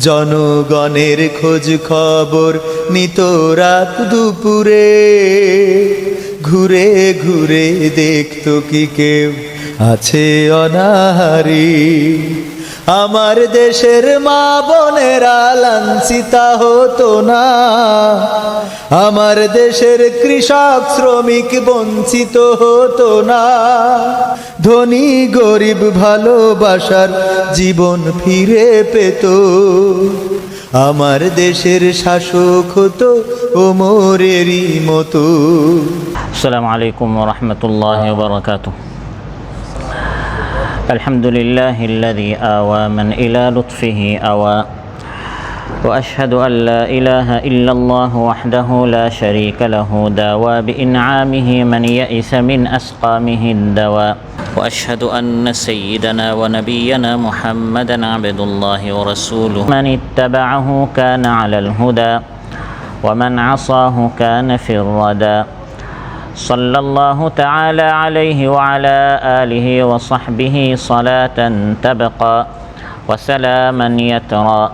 জনগণের খোঁজ খবর নিত রাত দুপুরে, ঘুরে ঘুরে দেখতো কি কেউ আছে অনাহারী। আমার দেশের মা বোনেরা লাঞ্ছিতা হতো না, আমার দেশের কৃষক শ্রমিক বঞ্চিত হতো না। ধনী গরিব ভালোবাসার জীবন ফিরে পেত, আমার দেশের শাসক হতো ওমরেরই মতো। আসসালামু আলাইকুম ওয়া রাহমাতুল্লাহি ওয়া বারাকাতুহু। আলহামদুলিল্লাহিল্লাযী আওয়া মান ইলা লুতফিহি আওয়া ওয়া আশহাদু আল লা ইলাহা ইল্লাল্লাহু ওয়াহদাহু লা শারীকা লাহু দাওয়া বিইনআমিহি মান ইয়াইসা মিন আসকামিহি দাওয়া ওয়া আশহাদু আন্না সাইয়্যিদানা ওয়া নাবিয়্যানা মুহাম্মাদান আবদুল্লাহি ওয়া রাসূলুহু মান ইত্তাবা'আহু কানা আলাল হুদা ওয়া মান 'আসাহু কানা ফির রাদা। صلى الله تعالى عليه وعلى آله وصحبه صلاة تبقى وسلاما يترى.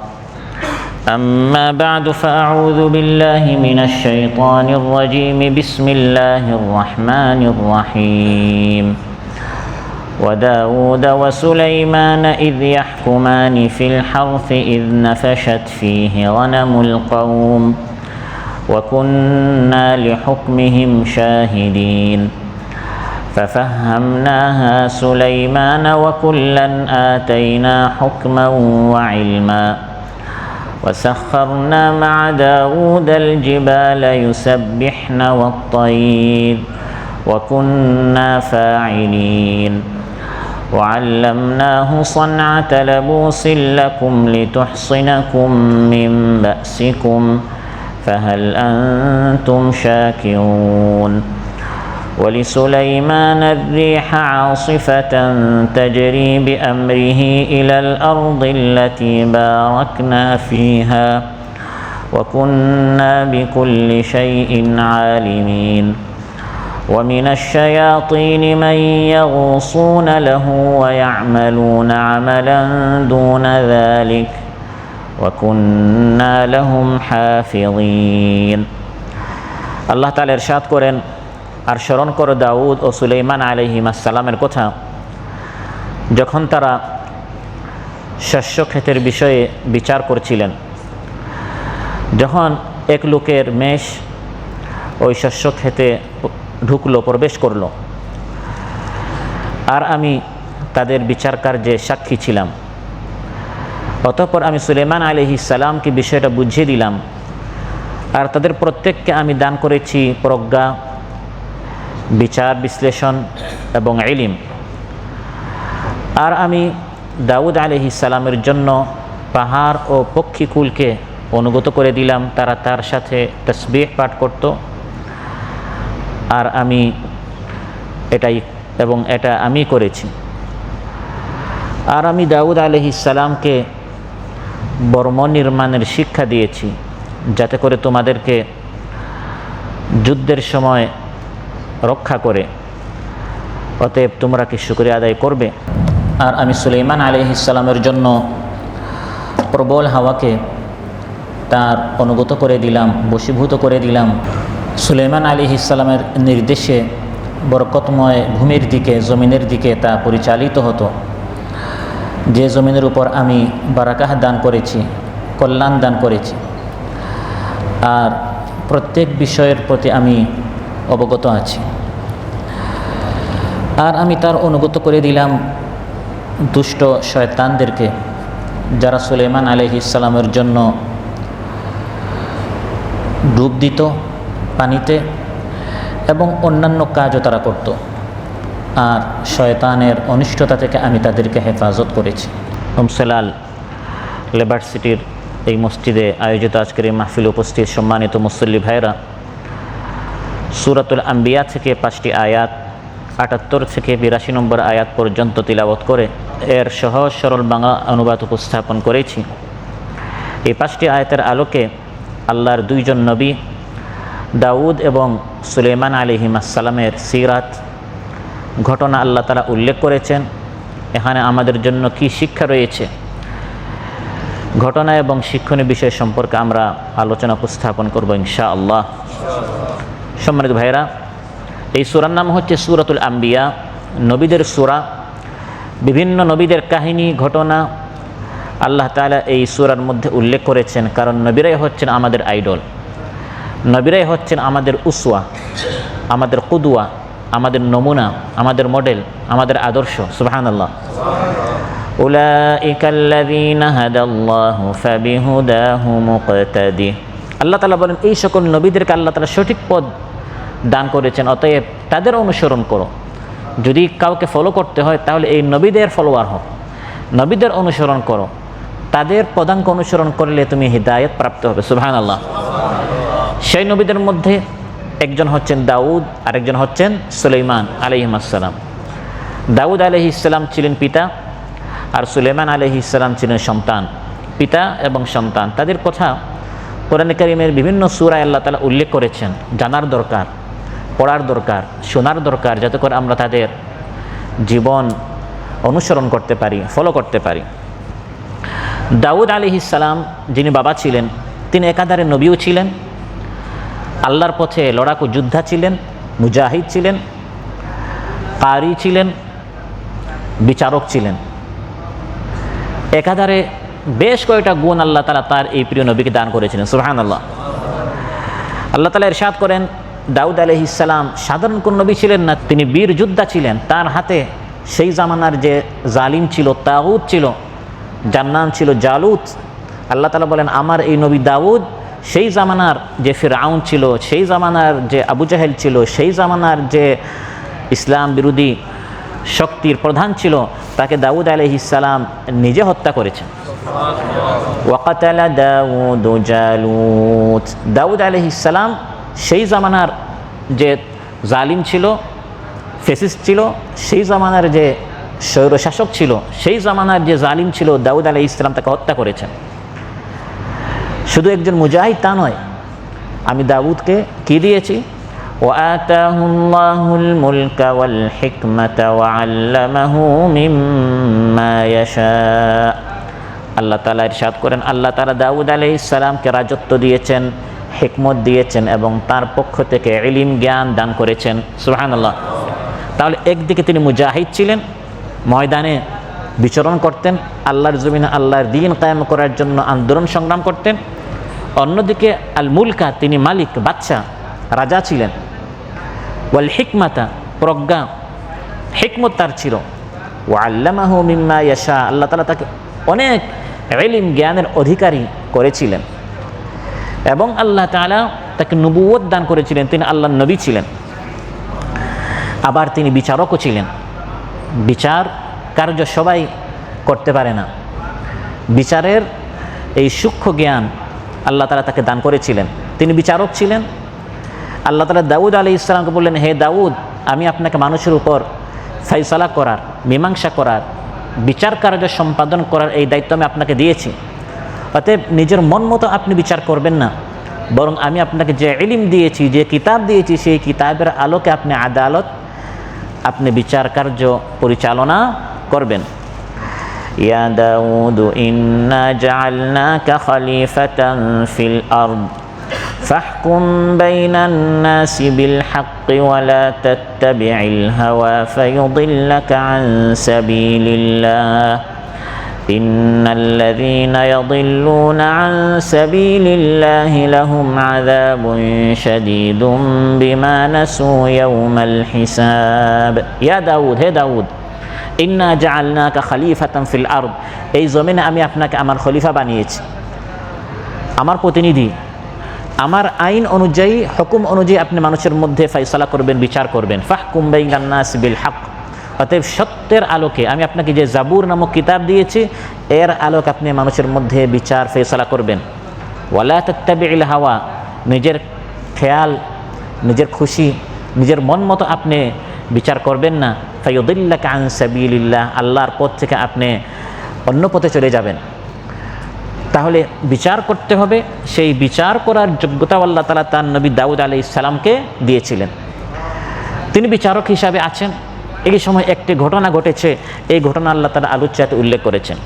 أما بعد فأعوذ بالله من الشيطان الرجيم. بسم الله الرحمن الرحيم. وداود وسليمان إذ يحكمان في الحرث إذ نفشت فيه غنم القوم وكنا لحكمهم شاهدين. ففهمناها سليمان وكلا آتينا حكما وعلما وسخرنا مع داود الجبال يسبحن والطير وكنا فاعلين. وعلمناه صنعة لبوس لكم لتحصنكم من بأسكم فهل أنتم شاكرون. ولسليمان الريح عاصفة تجري بأمره إلى الأرض التي باركنا فيها وكنا بكل شيء عالمين. ومن الشياطين من يغوصون له ويعملون عملا دون ذلك وكنا لهم حافظين. আল্লাহ তাআলা ইরশাদ করেন, আর স্মরণ করো দাউদ ও সুলাইমান আলাইহিস সালামের কথা, যখন তারা শস্য ক্ষেতের বিষয়ে বিচার করছিলেন। যখন এক লোকের মেষ ওই শস্য ক্ষেতে ঢুকলো, প্রবেশ করলো, আর আমি তাদের বিচার কার্যে সাক্ষী ছিলাম। অতঃপর আমি সুলাইমান আলাইহিস সালামকে বিষয়টা বুঝিয়ে দিলাম, আর তাদের প্রত্যেককে আমি দান করেছি প্রজ্ঞা, বিচার বিশ্লেষণ এবং ইলম। আর আমি দাউদ আলাইহিস সালামের জন্য পাহাড় ও পক্ষীকুলকে অনুগত করে দিলাম, তারা তার সাথে তাসবিহ পাঠ করত। আর আমি এটা আমি করেছি। আর আমি দাউদ আলাইহিস সালামকে বর্ম নির্মাণের শিক্ষা দিয়েছি, যাতে করে তোমাদেরকে যুদ্ধের সময় রক্ষা করে। অতএব তোমরা কি শুকরিয়া আদায় করবে? আর আমি সুলাইমান আলাইহিস সালামের জন্য প্রবল হাওয়াকে তার অনুগত করে দিলাম, বশীভূত করে দিলাম। সুলাইমান আলাইহিস সালামের নির্দেশে বরকতময় ভূমির দিকে, জমিনের দিকে তা পরিচালিত হতো, যে জমিনের উপর আমি বারাকাহ দান করেছি, কল্যাণ দান করেছি। আর প্রত্যেক বিষয়ের প্রতি আমি অবগত আছি। আর আমি তার অনুগত করে দিলাম দুষ্ট শয়তানদেরকে, যারা সুলাইমান আলাইহিস সালামের জন্য ডুব দিত পানিতে এবং অন্যান্য কাজও তারা করত। আর শয়তানের অনিষ্টতা থেকে আমি তাদেরকে হেফাজত করেছি। উমসেলাল লেবার সিটির এই মসজিদে আয়োজিত আজকের এই মাহফিল উপস্থিত সম্মানিত মুসল্লি ভাইরা, সূরাতুল আম্বিয়া থেকে 5টি আয়াত 78 থেকে 82 নম্বর আয়াত পর্যন্ত তিলাওয়াত করে এর সহজ সরল বাংলা অনুবাদ উপস্থাপন করেছি। এই 5টি আয়াতের আলোকে আল্লাহর দুইজন নবী দাউদ এবং সুলাইমান আলাইহিস সালামের সিরাত ঘটনা আল্লাহ তাআলা উল্লেখ করেছেন। এখানে আমাদের জন্য কি শিক্ষা রয়েছে ঘটনা এবং শিক্ষণীয় বিষয় সম্পর্কে আমরা আলোচনা উপস্থাপন করব ইনশাআল্লাহ। সম্মানিত ভাইরা, এই সূরার নাম হচ্ছে সূরাতুল আম্বিয়া, নবীদের সূরা। বিভিন্ন নবীদের কাহিনী ঘটনা আল্লাহ তাআলা এই সূরার মধ্যে উল্লেখ করেছেন, কারণ নবীরাই হচ্ছেন আমাদের আইডল, নবীরাই হচ্ছেন আমাদের উসওয়া, আমাদের কুদওয়া, আমাদের নমুনা, আমাদের মডেল, আমাদের আদর্শ। সুবহানাল্লাহ। উলাইকাল্লাযীনা হাদাল্লাহু ফাবিহুদাহু মুকতাদি। আল্লাহ তাআলা বলেন, এই সকল নবীদেরকে আল্লাহ তাআলা সঠিক পথ দান করেছেন, অতএব তাদের অনুসরণ করো। যদি কাউকে ফলো করতে হয় তাহলে এই নবীদের ফলোয়ার হও, নবীদের অনুসরণ করো, তাদের পদাঙ্ক অনুসরণ করলে তুমি হিদায়াত প্রাপ্ত হবে। সুবহানাল্লাহ। সেই নবীদের মধ্যে একজন হচ্ছেন দাউদ, আরেকজন হচ্ছেন সুলাইমান আলাইহিসসালাম। দাউদ আলাইহিসসালাম ছিলেন পিতা, আর সুলাইমান আলাইহিসসালাম ছিলেন সন্তান। পিতা এবং সন্তান, তাদের কথা কোরআনে কারীমের বিভিন্ন সূরায় আল্লাহ তাআলা উল্লেখ করেছেন। জানার দরকার, পড়ার দরকার, শোনার দরকার, যাতে করে আমরা তাদের জীবন অনুসরণ করতে পারি, ফলো করতে পারি। দাউদ আলাইহিসসালাম যিনি বাবা ছিলেন, তিনি একাধারে নবীও ছিলেন, আল্লাহর পথে লড়াকু যোদ্ধা ছিলেন, মুজাহিদ ছিলেন, কারি ছিলেন, বিচারক ছিলেন। একাধারে বেশ কয়েকটা গুণ আল্লাহ তাআলা তার এই প্রিয় নবীকে দান করেছিলেন। সুবহানাল্লাহ। আল্লাহ তাআলা ইরশাদ করেন, দাউদ আলাইহিসসালাম সাধারণ কোন নবী ছিলেন না, তিনি বীর যোদ্ধা ছিলেন। তার হাতে সেই জামানার যে জালিম ছিল, তাগুত ছিল, যার নাম ছিল জালুত, আল্লাহ তাআলা বলেন, আমার এই নবী দাউদ সেই জামানার যে ফিরআউন ছিল, সেই জামানার যে আবু জাহেল ছিল, সেই জামানার যে ইসলাম বিরোধী শক্তির প্রধান ছিল, তাকে দাউদ আলাইহিসসালাম নিজে হত্যা করেছেন। ওয়াকাতালা দাউদ জালুত। দাউদ আলাইহিসসালাম সেই জামানার যে জালিম ছিল, ফেসিস্ট ছিল, সেই জামানার যে স্বৈরশাসক ছিল, সেই জামানার যে জালিম ছিল, দাউদ আলাইহিসসালাম তাকে হত্যা করেছেন। শুধু একজন মুজাহিদ তা নয়, আমি দাউদকে কি দিয়েছি? ওয়াতাহুল্লাহুল মুলকা ওয়াল হিকমাতা ওয়া আল্লামাহু মিম্মা ইয়াশা। আল্লাহ তাআলা ইরশাদ করেন, আল্লাহ তাআলা দাউদ আলাইহিসসালামকে রাজত্ব দিয়েছেন, হিকমত দিয়েছেন এবং তার পক্ষ থেকে ইলম জ্ঞান দান করেছেন। সুবহানাল্লাহ। তাহলে একদিকে তিনি মুজাহিদ ছিলেন, ময়দানে বিচরণ করতেন, আল্লাহর জমিনে আল্লাহর দ্বীন কায়েম করার জন্য আন্দোলন সংগ্রাম করতেন। অন্যদিকে আল মুলকা, তিনি মালিক, বাদশা, রাজা ছিলেন। ওয়াল হিকমাতা, প্রজ্ঞা, হিকমত তার ছিল। ওয়া আল্লামাহু মিম্মা ইয়াশা, আল্লাহ তাআলা তাকে অনেক ইলম জ্ঞানের অধিকারী করেছিলেন এবং আল্লাহ তাআলা তাকে নবুয়ত দান করেছিলেন, তিনি আল্লাহর নবী ছিলেন। আবার তিনি বিচারকও ছিলেন। বিচার কার্য সবাই করতে পারে না, বিচারের এই সূক্ষ্ম জ্ঞান আল্লাহ তাআলা তাকে দান করেছিলেন, তিনি বিচারক ছিলেন। আল্লাহ তাআলা দাউদ আলাইহিসসালামকে বললেন, হে দাউদ, আমি আপনাকে মানুষের উপর ফয়সালা করার, মীমাংসা করার, বিচার কার্য সম্পাদন করার এই দায়িত্ব আমি আপনাকে দিয়েছি। অতএব নিজের মন মতো আপনি বিচার করবেন না, বরং আমি আপনাকে যে ইলম দিয়েছি, যে কিতাব দিয়েছি, সেই কিতাবের আলোকে আপনি আদালত, আপনি বিচার কার্য পরিচালনা করবেন। ইয়া দাউদ ইন্না জাআলনাকা খলিফাতান ফিল আরদ ফাহকুম বাইনান নাসি বিল হাক্কি ওয়া লা তাত্তাবি'ল হাওয়া ফায়ুদিল্লাকা আন সাবিলিল্লাহ ইন্নাল্লাযীনা ইয়াদিল্লুনা আন সাবিলিল্লাহি লাহুম আযাবুন শাদীদুম বিমা নাসু ইয়াওমাল হিসাব। ইয়া দাউদ, হে দাউদ, ইন্না জাআলনাকা খলিফাতান ফিল আরদ, এই জমিনে আমি আপনাকে আমার খলিফা বানিয়েছি, আমার প্রতিনিধি। আমার আইন অনুযায়ী, হুকুম অনুযায়ী আপনি মানুষের মধ্যে ফয়সালা করবেন, বিচার করবেন। ফাহকুম বাইনান নাস বিল হক, অতএব সত্যের আলোকে আমি আপনাকে যে জাবুর নামক কিতাব দিয়েছি, এর আলোকে আপনি মানুষের মধ্যে বিচার ফয়সালা করবেন। ওয়ালা তাত্তাবি'ল হাওয়া, নিজের খেয়াল, নিজের খুশি, নিজের মন মতো আপনি বিচার করবেন না। ফায়ুদিল্লাকা আন সাবিলিল্লাহ, আল্লাহর পথ থেকে আপনি অন্য পথে চলে যাবেন। তাহলে বিচার করতে হবে, সেই বিচার করার যোগ্যতা আল্লাহ তাআলা তার নবী দাউদ আলাইহিসসালামকে দিয়েছিলেন। তিনি বিচারক হিসাবে আছেন। এই সময় একটি ঘটনা ঘটেছে, এই ঘটনা আল্লাহ তাআলা আলোচ্যতে উল্লেখ করেছেন।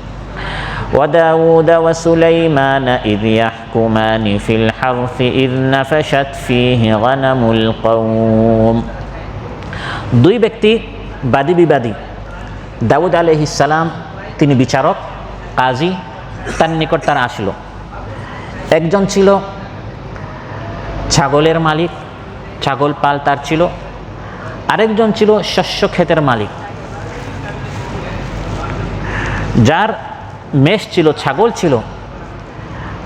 وداود وسليمان إذ يحكمان في الحرث إذ نفشت فيه غنم القوم। দুই ব্যক্তি বাদী বিবাদী, দাউদ আলাইহিস সালাম তিনি বিচারক, কাজী, তার নিকট তারা আসলো। একজন ছিল ছাগলের মালিক, ছাগল পাল তার ছিল। আরেকজন ছিল শস্য ক্ষেতের মালিক, যার মেষ ছিল, ছাগল ছিল।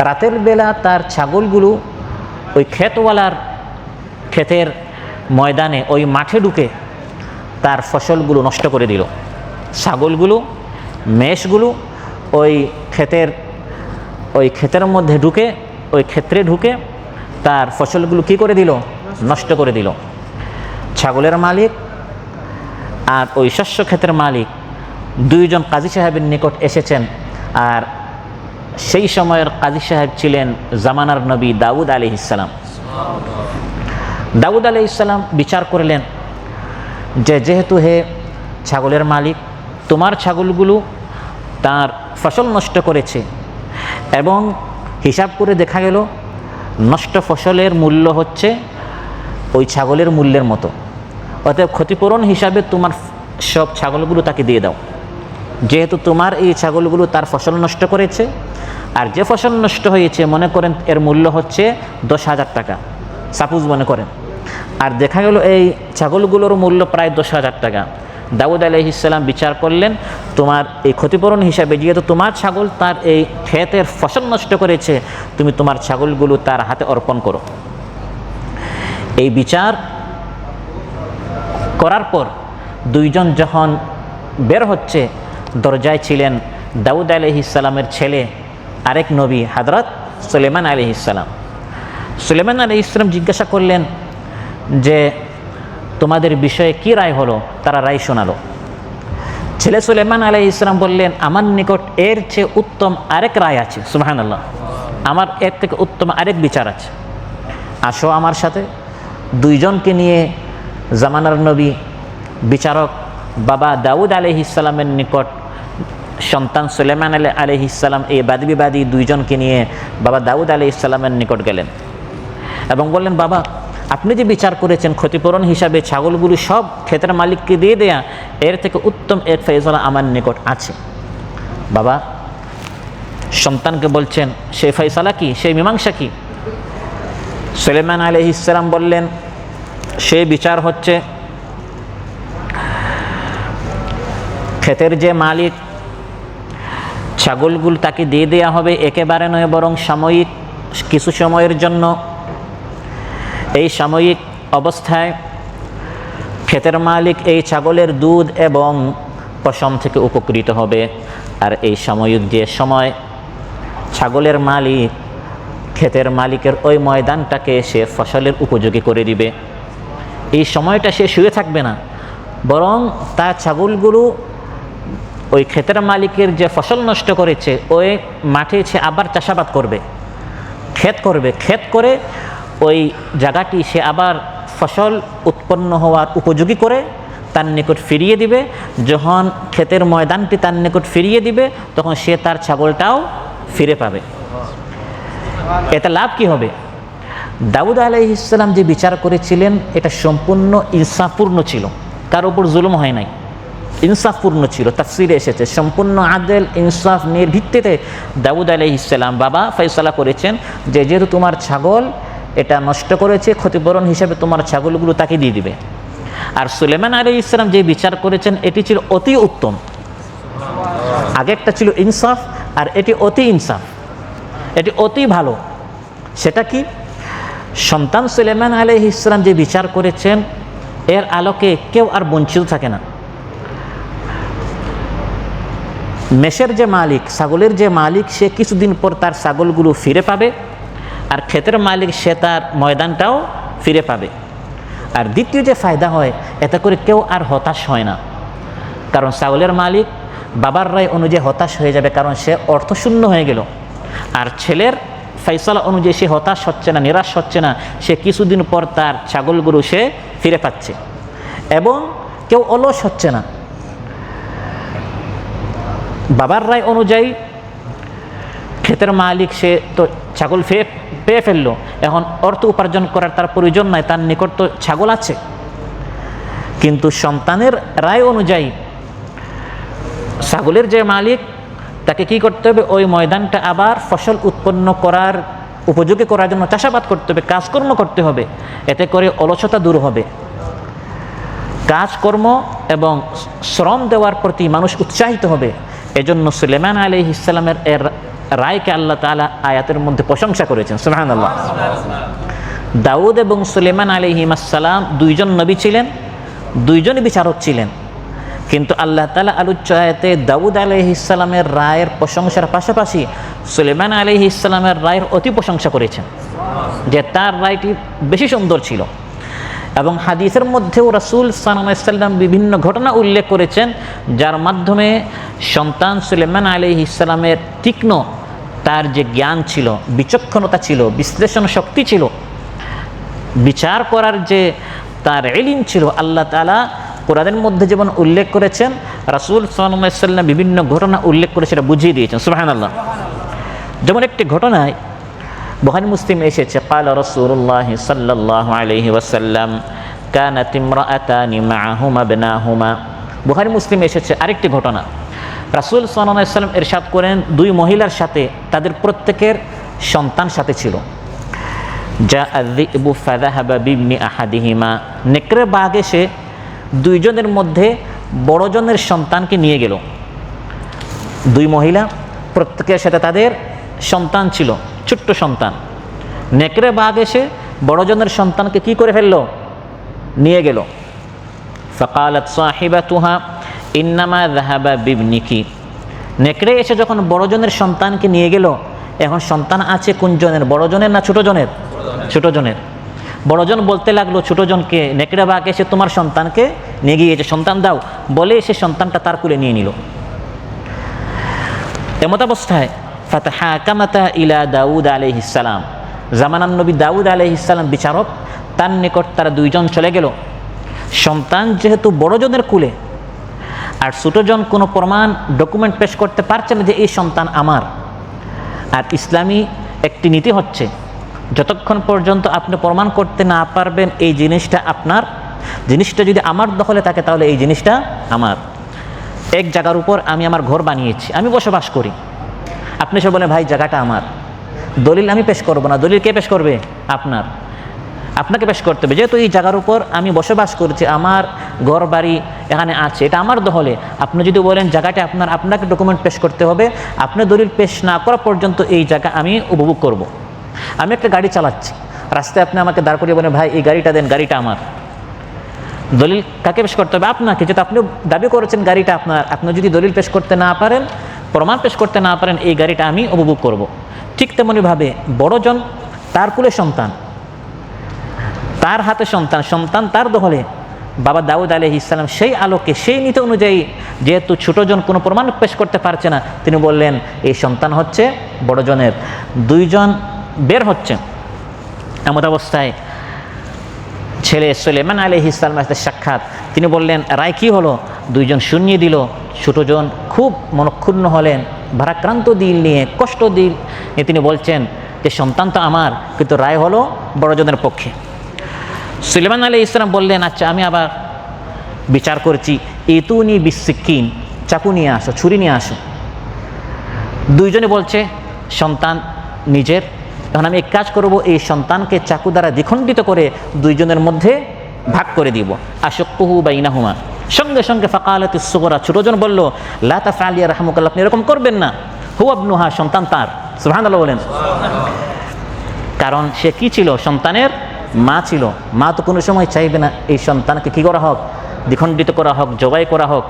রাতের বেলা তার ছাগলগুলো ওই ক্ষেতওয়ালার ক্ষেতের ময়দানে, ওই মাঠে ঢুকে তার ফসলগুলো নষ্ট করে দিল। ছাগলগুলো, মেষগুলো ওই ক্ষেতের মধ্যে ঢুকে, ওই ক্ষেত্রে ঢুকে তার ফসলগুলো কি করে দিল? নষ্ট করে দিল। ছাগলের মালিক আর ওই শস্য ক্ষেতের মালিক দুইজন কাজী সাহেবের নিকট এসেছেন। আর সেই সময়ের কাজী সাহেব ছিলেন জামানার নবী দাউদ আলাইহিস সালাম। দাউদ আলাইহিস সালাম বিচার করলেন যে যেহেতু হে ছাগলের মালিক, তোমার ছাগলগুলো তার ফসল নষ্ট করেছে এবং হিসাব করে দেখা গেল নষ্ট ফসলের মূল্য হচ্ছে ওই ছাগলের মূল্যের মতো, অতএব ক্ষতিপূরণ হিসাবে তোমার সব ছাগলগুলো তাকে দিয়ে দাও। যেহেতু তোমার এই ছাগলগুলো তার ফসল নষ্ট করেছে, আর যে ফসল নষ্ট হয়েছে মনে করেন এর মূল্য হচ্ছে 10,000 টাকা, সাপোজ মনে করেন, আর দেখা গেল এই ছাগলগুলোর মূল্য প্রায় 10,000 টাকা। দাউদ আলাইহিস সালাম বিচার করলেন, তোমার এই ক্ষতিপূরণ হিসাবে যেহেতু তোমার ছাগল তার এই ক্ষেতের ফসল নষ্ট করেছে, তুমি তোমার ছাগলগুলো তার হাতে অর্পণ করো। এই বিচার করার পর দুইজন যখন বের হচ্ছে, দরজায় ছিলেন দাউদ আলাইহিস সালামের ছেলে, আরেক নবী হযরত সুলাইমান আলাইহিস সালাম। সুলাইমান আলাইহিস সালাম জিজ্ঞাসা করলেন যে তোমাদের বিষয়ে কি রায় হলো? তারা রায় শোনালো। ছেলে সুলাইমান আলাইহিস সালাম বললেন, আমার নিকট এর চেয়ে উত্তম আরেক রায় আছে, সুবহানাল্লাহ, আমার এর থেকে উত্তম আরেক বিচার আছে, আসো আমার সাথে। দুইজনকে নিয়ে জামানার নবী বিচারক বাবা দাউদ আলাইহিস সালামের নিকট সন্তান সুলাইমান আলাইহিস সালাম এই বাদী বিবাদী দুইজনকে নিয়ে বাবা দাউদ আলাইহিস সালামের নিকট গেলেন এবং বললেন, বাবা আপনি যে বিচার করেছেন ক্ষতিপূরণ হিসাবে ছাগলগুলো সব ক্ষেতের মালিককে দিয়ে দেয়া, এর থেকে উত্তম এক ফয়সালা আমার নিকট আছে। বাবা সন্তানকে বলছেন, সেই ফয়সালা কি, সেই মীমাংসা কি? সুলাইমান আলাইহিস সালাম বললেন, সেই বিচার হচ্ছে ক্ষেতের যে মালিক, ছাগলগুলো তাকে দিয়ে দেওয়া হবে একেবারে নয়, বরং সাময়িক কিছু সময়ের জন্য। এই সাময়িক অবস্থায় ক্ষেতের মালিক এই ছাগলের দুধ এবং পশম থেকে উপকৃত হবে। আর এই সাময়িক যে সময় ছাগলের মালিক ক্ষেতের মালিকের ওই ময়দানটাকে সে ফসলের উপযোগী করে দিবে। এই সময়টা সে শুয়ে থাকবে না, বরং তার ছাগলগুলো ওই ক্ষেতের মালিকের যে ফসল নষ্ট করেছে ওই মাঠে সে আবার চাষাবাদ করবে, ক্ষেত করে ওই জায়গাটি সে আবার ফসল উৎপন্ন হওয়ার উপযোগী করে তার নিকট ফিরিয়ে দিবে। যখন ক্ষেতের ময়দানটি তার নিকট ফিরিয়ে দিবে তখন সে তার ছাগলটাও ফিরে পাবে। এতে লাভ কি হবে? দাউদ আলাইহিস সালাম যে বিচার করেছিলেন এটা সম্পূর্ণ ইনসাফপূর্ণ ছিল, তার উপর জুলুম হয় নাই, ইনসাফপূর্ণ ছিল। তাফসিরে এসেছে সম্পূর্ণ আদেল ইনসাফ নিয়ে ভিত্তিতে দাউদ আলাইহিস সালাম বাবা ফয়সালা করেছেন যে যেহেতু তোমার ছাগল এটা নষ্ট করেছে, ক্ষতিপূরণ হিসাবে তোমার ছাগলগুলো তাকে দিয়ে দিবে। আর সুলাইমান আলাইহিস সালাম যে বিচার করেছেন এটি ছিল অতি উত্তম। আগে একটা ছিল ইনসাফ আর এটি অতি ইনসাফ, এটি অতি ভালো। সেটা কি? সন্তান সুলাইমান আলাইহিস সালাম যে বিচার করেছেন এর আলোকে কেউ আর বঞ্চিত থাকে না। মেষের যে মালিক, ছাগলের যে মালিক, সে কিছুদিন পর তার ছাগলগুলো ফিরে পাবে, আর ক্ষেতের মালিক সে তার ময়দানটাও ফিরে পাবে। আর দ্বিতীয় যে ফায়দা হয়, এতে করে কেউ আর হতাশ হয় না, কারণ ছাগলের মালিক বাবার রায় অনুযায়ী হতাশ হয়ে যাবে, কারণ সে অর্থশূন্য হয়ে গেল। আর ছেলের ফয়সালা অনুযায়ী সে হতাশ হচ্ছে না, নিরাশ হচ্ছে না, সে কিছুদিন পর তার ছাগলগুলো সে ফিরে পাচ্ছে এবং কেউ অলস হচ্ছে না। বাবার রায় অনুযায়ী ক্ষেতের মালিক, সে তো ছাগল পেয়ে ফেললো, এখন অর্থ উপার্জন করার তার প্রয়োজন নাই, তার নিকট তো ছাগল আছে। কিন্তু সন্তানের রায় অনুযায়ী ছাগলের যে মালিক, তাকে কি করতে হবে, ওই ময়দানটা আবার ফসল উৎপন্ন করার উপযোগী করার জন্য চাষাবাদ করতে হবে, কাজকর্ম করতে হবে। এতে করে অলসতা দূর হবে, কাজকর্ম এবং শ্রম দেওয়ার প্রতি মানুষ উৎসাহিত হবে। এজন্য সুলেমান আলাইহিস সালামের এর রায়কে আল্লাহ তাআলা আয়াতের মধ্যে প্রশংসা করেছেন। সুবহানাল্লাহ। দাউদ এবং সুলেমান আলাইহিস সালাম দুইজন নবী ছিলেন, দুইজনই বিচারক ছিলেন। কিন্তু আল্লাহ তাআলা আলোচ্য আয়াতে দাউদ আলাইহিস সালামের রায়ের প্রশংসার পাশাপাশি সুলেমান আলাইহিস সালামের রায়ের অতি প্রশংসা করেছেন, যে তার রায়টি বেশি সুন্দর ছিল। এবং হাদিসের মধ্যেও রাসূল সাল্লাল্লাহু আলাইহি ওয়াসাল্লাম বিভিন্ন ঘটনা উল্লেখ করেছেন, যার মাধ্যমে সন্তান সুলেমান আলাইহিস সালামের তীক্ষ্ণ তার যে জ্ঞান ছিল, বিচক্ষণতা ছিল, বিশ্লেষণ শক্তি ছিল, বিচার করার যে তার ইলম ছিল, আল্লাহ তাআলা কোরআনের মধ্যে যেমন উল্লেখ করেছেন, রাসূল সাল্লাল্লাহু আলাইহি ওয়াসাল্লাম বিভিন্ন ঘটনা উল্লেখ করে সেটা বুঝিয়ে দিয়েছেন। সুবহানাল্লাহ। যেমন একটি ঘটনায় বুখারী মুসলিম এসেছে, ক্বালা রাসূলুল্লাহ সাল্লাল্লাহু আলাইহি ওয়াসাল্লাম কানাত ইমরাআতানি মাআহুমা ইবনাহুমা। বুখারী মুসলিম এসেছে আরেকটি ঘটনা, রাসূল সাল্লাল্লাহু আলাইহি ওয়াসাল্লাম ইরশাদ করেন, দুই মহিলার সাথে তাদের প্রত্যেকের সন্তান সাথে ছিল। জা আয-যিবু ফাযাহাবা বিবনি আহাদিহিমা। নেকড়ে বাঘ এসে দুইজনের মধ্যে বড়জনের সন্তানকে নিয়ে গেল। দুই মহিলা, প্রত্যেকের সাথে তাদের সন্তান ছিল, ছোট্ট সন্তান। নেকড়ে বাঘ এসে বড়জনের সন্তানকে কি করে ফেললো, নিয়ে গেল। ফাকালাত সাহিবাতুহা ইন্নামা যাহাবা বিবনিকি। নেকড়ে এসে যখন বড়জনের সন্তানকে নিয়ে গেল, এখন সন্তান আছে কোন জনের, বড়জনের না ছোটজনের? ছোটজনের। বড়জন বলতে লাগলো ছোটজনকে, নেকড়ে বাঘ এসে তোমার সন্তানকে নিয়ে গিয়েছে, সন্তান দাও, বলে এসে সন্তানটা তার কুলে নিয়ে নিল। এমত অবস্থায় ফাতাহাকামাতা ইলা দাউদ আলাইহিস সালাম, জামানার নবী দাউদ আলাইহিস সালাম বিচারক, তার নিকট তারা দুইজন চলে গেল। সন্তান যেহেতু বড়জনের কুলে, আর ছোটজন কোনো প্রমাণ ডকুমেন্ট পেশ করতে পারছে না যে এই সন্তান আমার। আর ইসলামী একটি নীতি হচ্ছে, যতক্ষণ পর্যন্ত আপনি প্রমাণ করতে না পারবেন এই জিনিসটা আপনার, জিনিসটা যদি আমার দখলে থাকে তাহলে এই জিনিসটা আমার। এক জায়গার উপর আমি আমার ঘর বানিয়েছি, আমি বসবাস করি, আপনি সে বলেন ভাই জায়গাটা আমার, দলিল আমি পেশ করব না, দলিল কে পেশ করবে? আপনার, আপনাকে পেশ করতে হবে। যেহেতু এই জায়গার উপর আমি বসবাস করছি, আমার ঘর বাড়ি এখানে আছে, এটা আমার দখলে। আপনি যদি বলেন জায়গাটা আপনার, আপনাকে ডকুমেন্ট পেশ করতে হবে। আপনি দলিল পেশ না করা পর্যন্ত এই জায়গা আমি উপভোগ করব। আমি একটা গাড়ি চালাচ্ছি, রাস্তায় আপনি আমাকে দাঁড় করিয়ে বলেন ভাই এই গাড়িটা দেন, গাড়িটা আমার। দলিল কাকে পেশ করতে হবে? আপনাকে। যেহেতু আপনি দাবি করেছেন গাড়িটা আপনার, আপনি যদি দলিল পেশ করতে না পারেন, প্রমাণ পেশ করতে না পারেন, এই গাড়িটা আমি উপভোগ করব। ঠিক তেমনিভাবে বড়জন, তার কুলে সন্তান, তার হাতে সন্তান, সন্তান তার দখলে। বাবা দাউদ আলাইহিস সালাম সেই আলোকে, সেই নীতি অনুযায়ী, যেহেতু ছোটজন কোনো প্রমাণ পেশ করতে পারছে না, তিনি বললেন এই সন্তান হচ্ছে বড়জনের। দুইজন বের হচ্ছে, এমত অবস্থায় ছেলে সুলেমান আলাইহিস সালামের সাথে সাক্ষাৎ। তিনি বললেন রায় কি হলো? দুইজন শুনিয়ে দিল। ছোটজন খুব মনক্ষুণ্ণ হলেন, ভারাক্রান্ত দিল নিয়ে, কষ্ট দিল নিয়ে তিনি বলছেন যে সন্তান তো আমার, কিন্তু রায় হলো বড়জনের পক্ষে। সুলেমান আলাইহিস সালাম বললেন আচ্ছা আমি আবার বিচার করছি, ইতুনি বিসসিকিন, চাকু নিয়ে আসো, ছুরি নিয়ে আসো। দুইজনে বলছে সন্তান নিজের, তখন আমি এক কাজ করব, এই সন্তানকে চাকু দ্বারা দ্বিখণ্ডিত করে দুইজনের মধ্যে ভাগ করে দিব। আশাক্কুহু বাইনাহুমা। সঙ্গে সঙ্গে ফাকালাতিস সুগরা, ছোটজন বলল লা তাফআল ইয়া রাহমুকাল্লাহ, আপনি এরকম করবেন না, হুয়া ইবনুহা, সন্তান তার। সুবহানাল্লাহ বলেন। কারণ সে কি ছিল? সন্তানের মা ছিল। মা তো কোনো সময় চাইবে না এই সন্তানকে কী করা হোক, দ্বিখণ্ডিত করা হোক, জবাই করা হোক।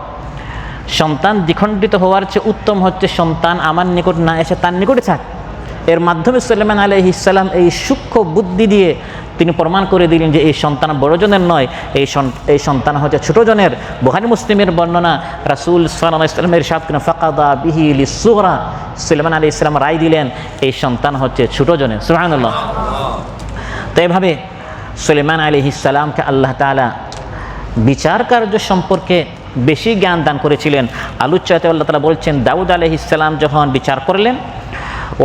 সন্তান দ্বিখণ্ডিত হওয়ার চেয়ে উত্তম হচ্ছে সন্তান আমার নিকট না এসে তার নিকটে থাক। এর মাধ্যমে সুলেমান আলাইহিস সালাম এই সূক্ষ্ম বুদ্ধি দিয়ে তিনি প্রমাণ করে দিলেন যে এই সন্তান বড়জনের নয়, এই সন্তান হচ্ছে ছোটজনের। বুখারী মুসলিমের বর্ণনা, রাসূল সাল্লাল্লাহু আলাইহি ওয়াসাল্লাম ইরশাদ করেন ফাকাদা বিহি লিসসুগরা, সুলেমান আলাইহিস সালাম রায় দিলেন এই সন্তান হচ্ছে ছোটজনের। সুবহানাল্লাহ। তো এভাবে সুলেমান আলাইহিস সালামকে আল্লাহ তাআলা বিচার কার্য সম্পর্কে বেশি জ্ঞান দান করেছিলেন। আলোচ্য আয়াতে আল্লাহ তাআলা বলছেন দাউদ আলাইহিস সালাম যখন বিচার করলেন,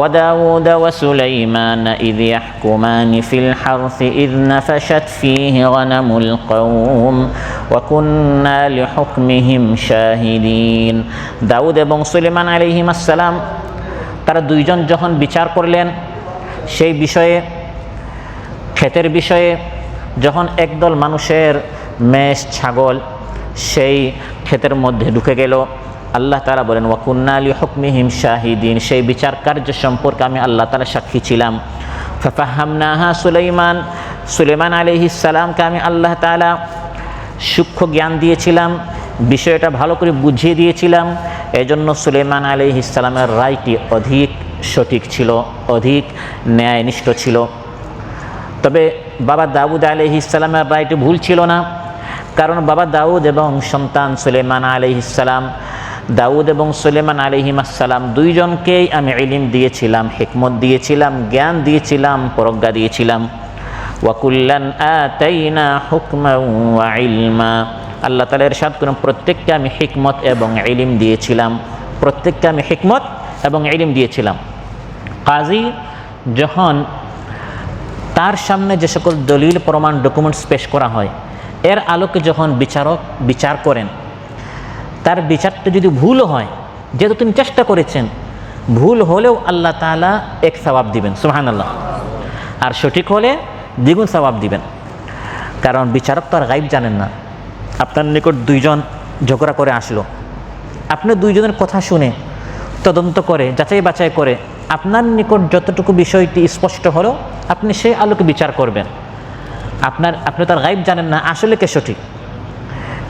وداود وسليمان إذ يحكمان في الحرث إذ نفشت فيه غنم القوم وكنا لحكمهم شاهدين দাউদ এবং সুলাইমান আলাইহিস সালাম তারা দুইজন যখন বিচার করলেন সেই বিষয়ে, ক্ষেতের বিষয়ে, যখন একদল মানুষের মেষ ছাগল সেই ক্ষেতের মধ্যে ঢুকে গেল, আল্লাহ তাআলা বলেন ওয়াকুন্না লিহুকমিহিম শাহিদিন, সেই বিচার কার্য সম্পর্কে আমি আল্লাহ তাআলা সাক্ষী ছিলাম। ফাফাহামনাহা সুলাইমান আলাইহিস সালামকে আমি আল্লাহ তাআলা সূক্ষ্ম জ্ঞান দিয়েছিলাম, বিষয়টা ভালো করে বুঝিয়ে দিয়েছিলাম। এজন্য সুলাইমান আলাইহিস সালামের রায়টি অধিক সঠিক ছিল, অধিক ন্যায়নিষ্ঠ ছিল। তবে বাবা দাউদ আলাইহিস সালামের রায়টি ভুল ছিল না, কারণ বাবা দাউদ এবং সন্তান সুলাইমান আলাইহিস সালাম, দাউদ এবং সুলাইমান আলাইহিস সালাম দুইজনকেই আমি ইলম দিয়েছিলাম, হিকমত দিয়েছিলাম, জ্ঞান দিয়েছিলাম, প্রজ্ঞা দিয়েছিলাম। ওয়াকুল্লান আতাইনা হুকমান ওয়া ইলমা, আল্লাহ তাআলা ইরশাদ করেন প্রত্যেককে আমি হিকমত এবং ইলম দিয়েছিলাম, প্রত্যেককে আমি হিকমত এবং ইলম দিয়েছিলাম। কাজী যখন তার সামনে যে সকল দলিল প্রমাণ ডকুমেন্টস পেশ করা হয়, এর আলোকে যখন বিচারক বিচার করেন, তার বিচারটা যদি ভুল হয়, যেহেতু তিনি চেষ্টা করেছেন, ভুল হলেও আল্লাহ তাআলা এক সওয়াব দিবেন, সুবহানাল্লাহ, আর সঠিক হলে দ্বিগুণ সওয়াব দিবেন। কারণ বিচারক তো আর গায়েব জানেন না। আপনার নিকট দুইজন ঝগড়া করে আসলো, আপনি দুইজনের কথা শুনে তদন্ত করে যাচাই বাছাই করে আপনার নিকট যতটুকু বিষয়টি স্পষ্ট হলো, আপনি সেই আলোকে বিচার করবেন। আপনি তার গায়েব জানেন না আসলে কে সঠিক।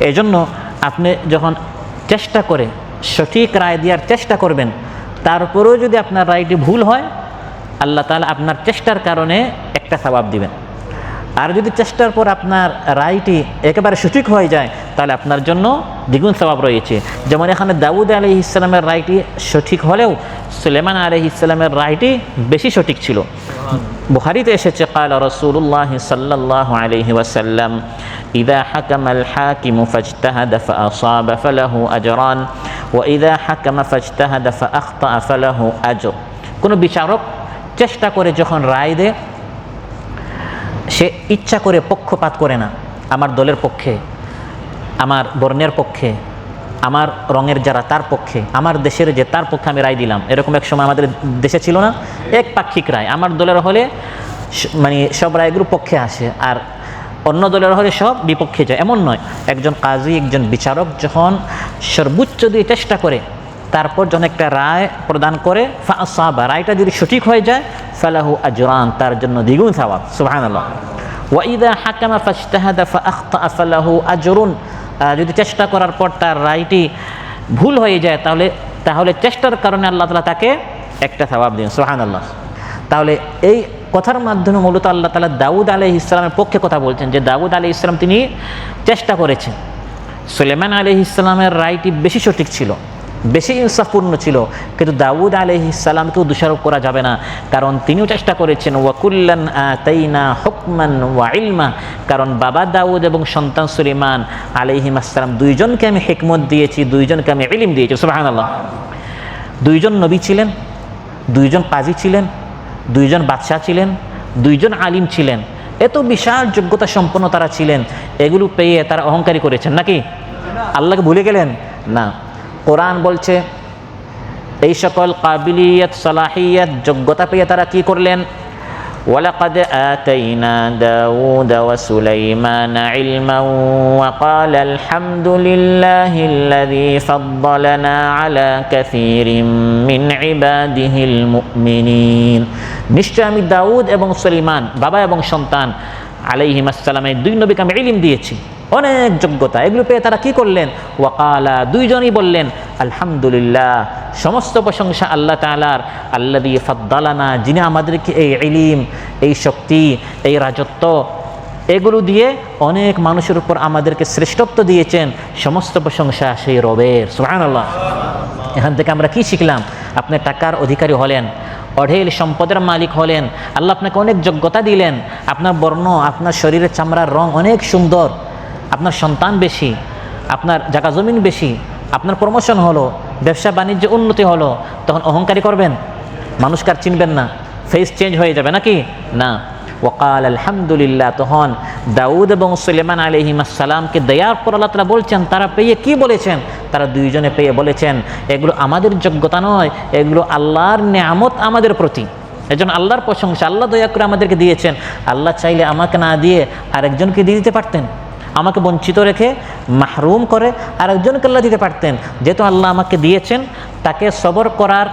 এই জন্য আপনি যখন চেষ্টা করে সঠিক রায় দেওয়ার চেষ্টা করবেন, তারপরেও যদি আপনার রায়টি ভুল হয়, আল্লাহ তাআলা আপনার চেষ্টার কারণে একটা সওয়াব দিবেন। আর যদি চেষ্টার পর আপনার রায়টি একেবারে সঠিক হয়ে যায়, তাহলে আপনার জন্য দ্বিগুণ সওয়াব রয়েছে। যেমন এখানে দাউদ আলাইহিস সালামের রায়টি সঠিক হলেও সুলাইমান আলাইহিস সালামের রায়টি বেশি সঠিক ছিল। বুখারীতে এসেছে ক্বালা রাসূলুল্লাহ সাল্লাল্লাহু আলাইহি ওয়াসাল্লাম ইযা হাকামাল হাকিমু ফাজতাহাদা ফাআসাবা ফালাহু আজরান ওয়া ইযা হাকামা ফাজতাহাদা ফাআখতা ফালাহু আজর। কোনো বিচারক চেষ্টা করে যখন রায় দেয়, সে ইচ্ছা করে পক্ষপাত করে না, আমার দলের পক্ষে, আমার বর্ণের পক্ষে, আমার রঙের যারা তার পক্ষে, আমার দেশের যে তার পক্ষে আমি রায় দিলাম। এরকম এক সময় আমাদের দেশে ছিল না, এক পাক্ষিক রায়, আমার দলের হলে মানে সব রায়গুলো পক্ষে আসে, আর অন্য দলের হলে সব বিপক্ষে যায়, এমন নয়। একজন কাজী, একজন বিচারক যখন সর্বোচ্চ দিয়ে চেষ্টা করে, তারপর যখন একটা রায় প্রদান করে, ফাআসাবা, রায়টা যদি সঠিক হয়ে যায়, ফালাহু আজরান, তার জন্য দ্বিগুণ সওয়াব, সুবহানাল্লাহ। ওয়া ইযা হাকামা ফাজতাহাদা ফাআখতা ফালাহু আজরুন, যদি চেষ্টা করার পর তার রায়টি ভুল হয়ে যায়, তাহলে চেষ্টার কারণে আল্লাহ তাআলা তাকে একটা সওয়াব দিন, সুবহানাল্লাহ। তাহলে এই কথার মাধ্যমে মূলত আল্লাহ তাআলা দাউদ আলাইহিস সালামের পক্ষে কথা বলছেন, যে দাউদ আলাইহিস সালাম তিনি চেষ্টা করেছেন। সুলাইমান আলাইহিস সালামের রায়টি বেশি সঠিক ছিল, বেশি ইনসাফপূর্ণ ছিল, কিন্তু দাউদ আলাইহিস সালামকেও দোষারোপ করা যাবে না, কারণ তিনিও চেষ্টা করেছেন। ওয়াকুল্লান আতাইনা হুকমান ওয়া ইলমা, কারণ বাবা দাউদ এবং সন্তান সুলাইমান আলাইহিস সালাম দুইজনকে আমি হিকমত দিয়েছি, দুইজনকে আমি ইলম দিয়েছি, সুবহানাল্লাহ। দুইজন নবী ছিলেন, দুইজন কাজী ছিলেন, দুইজন বাদশাহ ছিলেন, দুইজন আলিম ছিলেন, এত বিশাল যোগ্যতা সম্পন্ন তারা ছিলেন। এগুলো পেয়ে তারা অহংকারী করেছেন নাকি? আল্লাহকে ভুলে গেলেন? না, কোরআন বলছে এই সকল কাবিলিয়ত, সালাহিয়ত, যোগ্যতা পেয়ে তারা কি করলেন? ওয়ালাকাদ আতাইনা দাউদ ওয়া সুলাইমানা ইলমান ওয়া ক্বালা আলহামদুলিল্লাহিল্লাযী ফাদ্দালানা আলা কাসীরিম মিন ইবাদিহিল মুমিনিন। নিশ্চয় আমি দাউদ এবং সুলাইমান, বাবা এবং সন্তান আলাইহিস সালামের দুই নবীকে আমি ইলম দিয়েছি, অনেক যোগ্যতা। এগুলো পেয়ে তারা কি করলেন? ওয়াকালা, দুইজনই বললেন আলহামদুলিল্লাহ, সমস্ত প্রশংসা আল্লাহ তাআলার, আল্লাযী ফাদ্দালানা, যিনি আমাদেরকে এই ইলম, এই শক্তি, এই রাজত্ব, এগুলো দিয়ে অনেক মানুষের উপর আমাদেরকে শ্রেষ্ঠত্ব দিয়েছেন। সমস্ত প্রশংসা সেই রবের, সুবহানাল্লাহ। এখান থেকে আমরা কি শিখলাম? আপনি টাকার অধিকারী হলেন, অঢেল সম্পদের মালিক হলেন, আল্লাহ আপনাকে অনেক যোগ্যতা দিলেন, আপনার বর্ণ, আপনার শরীরের চামড়ার রং অনেক সুন্দর, আপনার সন্তান বেশি, আপনার জায়গা জমিন বেশি, আপনার প্রমোশন হলো, ব্যবসা বাণিজ্যে উন্নতি হলো, তখন অহংকারী করবেন? মানুষকে আর চিনবেন না, ফেস চেঞ্জ হয়ে যাবে নাকি? না। ওয়াকাল আলহামদুলিল্লাহ, তখন দাউদ এবং সুলেমান আলাইহিসসালামকে দেওয়ার পর আল্লাহ তাআলা বলছেন তারা পেয়ে কি বলেছেন? তারা দুইজনে পেয়ে বলেছেন এগুলো আমাদের যোগ্যতা নয়, এগুলো আল্লাহর নেয়ামত আমাদের প্রতি। এজন্য আল্লাহর প্রশংসা, আল্লাহ দয়া করে আমাদেরকে দিয়েছেন। আল্লাহ চাইলে আমাকে না দিয়ে আরেকজনকে দিয়ে দিতে পারতেন, আমাকে বঞ্চিত রেখে মাহরুম করে আরেকজনকে আল্লাহ দিতে পারতেন। যেহেতু আল্লাহ আমাকে দিয়েছেন, তাকে সবর করার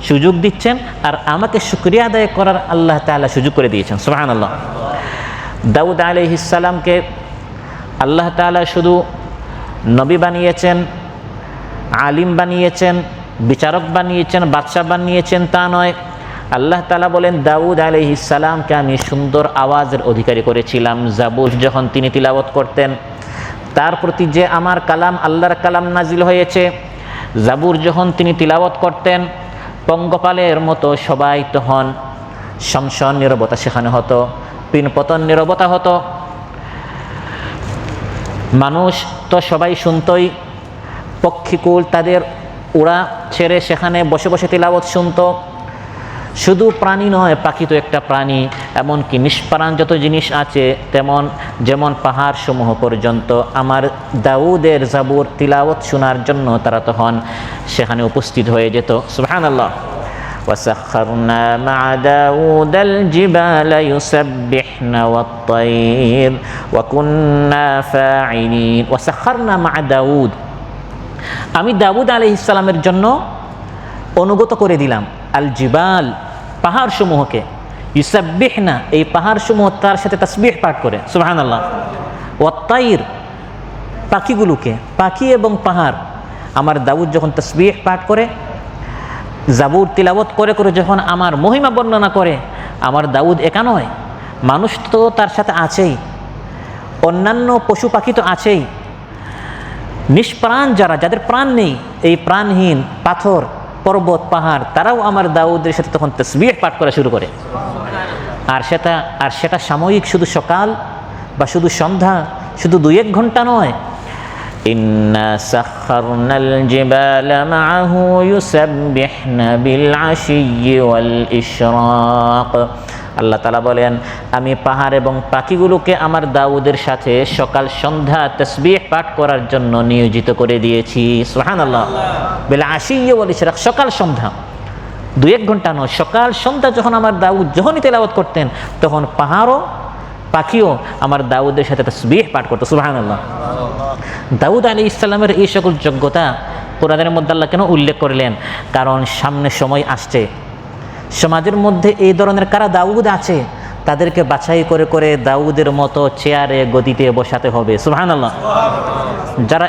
সুযোগ দিচ্ছেন, আর আমাকে শুকরিয়া আদায় করার আল্লাহ তাআলা সুযোগ করে দিয়েছেন। সুবহানাল্লাহ। দাউদ আলাইহিসসালামকে আল্লাহ তাআলা শুধু নবী বানিয়েছেন, আলিম বানিয়েছেন, বিচারক বানিয়েছেন, বাদশা বানিয়েছেন তা নয়। আল্লাহ তাআলা বলেন দাউদ আলাইহিসসালামকে আমি সুন্দর আওয়াজের অধিকারী করেছিলাম। জাবুর যখন তিনি তিলাওয়াত করতেন, তার প্রতি যে আমার কালাম, আল্লাহর কালাম নাজিল হয়েছে। জাবুর যখন তিনি তিলাওয়াত করতেন, পঙ্গপালের মতো সবাই তখন শমশন নীরবতা সেখানে হতো, পিনপতন নীরবতা হতো। মানুষ তো সবাই শুনতই, পক্ষীকুল তাদের উড়া ছেড়ে সেখানে বসে বসে তিলাওয়াত শুনতো। শুধু প্রাণী নয়, পাখি তো একটা প্রাণী, এমনকি নিষ্প্রাণ যত জিনিস আছে যেমন পাহাড় সমূহ পর্যন্ত আমার দাউদের জাবুর তিলাওয়াত শোনার জন্য তারা তখন সেখানে উপস্থিত হয়ে যেত। সুবহানাল্লাহ। وسخرنا مع داود الجبال يسبحن والطير وكنا فاعلين وسخرنا مع داود, আমি দাউদ আলাইহিস সালামের জন্য অনুগত করে দিলাম আল জিবাল, পাহাড় সমূহকে, ইউসাব্বিহনা, এই পাহাড় সমূহ তার সাথে তাসবিহ পাঠ করে। সুবহানাল্লাহ। ওয়াত-তাইর, পাখিগুলোকে, পাখি এবং পাহাড়। আমার দাউদ যখন তাসবিহ পাঠ করে, জাবুর তিলাওয়াত করে করে যখন আমার মহিমা বর্ণনা করে, আমার দাউদ একা নয়, মানুষ তো তার সাথে আছেই, অন্যান্য পশু পাখি তো আছেই, নিষ্প্রাণ যাদের প্রাণ নেই, এই প্রাণহীন পাথর, পর্বত, পাহাড়, তারাও আমার দাউদের সাথে তখন তাসবিহ পাঠ করা শুরু করে। আর সেটা সাময়িক, শুধু সকাল বা শুধু সন্ধ্যা, শুধু 2-1 ঘন্টা নয়। ইন্না সাখখারনাল জিবালা মাআহু ইউসাব্বিহনা বিল আশিয়্যি ওয়াল ইশরাক। আল্লাহ তাআলা বলেন আমি পাহাড় এবং পাখিগুলোকে আমার দাউদের সাথে সকাল সন্ধ্যা তাসবিহ পাঠ করার জন্য নিয়োজিত করে দিয়েছি। সুবহানাল্লাহ। বিল আশিয়্যি ওয়াল ইশরাক, সকাল সন্ধ্যা, 2-1 ঘন্টা নয়, সকাল সন্ধ্যা যখন আমার দাউদ যখনই তেলাওয়াত করতেন, তখন পাহাড়ও পাখিও আমার দাউদের সাথে তাসবিহ পাঠ করতো। সুবহানাল্লাহ। দাউদ আলাইহিস সালামের এই সকল যোগ্যতা কোরআনের মধ্যে আল্লাহ কেন উল্লেখ করলেন? কারণ সামনে সময় আসছে, সমাজের মধ্যে এই ধরনের কারা দাউদ আছে, তাদেরকে বাছাই করে করে দাউদের মতো চেয়ারে গদিতে বসাতে হবে। সুবহানাল্লাহ। যারা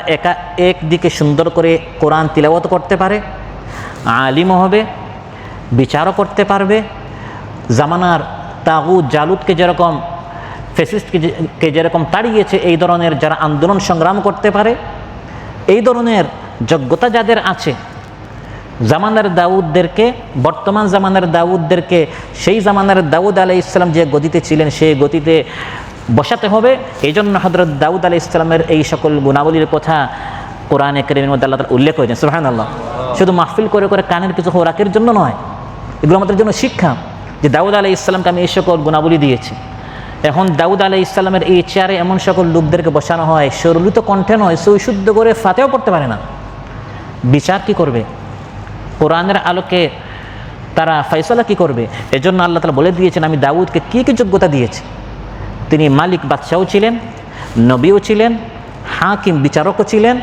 একদিকে সুন্দর করে কোরআন তিলাওয়াত করতে পারে, আলিমও হবে, বিচারও করতে পারবে, জামানার তাগুত জালুতকে যেরকম, ফ্যাসিস্টকে যেরকম তাড়িয়েছে, এই ধরনের যারা আন্দোলন সংগ্রাম করতে পারে, এই ধরনের যোগ্যতা যাদের আছে, জামানার দাউদদেরকে, বর্তমান জামানার দাউদদেরকে সেই জামানার দাউদ আলাইহিস সালাম যে গদিতে ছিলেন সেই গদিতে বসাতে হবে। এই জন্য হযরত দাউদ আলাইহিস সালামের এই সকল গুণাবলীর কথা কোরআনে কারীমের মধ্যে আল্লাহ তাআলা উল্লেখ করেছেন। সুবহানাল্লাহ। শুধু মাহফিল করে করে কানের কিছু খোরাকের জন্য নয়, এগুলো আমাদের জন্য শিক্ষা যে দাউদ আলাইহিস সালামকে আমি এই সকল গুণাবলী দিয়েছি। এখন দাউদ আলাইহিস সালামের এই চেয়ারে এমন সকল লোকদেরকে বসানো হয়, সরলিত কণ্ঠে নয়, সুশুদ্ধ করে ফাতিহাও পড়তে পারে না। বিচার কি করবে? কোরআনের আলোকে তারা ফয়সালা কি করবে? এজন্য আল্লাহ তাআলা বলে দিয়েছেন আমি দাউদকে কি কি যোগ্যতা দিয়েছি। তিনি মালিক বাদশাও ছিলেন, নবীও ছিলেন, হাকিম বিচারকও ছিলেন,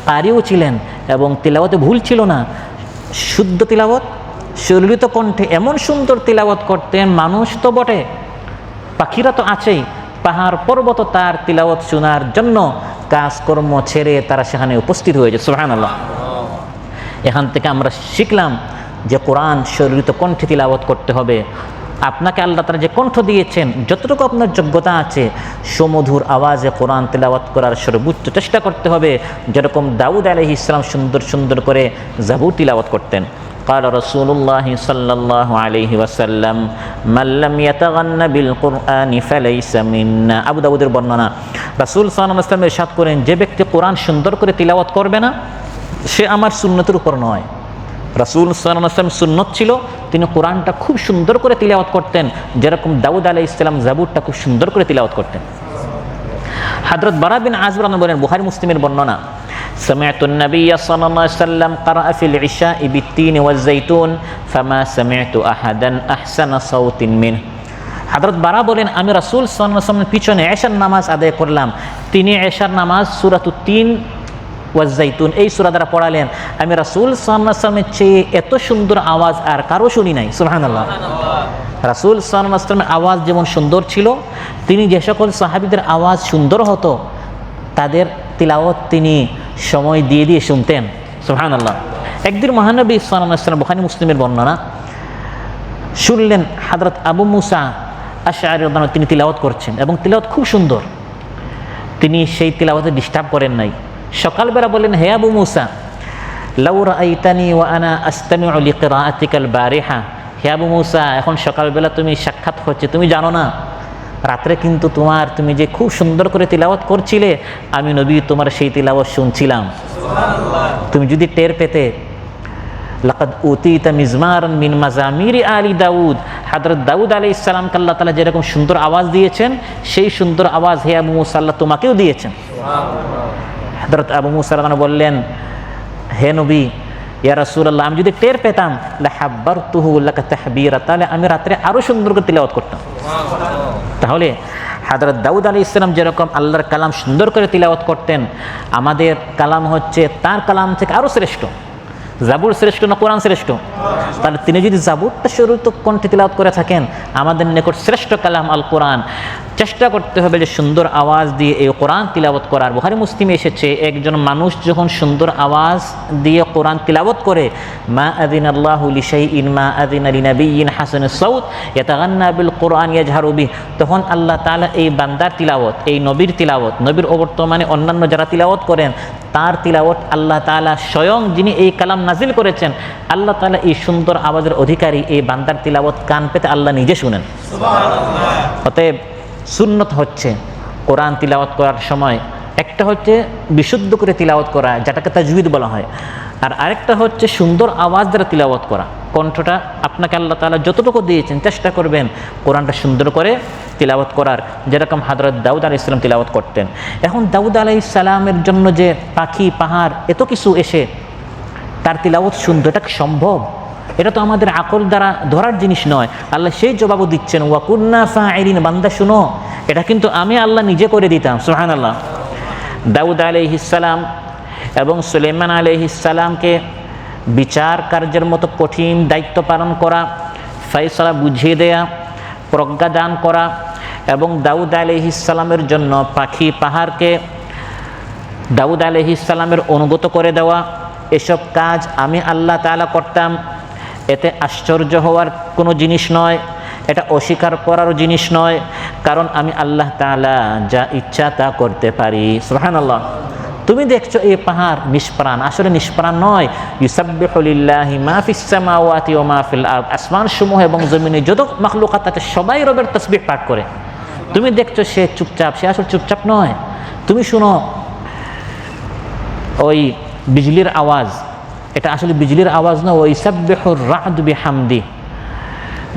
কারিও ছিলেন, এবং তিলাওয়াতে ভুল ছিল না, শুদ্ধ তিলাওয়াত, সরলিত কণ্ঠে এমন সুন্দর তিলাওয়াত করতেন, মানুষ তো বটে, পাখিরা তো আছেই, পাহাড় পর্বত তার তিলাওয়াত শোনার জন্য কাজকর্ম ছেড়ে তারা সেখানে উপস্থিত হয়েছে। সুবহানাল্লাহ। এখান থেকে আমরা শিখলাম যে কোরআন সরলিত কণ্ঠে তিলাওয়াত করতে হবে। আপনাকে আল্লাহ তাআলা যে কণ্ঠ দিয়েছেন, যতটুকু আপনার যোগ্যতা আছে, সুমধুর আওয়াজে কোরআন তিলাওয়াত করার সর্বোচ্চ চেষ্টা করতে হবে, যেরকম দাউদ আলাইহিস সালাম সুন্দর সুন্দর করে জাবুর তিলাওয়াত করতেন। قال رسول الله صلى الله عليه وسلم من لم يتغن بالقرآن فليس منا। আবু দাউদের বর্ণনা, রাসূল সাল্লাল্লাহু আলাইহি ওয়াসাল্লাম ইরশাদ করেন যে ব্যক্তি কোরআন সুন্দর করে তিলাওয়াত করবে না, সে আমার সুন্নতের উপর নয়। রাসূল সাল্লাল্লাহু আলাইহি ওয়াসাল্লাম সুন্নত ছিল তিনি কোরআনটা খুব সুন্দর করে তিলাওয়াত করতেন, যেরকম দাউদ আলাইহিস সালাম জাবুরটা খুব সুন্দর করে তিলাওয়াত করতেন। হযরত বারা বিন আযিব রাদিয়াল্লাহু আনহু বলেন, বুখারী মুসলিমের বর্ণনা, سمعت النبي صلى الله عليه وسلم قرأ في العشاء بالتين والزيتون فما سمعت أحدا أحسن صوت منه। হযরত বারা বলেন, আমি রাসূল সাল্লাল্লাহু আলাইহি ওয়াসাল্লামের পিছনে এশার নামাজ আদায় করলাম, তিনি এশার নামাজ সূরাতুত তিন ওয়াজ জাইতুন এই সূরা দ্বারা পড়ালেন, আমি রাসূল সাল্লাল্লাহু আলাইহি ওয়াসাল্লামের চেয়ে এত সুন্দর আওয়াজ আর কারো শুনি নাই। সুবহানাল্লাহ। রাসূল সাল্লাল্লাহু আলাইহি ওয়াসাল্লামের আওয়াজ যেমন সুন্দর ছিল, তিনি যে সকল সাহাবীদের আওয়াজ সুন্দর হতো তাদের তিলাওয়াত তিনি সময় দিয়ে দিয়ে শুনতেন। সুবহানাল্লাহ। একদিন মহানবী সাল্লাল্লাহু আলাইহি ওয়াসাল্লাম, বুখারী মুসলিমের বর্ণনা, শুনলেন হযরত আবু মুসা আশআরী রাদিয়াল্লাহু আনহু তিনি তিলাওয়াত করছেন এবং তিলাওয়াত খুব সুন্দর। তিনি সেই তিলাওয়াতে ডিস্টার্ব করেন নাই। সকালবেলা বললেন, হে আবু মুসা, লাউ রাআইতানি ওয়া আনা আস্তামিউ লিকিরাআতিকাল বারিহা, হে আবু মুসা, এখন সকালবেলা তুমি সাক্ষাৎ হচ্ছে, তুমি জানো না রাত্রে কিন্তু তুমি যে খুব সুন্দর করে তিলাওয়াত করছিলে, আমি নবী তোমার সেই তিলাওয়াত শুনছিলাম। তুমি যদি টের পেতে, লাকাদ উতিতা মিজমারান মিন মাজামিরি আলি দাউদ, হযরত দাউদ আলাইহিস সালামকে আল্লাহ তাআলা যেরকম সুন্দর আওয়াজ দিয়েছেন, সেই সুন্দর আওয়াজ হে আবু মুসা আল্লাহ তোমাকেও দিয়েছেন। হযরত আবু মুসা রাদিয়াল্লাহু বললেন, হে নবী, ইয়া রাসূলুল্লাহ, আমি যদি টের পেতাম লা হাব্বারতুহু লাকা তাহবীরা, তাহলে আমি রাত্রে আরো সুন্দর করে তিলাওয়াত করতাম। তাহলে হযরত দাউদ আলাইহিস সালাম যেরকম আল্লাহর কালাম সুন্দর করে তিলাওয়াত করতেন, আমাদের কালাম হচ্ছে তার কালাম থেকে আরো শ্রেষ্ঠ। জাবুর শ্রেষ্ঠ না কোরআন শ্রেষ্ঠ? তাহলে তিনি যদি জাবুরটা শুরুতে কণ্ঠে তিলাওয়াত করে থাকেন, আমাদের নিকট শ্রেষ্ঠ কালাম আল কোরআন। চেষ্টা করতে হবে যে সুন্দর আওয়াজ দিয়ে এই কোরআন তিলাওয়াত করার। বুখারী মুসলিমে এসেছে, একজন মানুষ যখন সুন্দর আওয়াজ দিয়ে কোরআন তিলাওয়াত করে, মা আযিনাল্লাহু লিশাইইন মা আযিনা লিনাবিয়্যিন হাসানুস সাউত ইয়াতাগান্না বিল কোরআন ইয়াজহারু বিহি, তখন আল্লাহ তাআলা এই বান্দার তিলাওয়াত, এই নবীর তিলাওয়াত, নবীর অবর্তমানে অন্যান্য যারা তিলাওয়াত করেন তার তিলাওয়াত আল্লাহ তাআলা স্বয়ং যিনি এই কালাম নাজিল করেছেন, আল্লাহ তাআলা এই সুন্দর আওয়াজের অধিকারী এই বান্দার তিলাওয়াত কান পেতে আল্লাহ নিজে শুনেন। সুবহানাল্লাহ। অতএব সুন্নত হচ্ছে কোরআন তিলাওয়াত করার সময় একটা হচ্ছে বিশুদ্ধ করে তিলাওয়াত করা, যেটাকে তাজউইদ বলা হয়, আর আরেকটা হচ্ছে সুন্দর আওয়াজ দ্বারা তিলাওয়াত করা। কণ্ঠটা আপনাকে আল্লাহ তাআলা যতটুকু দিয়েছেন চেষ্টা করবেন কোরআনটা সুন্দর করে তিলাওয়াত করার, যেরকম হযরত দাউদ আলাইহিস সালাম তিলাওয়াত করতেন। এখন দাউদ আলাইহিস সালামের জন্য যে পাখি পাহাড় এত কিছু এসে তার তিলাওয়াত শুনতে, এটা কি সম্ভব? এটা তো আমাদের আকল দ্বারা ধরার জিনিস নয়। আল্লাহ সেই জবাবও দিচ্ছেন, ওয়া কুন্না ফাইলিন, বান্দা শুনো, এটা কিন্তু আমি আল্লাহ নিজে করে দিতাম। সুবহানাল্লাহ। দাউদ আলাইহিস সালাম এবং সুলাইমান আলাইহিস সালামকে বিচার কার্যের মতো কঠিন দায়িত্ব পালন করা, ফয়সালা বুঝিয়ে দেয়া, প্রজ্ঞা দান করা এবং দাউদ আলাইহিস সালামের জন্য পাখি পাহাড়কে দাউদ আলাইহিস সালামের অনুগত করে দেওয়া, এসব কাজ আমি আল্লাহ তাআলা করতাম। এতে আশ্চর্য হওয়ার কোনো জিনিস নয়, এটা অস্বীকার করারও জিনিস নয়, কারণ আমি আল্লাহ তাআলা যা ইচ্ছা তা করতে পারি। সুবহানাল্লাহ। তুমি দেখছো এই পাহাড় নিষ্প্রাণ, আসলে নিষ্প্রাণ নয়। ইউসাব্বিহু লিল্লাহি মা ফিস সামাওয়াতি ওয়া মা ফিল আরদ, আসমান সমূহ এবং জমিনে যত মাখলুকাত আছে সবাই রবের তাসবিহ পাঠ করে। তুমি দেখছো সে চুপচাপ, সে আসলে চুপচাপ নয়। তুমি শুনো ওই বিজলির আওয়াজ, এটা আসলে বিজলির আওয়াজ না, ওই ইউসাব্বিহুর রা'দু বিহামদি,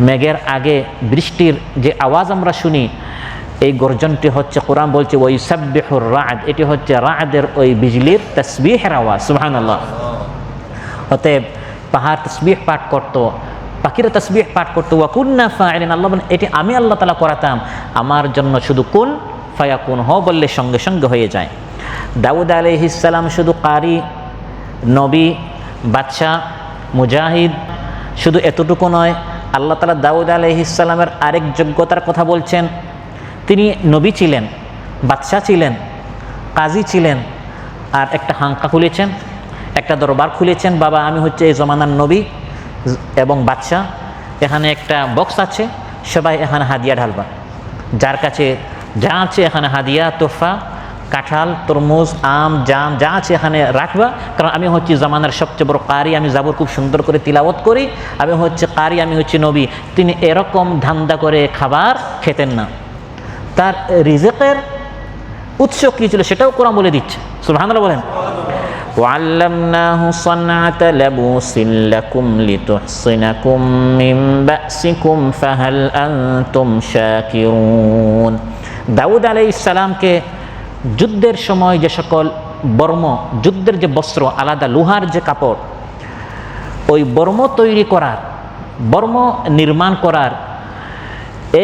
মেঘের আগে বৃষ্টির যে আওয়াজ আমরা শুনি, এই গর্জনটি হচ্ছে, কোরআন বলছে ওই ইউসাব্বিহুর রা'দ, এটি হচ্ছে রা'দের ওই বিজলির তাসবিহের আওয়াজ। সুবহানাল্লাহ। অতএব পাহাড় তাসবিহ পাঠ করতো, পাখিরা তাসবিহ পাঠ করতো। ওয়া কুন্না ফাইলিন, আল্লাহ বলেন এটি আমি আল্লাহ তাআলা করাতাম, আমার জন্য শুধু কুন ফায়াকুন, হ বললে সঙ্গে সঙ্গে হয়ে যায়। দাউদ আলাইহিস সালাম শুধু কারি, নবী, বাদশাহ, মুজাহিদ, শুধু এতটুকু নয়, আল্লাহ তাআলা দাউদ আলাইহিস সালামের আরেক যোগ্যতার কথা বলছেন। তিনি নবী ছিলেন, বাদশাহ ছিলেন, কাজী ছিলেন, আর একটা হাঙ্কা খুলেছেন, একটা দরবার খুলেছেন। বাবা আমি হচ্ছে এই জমানার নবী এবং বাদশাহ, এখানে একটা বক্স আছে, সবাই এখানে হাদিয়া ঢালবা, যার কাছে যা আছে এখানে হাদিয়া, তোহফা, কাঁঠাল, তরমুজ, আম, জাম যা আছে এখানে রাখবা, কারণ আমি হচ্ছি জামানার সবচেয়ে বড় কারি, আমি যাবর খুব সুন্দর করে তিলাওয়াত করি, আমি হচ্ছে কারি, আমি হচ্ছে নবী। তিনি এরকম ধান্দা করে খাবার খেতেন না। তার রিজেকের উৎস কী ছিল সেটাও কোরআন বলে দিচ্ছে। সুবহানাল্লাহ বলেন। وعلمناه صنعة لبوس لكم لتحصنكم من بأسكم فهل أنتم شاكرون। দাউদ আলাইহিস সালামকে যুদ্ধের সময় যে সকল বর্ম, যুদ্ধের যে বস্ত্র, আলাদা লোহার যে কাপড়, ওই বর্ম তৈরি করার, বর্ম নির্মাণ করার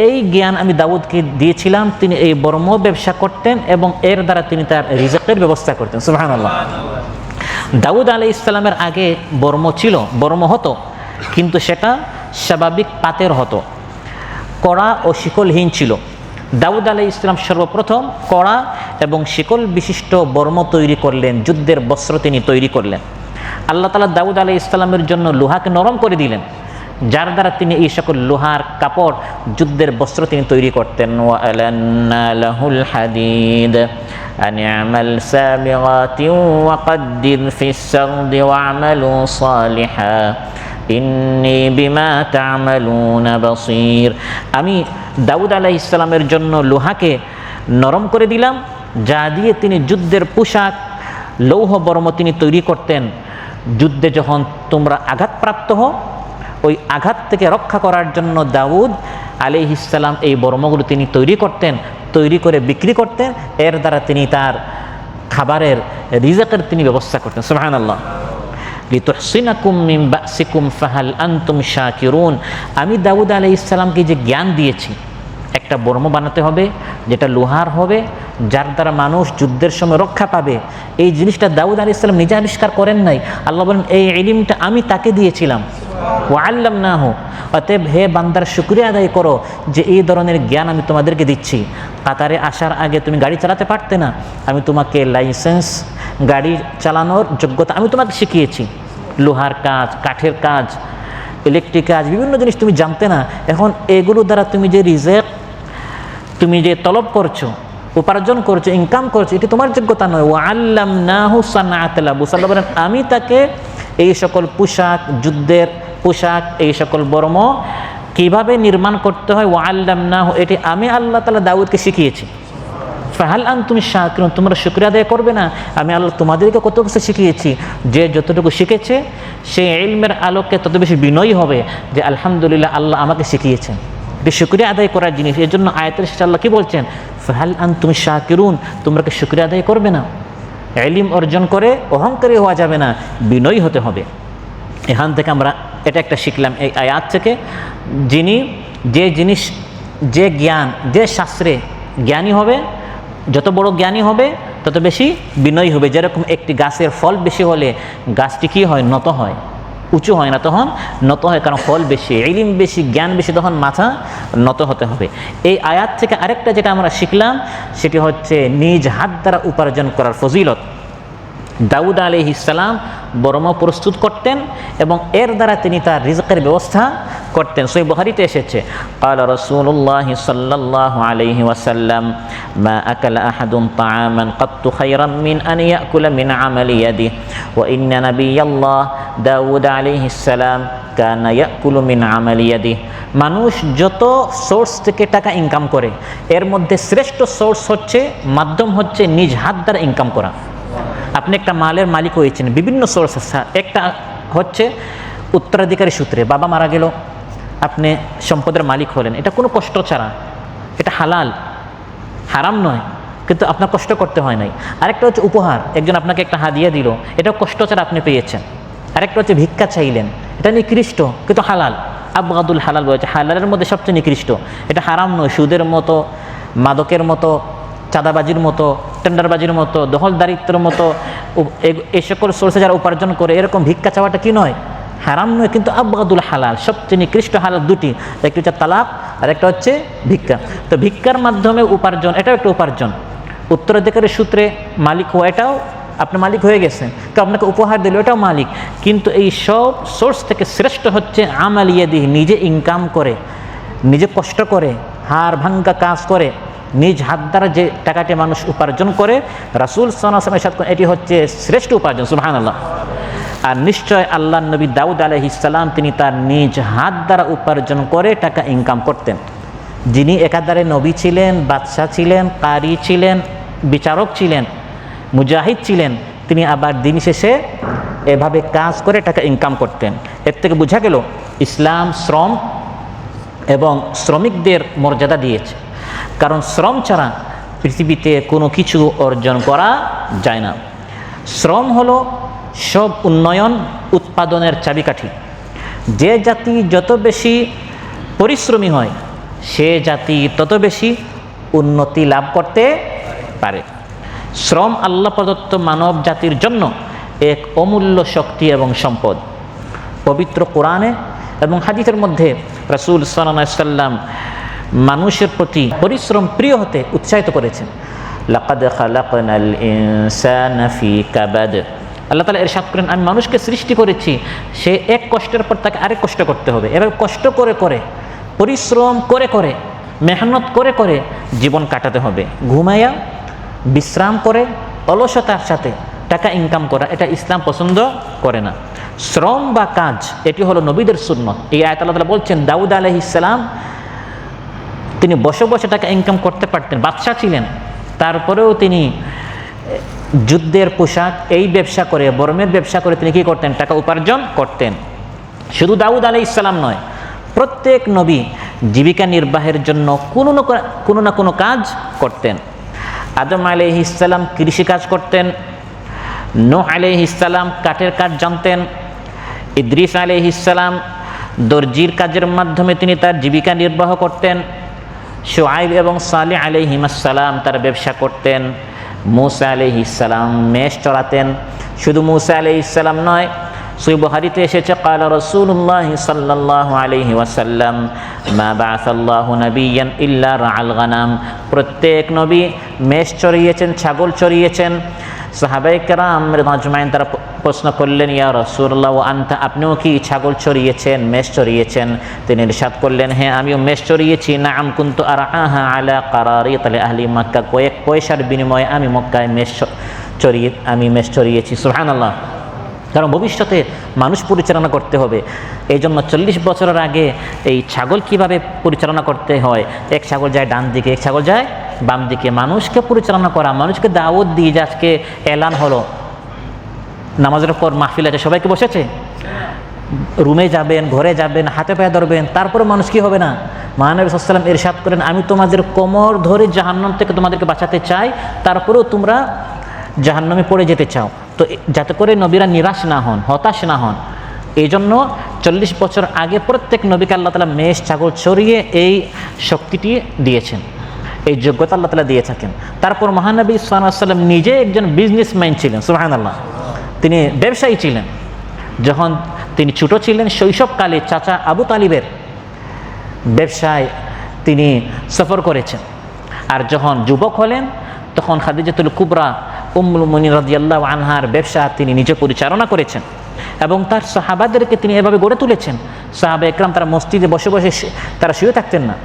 এই জ্ঞান আমি দাউদকে দিয়েছিলাম। তিনি এই বর্ম ব্যবসা করতেন এবং এর দ্বারা তিনি তার রিজকের ব্যবস্থা করতেন। সুবহানাল্লাহ। দাউদ আলাইহিস সালামের আগে বর্ম ছিল, বর্ম হতো, কিন্তু সেটা স্বাভাবিক পাতের হতো, কড়া ও শিকলহীন ছিল। দাউদ আলাইহিস সালাম সর্বপ্রথম কড়া এবং শিকল বিশিষ্ট বর্ম তৈরি করলেন, যুদ্ধের বস্ত্র তিনি তৈরি করলেন। আল্লাহ তাআলা দাউদ আলাইহিস সালামের জন্য লোহাকে নরম করে দিলেন, যার দ্বারা তিনি এই সকল লোহার কাপড়, যুদ্ধের বস্ত্র তিনি তৈরি করতেন। ওয়া আলান্না লাহুল হাদিদ আন ইয়ামাল সাবিগাতিন ওয়া কাদ্দির ফিস সারদি ওয়া'মালু সালিহা ইন্নী বিমা তা'মালুনা বাসীর। আমি দাউদ আলাইহিস সালামের জন্য লোহাকে নরম করে দিলাম, যা দিয়ে তিনি যুদ্ধের পোশাক, লৌহ বর্ম তিনি তৈরি করতেন। যুদ্ধে যখন তোমরা আঘাতপ্রাপ্ত হও, ওই আঘাত থেকে রক্ষা করার জন্য দাউদ আলাইহিস সালাম এই বর্মগুলো তিনি তৈরি করতেন, তৈরি করে বিক্রি করতেন। এর দ্বারা তিনি তার খাবারের, রিজকের তিনি ব্যবস্থা করতেন। সুবহানাল্লাহ। লিতুহসিনাকুম মিন বাসিকুম ফাহাল আনতুম শাকিরুন। আমি দাউদ আলাইহিস সালামকে যে জ্ঞান দিয়েছি, একটা বর্ম বানাতে হবে যেটা লোহার হবে, যার দ্বারা মানুষ যুদ্ধের সময় রক্ষা পাবে, এই জিনিসটা দাউদ আলাইহিস সালাম নিজে আবিষ্কার করেন নাই। আল্লাহ বলেন এই ইলমটা আমি তাকে দিয়েছিলাম। ওয়া আল্লামনাহু, অতএব হে বান্দার শুকরিয়া আদায় করো যে এই ধরনের জ্ঞান আমি তোমাদেরকে দিচ্ছি। কাতারে আসার আগে তুমি গাড়ি চালাতে পারতে না, আমি তোমাকে লাইসেন্স, গাড়ি চালানোর যোগ্যতা আমি তোমাকে শিখিয়েছি। লোহার কাজ, কাঠের কাজ, ইলেকট্রিক কাজ, বিভিন্ন জিনিস তুমি জানতে না। এখন এগুলো দ্বারা তুমি যে রিজেক, তুমি যে তলব করছো, উপার্জন করছো, ইনকাম করছো, এটি তোমার যোগ্যতা নয়। ওয়া আল্লামনাহু সানআত লাবুস। আল্লাহ বলেন আমি তাকে এই সকল পোশাক, যুদ্ধের পোশাক, এই সকল বর্ম কিভাবে নির্মাণ করতে হয়, ওয়া আল্লামনাহু, এটি আমি আল্লাহ তাআলা দাউদকে শিখিয়েছি। ফাহাল আনতুম শাকিরুন, তোমরা শুকরিয়া আদায় করবে না? আমি আল্লাহ তোমাদেরকে কত কিছু শিখিয়েছি। যে যতটুকু শিখেছে সে ইলমের আলোকে তত বেশি বিনয়ী হবে যে আলহামদুলিল্লাহ আল্লাহ আমাকে শিখিয়েছেন। এটি শুকরিয়া আদায় করার জিনিস। এর জন্য আয়াতের শেষে আল্লাহ কি বলছেন? ফাহাল আনতুম শাকিরুন, তোমরা কি শুকরিয়া আদায় করবে না? ইলম অর্জন করে অহংকারী হওয়া যাবে না, বিনয়ী হতে হবে। এখান থেকে আমরা এটা একটা শিখলাম এই আয়াত থেকে, যিনি যে জিনিস, যে জ্ঞান, যে শাস্ত্রে জ্ঞানী হবে, যত বড় জ্ঞানী হবে তত বেশি বিনয়ী হবে। যেরকম একটি গাছের ফল বেশি হলে গাছটি কী হয়? নত হয়, উঁচু হয় না, তখন নত হয়, কারণ ফল বেশি, ইলম বেশি, জ্ঞান বেশি, তখন মাথা নত হতে হবে। এই আয়াত থেকে আরেকটা যেটা আমরা শিখলাম সেটি হচ্ছে নিজ হাত দ্বারা উপার্জন করার ফজিলত। দাউদ আলাইহিস সালাম বর্ম প্রস্তুত করতেন এবং এর দ্বারা তিনি তার রিজকের ব্যবস্থা করতেন। সহিহ বুখারীতে এসেছে, ক্বালা রাসূলুল্লাহ সাল্লাল্লাহু আলাইহি ওয়াসাল্লাম মা আকালা আহাদুন তাআমান কাত্তু খায়রান মিন আন ইয়াকুলা মিন আমালি ইয়াদিহি ওয়া ইন্না নাবিয়াল্লাহ দাউদ আলাইহিস সালাম কানা ইয়াকুলু মিন আমালি ইয়াদিহি। মানুষ যত সোর্স থেকে টাকা ইনকাম করে, এর মধ্যে শ্রেষ্ঠ সোর্স হচ্ছে, মাধ্যম হচ্ছে নিজ হাত দ্বারা ইনকাম করা। আপনি একটা মালের মালিক হয়েছেন, বিভিন্ন সোর্স আছে। একটা হচ্ছে উত্তরাধিকারী সূত্রে, বাবা মারা গেল, আপনি সম্পদের মালিক হলেন, এটা কোনো কষ্ট ছাড়া, এটা হালাল, হারাম নয়, কিন্তু আপনার কষ্ট করতে হয় নাই। আরেকটা হচ্ছে উপহার, একজন আপনাকে একটা হাদিয়া দিল, এটা কষ্ট ছাড়া আপনি পেয়েছেন। আরেকটা হচ্ছে ভিক্ষা চাইলেন, এটা নিকৃষ্ট কিন্তু হালাল, আবগাদুল হালাল বলেছে, হালালের মধ্যে সবচেয়ে নিকৃষ্ট, এটা হারাম নয়। সুদের মতো, মাদকের মতো, চাঁদাবাজির মতো, টেন্ডারবাজির মতো, দখলদারিত্বের মতো এই সকল সোর্সে যারা উপার্জন করে, এরকম ভিক্ষা চাওয়াটা কি নয়? হারাম নয়, কিন্তু আবগাদুল হালাল, সবচেয়ে নিকৃষ্ট হালাল দুটি, একটা হচ্ছে তালাক আর একটা হচ্ছে ভিক্ষা। তো ভিক্ষার মাধ্যমে উপার্জন, এটাও একটা উপার্জন। উত্তরাধিকারী সূত্রে মালিক হওয়া, এটাও আপনি মালিক হয়ে গেছেন, কেউ আপনাকে উপহার দিল, এটাও মালিক। কিন্তু এই সব সোর্স থেকে শ্রেষ্ঠ হচ্ছে আমালিয়াদিহি, নিজে ইনকাম করে, নিজে কষ্ট করে, হাড় ভাঙ্গা কাজ করে, নিজ হাত দ্বারা যে টাকাটি মানুষ উপার্জন করে, রাসূল সাল্লাল্লাহু আলাইহি ওয়াসাল্লাম সাথে এটি হচ্ছে শ্রেষ্ঠ উপার্জন। সুবহানাল্লাহ। আর নিশ্চয় আল্লাহর নবী দাউদ আলাইহিস সালাম তিনি তার নিজ হাত দ্বারা উপার্জন করে টাকা ইনকাম করতেন। যিনি একাধারে নবী ছিলেন, বাদশাহ ছিলেন, কারি ছিলেন, বিচারক ছিলেন, মুজাহিদ ছিলেন, তিনি আবার দিন শেষে এভাবে কাজ করে টাকা ইনকাম করতেন। এর থেকে বোঝা গেল ইসলাম শ্রম এবং শ্রমিকদের মর্যাদা দিয়েছে, কারণ শ্রম ছাড়া পৃথিবীতে কোনো কিছু অর্জন করা যায় না। শ্রম হলো সব উন্নয়ন উৎপাদনের চাবিকাঠি। যে জাতি যত বেশি পরিশ্রমী হয় সে জাতি তত বেশি উন্নতি লাভ করতে পারে। শ্রম আল্লাহ প্রদত্ত মানব জাতির জন্য এক অমূল্য শক্তি এবং সম্পদ। পবিত্র কোরআনে এবং হাদিসের মধ্যে রাসূল সাল্লাল্লাহু আলাইহি সাল্লাম মানুষের প্রতি পরিশ্রম প্রিয় হতে উৎসাহিত করেছেন। লাকাদ খালাকনাল ইনসানা ফি কাবাদ। আল্লাহ তাআলা ইরশাদ করেন, আমি মানুষকে সৃষ্টি করেছি, সে এক কষ্টের পর তাকে আরেক কষ্ট করতে হবে। এভাবে কষ্ট করে করে, পরিশ্রম করে করে, মেহনত করে করে জীবন কাটাতে হবে। ঘুমাইয়া বিশ্রাম করে অলসতার সাথে টাকা ইনকাম করা, এটা ইসলাম পছন্দ করে না। শ্রম বা কাজ এটি হলো নবীদের সুন্নত। এই আয়াত আল্লাহ তাআলা বলছেন, দাউদ আলাইহিস সালাম তিনি বসে বসে টাকা ইনকাম করতে পারতেন, বাদশা ছিলেন, তারপরেও তিনি যুদ্ধের পোশাক এই ব্যবসা করে, বর্মের ব্যবসা করে তিনি কী করতেন? টাকা উপার্জন করতেন। শুধু দাউদ আলাইহিস সালাম নয়, প্রত্যেক নবী জীবিকা নির্বাহের জন্য কোনো না কোনো কাজ করতেন। আদম আলাইহিস সালাম কৃষিকাজ করতেন, নূহ আলাইহিস সালাম কাঠের কাজ জানতেন, ইদ্রিস আলাইহিস সালাম দর্জির কাজের মাধ্যমে তিনি তার জীবিকা নির্বাহ করতেন, শুআইব এবং সালেহ আলাইহিস সালাম তার ব্যবসা করতেন, মূসা আলাইহিস সালাম মেষ চড়াতেন। শুধু মূসা আলাইহিস সালাম নয়, সহিহ বুখারীতে এসেছে, ক্বালা রাসূলুল্লাহ সাল্লাল্লাহু আলাইহি ওয়াসাল্লাম মা বাআসাল্লাহু নাবিয়্যান ইল্লা রাআল গানাম। প্রত্যেক নবী মেষ চড়িয়েছেন, ছাগল চড়িয়েছেন। সাহাবায়ে কেরাম আজমাইন তারা প্রশ্ন করলেন, ইয়া রাসূলুল্লাহ ওয়া আনতা, আপনিও কি ছাগল চড়িয়েছেন, মেষ চড়িয়েছেন? তিনি ইরশাদ করলেন, হ্যাঁ আমিও মেষ চড়িয়েছি। নাআম কুনতু আরআহা আলা কারারিত আহলি মক্কা, কয়েক পয়সার বিনিময়ে আমি মক্কায় মেষ চড়িয়েছি। সুবহানাল্লাহ। কারণ ভবিষ্যতে মানুষ পরিচালনা করতে হবে, এই জন্য 40 বছরের আগে এই ছাগল কিভাবে পরিচালনা করতে হয়, এক ছাগল যায় ডান দিকে, এক ছাগল যায় বাম দিকে, মানুষকে পরিচালনা করা, মানুষকে দাওয়াত দিয়ে, যে আজকে এলান হলো নামাজের পর মাহফিল আছে, সবাইকে বসেছে, রুমে যাবেন, ঘরে যাবেন, হাতে পায়ে ধরবেন, তারপরে মানুষ কি হবে না? মহানবী সাল্লাল্লাহু আলাইহি ওয়াসাল্লাম ইরশাদ করেন, আমি তোমাদের কোমর ধরে জাহান্নাম থেকে তোমাদেরকে বাঁচাতে চাই, তারপরেও তোমরা জাহান্নামে পড়ে যেতে চাও। তো যাতে করে নবীরা নিরাশ না হন, হতাশ না হন, এই জন্য 40 বছর আগে প্রত্যেক নবীকে আল্লাহ তাআলা মেষ ছাগল চড়িয়ে এই শক্তিটি দিয়েছেন, এই যোগ্যতা আল্লাহ তাআলা দিয়ে থাকেন। তারপর মহানবী সাল্লাল্লাহু আলাইহি ওয়াসাল্লাম নিজে একজন বিজনেসম্যান ছিলেন, সুবহানাল্লাহ। তিনি ব্যবসায়ী ছিলেন। যখন তিনি ছোট ছিলেন, শৈশবকালে চাচা আবু তালিবের ব্যবসায় তিনি সফর করেছেন। আর যখন যুবক হলেন তখন খাদিজাতুল কুবরা উম্মুল মুমিনিন রাদিয়াল্লাহু আনহার ব্যবসা তিনি নিজে পরিচালনা করেছেন এবং তার সাহাবাদেরকে তিনি এভাবে গড়ে তুলেছেন। সাহাবা একরাম তারা মসজিদে বসে বসে তারা শুয়ে থাকতেন না,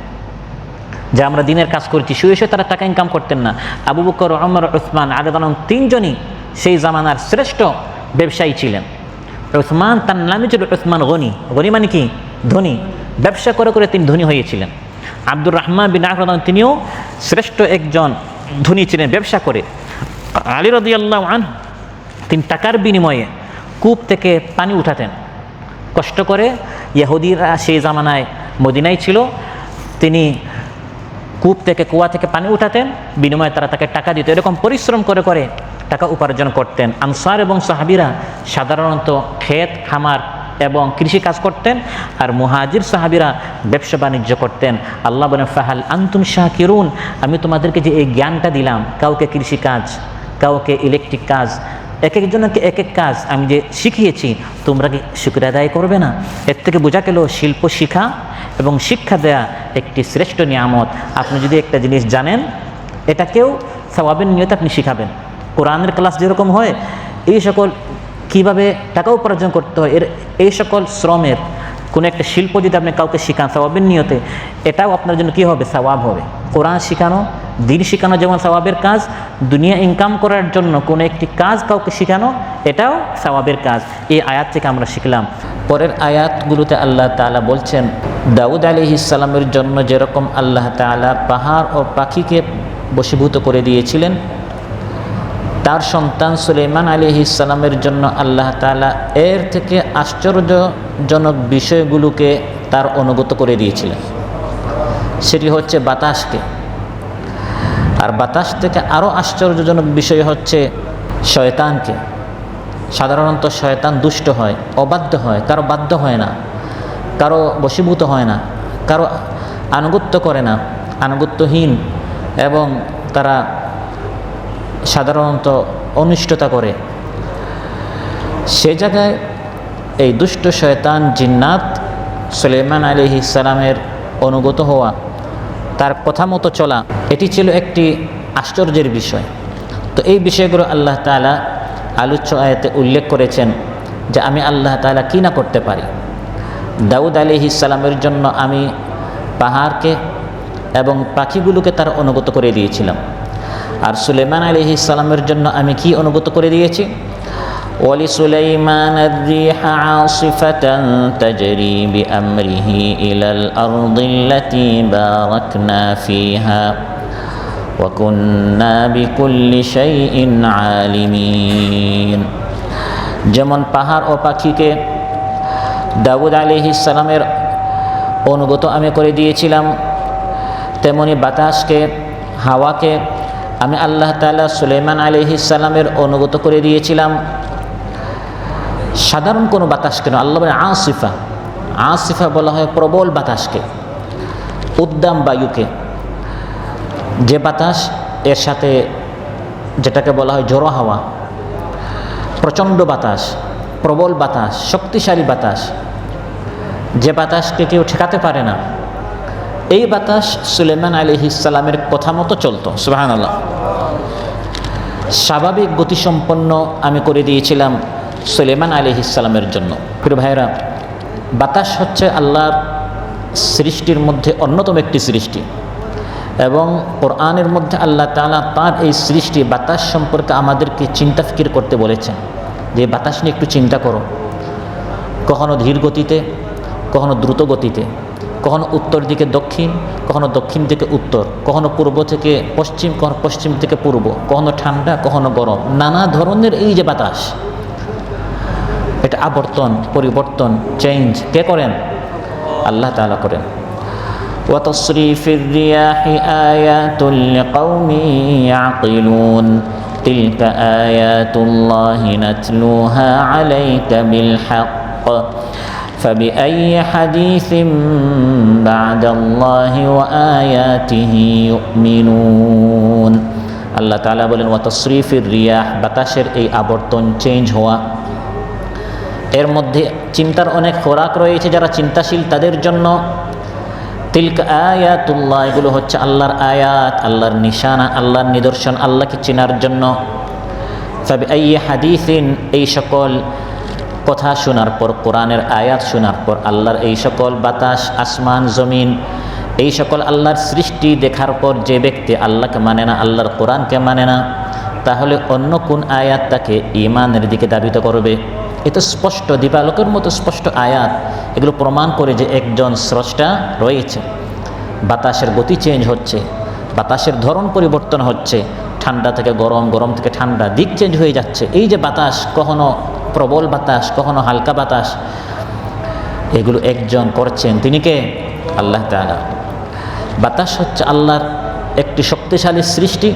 যে আমরা দিনের কাজ করছি, শুয়ে শুয়ে তারা টাকা ইনকাম করতেন না। আবু বকর, ওমর, উসমান রাদিয়াল্লাহু তিনজনই সেই জামানার শ্রেষ্ঠ ব্যবসায়ী ছিলেন। উসমান তার নামই ছিল উসমান গনি। গনি মানে কি? ধনী। ব্যবসা করে করে তিনি ধনী হয়েছিলেন। আব্দুর রহমান বিন আওফ তিনিও শ্রেষ্ঠ একজন ধনী ছিলেন ব্যবসা করে। আলী রাদিয়াল্লাহু আনহু তিনি টাকার বিনিময়ে কূপ থেকে পানি উঠাতেন কষ্ট করে। ইহুদিরা সেই জামানায় মদিনায় ছিল, তিনি কুয়া থেকে পানি উঠাতেন, বিনিময়ে তারা তাকে টাকা দিত। এরকম পরিশ্রম করে করে টাকা উপার্জন করতেন। আনসার এবং সাহাবীরা সাধারণত ক্ষেত খামার এবং কৃষিকাজ করতেন, আর মুহাজির সাহাবীরা ব্যবসা বাণিজ্য করতেন। আল্লাহ বলেন, ফাহাল আনতুম শাকিরুন, আমি তোমাদেরকে যে এই জ্ঞানটা দিলাম, কাউকে কৃষিকাজ, কাউকে ইলেকট্রিক কাজ, এক একজনকে এক এক কাজ আমি যে শিখিয়েছি, তোমরা কি শুকরিয়া আদায় করবে না? এর থেকে বোঝা গেল শিল্প শিখা এবং শিক্ষা দেয়া একটি শ্রেষ্ঠ নিয়ামত। আপনি যদি একটা জিনিস জানেন, এটাকেও সওয়াবের নিয়তে আপনি শিখাবেন। কোরআনের ক্লাস যেরকম হয়, এই সকল কীভাবে টাকা উপার্জন করতে হয়, এই সকল শ্রমের কোনো একটা শিল্প যদি আপনি কাউকে শেখান সওয়াবের নিয়তে, এটাও আপনার জন্য কী হবে? সওয়াব হবে। কোরআন শেখানো, দিন শেখানো যেমন সওয়াবের কাজ, দুনিয়া ইনকাম করার জন্য কোনো একটি কাজ কাউকে শেখানো, এটাও সওয়াবের কাজ। এই আয়াত থেকে আমরা শিখলাম। পরের আয়াতগুলোতে আল্লাহ তাআলা বলছেন, দাউদ আলাইহিস সালামের জন্য যেরকম আল্লাহ তাআলা পাহাড় ও পাখিকে বশীভূত করে দিয়েছিলেন, তার সন্তান সুলাইমান আলাইহিস সালামের জন্য আল্লাহ তাআলা এর থেকে আশ্চর্যজনক বিষয়গুলোকে তার অনুগত করে দিয়েছিলেন। সেটি হচ্ছে বাতাসকে। আর বাতাস থেকে আরও আশ্চর্যজনক বিষয় হচ্ছে শয়তানকে। সাধারণত শয়তান দুষ্ট হয়, অবাধ্য হয়, কারো বাধ্য হয় না, কারো বশীভূত হয় না, কারো আনুগত্য করে না, আনুগত্যহীন, এবং তারা সাধারণত অনিষ্টতা করে। সে জায়গায় এই দুষ্ট শয়তান জিন্নাত সুলাইমান আলাইহিস সালামের অনুগত হওয়া, তার কথা মতো চলা, এটি ছিল একটি আশ্চর্যের বিষয়। তো এই বিষয়গুলো আল্লাহ তাআলা আলোচ্য আয়াতে উল্লেখ করেছেন যে আমি আল্লাহ তাআলা কি না করতে পারি। দাউদ আলাইহিস সালামের জন্য আমি পাহাড়কে এবং পাখিগুলোকে তার অনুগত করে দিয়েছিলাম। আর সুলাইমান আলাইহিস সালামের জন্য আমি কি অনুগত করে দিয়েছি? ওয়ালিসুলাইমান আর-রিহা আসিফাতান তাজরি বিআমরিহি ইলাল আরদিল্লাতি বারাকনা ফিহা ওয়া কুন্না বিকুল্লি শাইইন আলিমিন। যেমন পাহাড় ও পাখিকে দাউদ আলাইহিস সালামের অনুগত আমি করে দিয়েছিলাম, তেমনি বাতাসকে, হাওয়াকে আমি আল্লাহ তাআলা সুলাইমান আলাইহিস সালামের অনুগত করে দিয়েছিলাম। সাধারণ কোনো বাতাস কেন, আল্লাহ বলেন আসিফা। আসিফা বলা হয় প্রবল বাতাসকে, উদ্দাম বায়ুকে, যে বাতাস এর সাথে যেটাকে বলা হয় ঝোড়ো হাওয়া, প্রচণ্ড বাতাস, প্রবল বাতাস, শক্তিশালী বাতাস, যে বাতাসকে কেউ ঠেকাতে পারে না। এই বাতাস সুলাইমান আলাইহিস সালামের কথা মতো চলতো। সুবহানাল্লাহ। স্বাভাবিক গতিসম্পন্ন আমি করে দিয়েছিলাম সুলাইমান আলাইহিস সালামের জন্য। প্রিয় ভাইরা, বাতাস হচ্ছে আল্লাহর সৃষ্টির মধ্যে অন্যতম একটি সৃষ্টি, এবং কোরআনের মধ্যে আল্লাহ তাআলা তার এই সৃষ্টি বাতাস সম্পর্কে আমাদেরকে চিন্তা ফিকির করতে বলেছেন, যে বাতাস নিয়ে একটু চিন্তা করো। কখনো ধীর গতিতে, কখনো দ্রুত গতিতে, কখনো উত্তর দিকে দক্ষিণ, কখনো দক্ষিণ থেকে উত্তর, কখনো পূর্ব থেকে পশ্চিম, কখনো পশ্চিম থেকে পূর্ব, কখনো ঠান্ডা, কখনো গরম, নানা ধরনের এই যে বাতাস, এটা আবর্তন, পরিবর্তন, চেঞ্জ কে করেন? আল্লাহ তাআলা করেন। ওয়া তাসরিফির রিয়াহি আয়াতুল লিকাউমি ইয়াকিলুন তিলকা আয়াতুল্লাহি নাতলুহা আলাইকা বিল হক فبأي حديث بعد الله وآياته يؤمنون। আল্লাহ তাআলা বলেন ওয়া তাসরিফির রিয়াহ, বাতাসের এই আবর্তন, চেঞ্জ হওয়া, এর মধ্যে চিন্তার অনেক খোরাক রয়েছে যারা চিন্তাশীল তাদের জন্য। তিলকা আয়াতুল্লাহ, এগুলো হচ্ছে আল্লাহর আয়াত, আল্লাহর নিশানা, আল্লাহর নিদর্শন, আল্লাহকে চেনার জন্য। ফাবিআইয়ি হাদিসিন, এই সকল কথা শোনার পর, কোরআনের আয়াত শোনার পর, আল্লাহর এই সকল বাতাস, আসমান, জমিন, এই সকল আল্লাহর সৃষ্টি দেখার পর যে ব্যক্তি আল্লাহকে মানে না, আল্লাহর কোরআনকে মানে না, তাহলে অন্য কোন আয়াত তাকে ঈমানের দিকে ধাবিত করবে? এ তো স্পষ্ট, দীপালোকের মতো স্পষ্ট আয়াত। এগুলো প্রমাণ করে যে একজন স্রষ্টা রয়েছে। বাতাসের গতি চেঞ্জ হচ্ছে, বাতাসের ধরন পরিবর্তন হচ্ছে, ঠান্ডা থেকে গরম, গরম থেকে ঠান্ডা, দিক চেঞ্জ হয়ে যাচ্ছে। এই যে বাতাস, কখনো প্রবল বাতাস, কখনো হালকা বাতাস, এগুলো একজন করছেন, তিনি কে? আল্লাহ তাআলা। বাতাস হচ্ছে আল্লাহর একটি শক্তিশালী সৃষ্টি।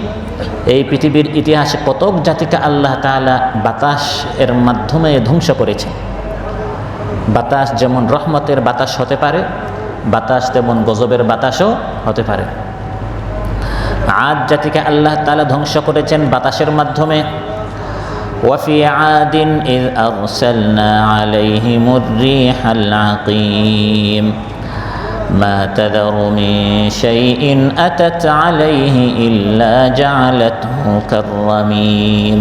এই পৃথিবীর ইতিহাসে কতক জাতিকে আল্লাহ তাআলা বাতাস এর মাধ্যমে ধ্বংস করেছেন। বাতাস যেমন রহমতের বাতাস হতে পারে, বাতাস তেমন গজবের বাতাসও হতে পারে। আদ জাতিকে আল্লাহ তাআলা ধ্বংস করেছেন বাতাসের মাধ্যমে। وفي عاد إذ أرسلنا عليهم الريح العقيم ما تذر من شيء أتت عليه إلا جعلته كالرميم।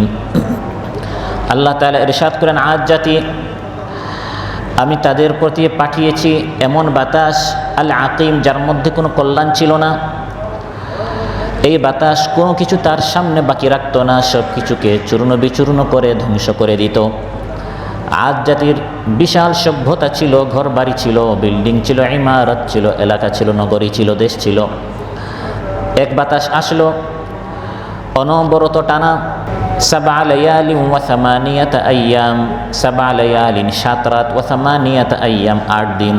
আল্লাহ তাআলা ইরশাদ করেন, আদ জাতি আমি তাদের প্রতি পাঠিয়েছি এমন বাতাস, আল আকিম, যার মধ্যে কোনো কল্যাণ ছিল না। এই বাতাস কোনো কিছু তার সামনে বাকি রাখত না, সব কিছুকে চূর্ণ বিচূর্ণ করে ধ্বংস করে দিত। আদ জাতির বিশাল সভ্যতা ছিল, ঘর বাড়ি ছিল, বিল্ডিং ছিল, ইমারত ছিল, এলাকা ছিল, নগরী ছিল, দেশ ছিল। এক বাতাস আসলো, অনবরত টানা, সাবা লায়ালিন ওয়া সামানিয়াতা আইয়াম, সাবা লায়ালিন 7 রাত, ওয়া সামানিয়াতা আইয়াম 8 দিন।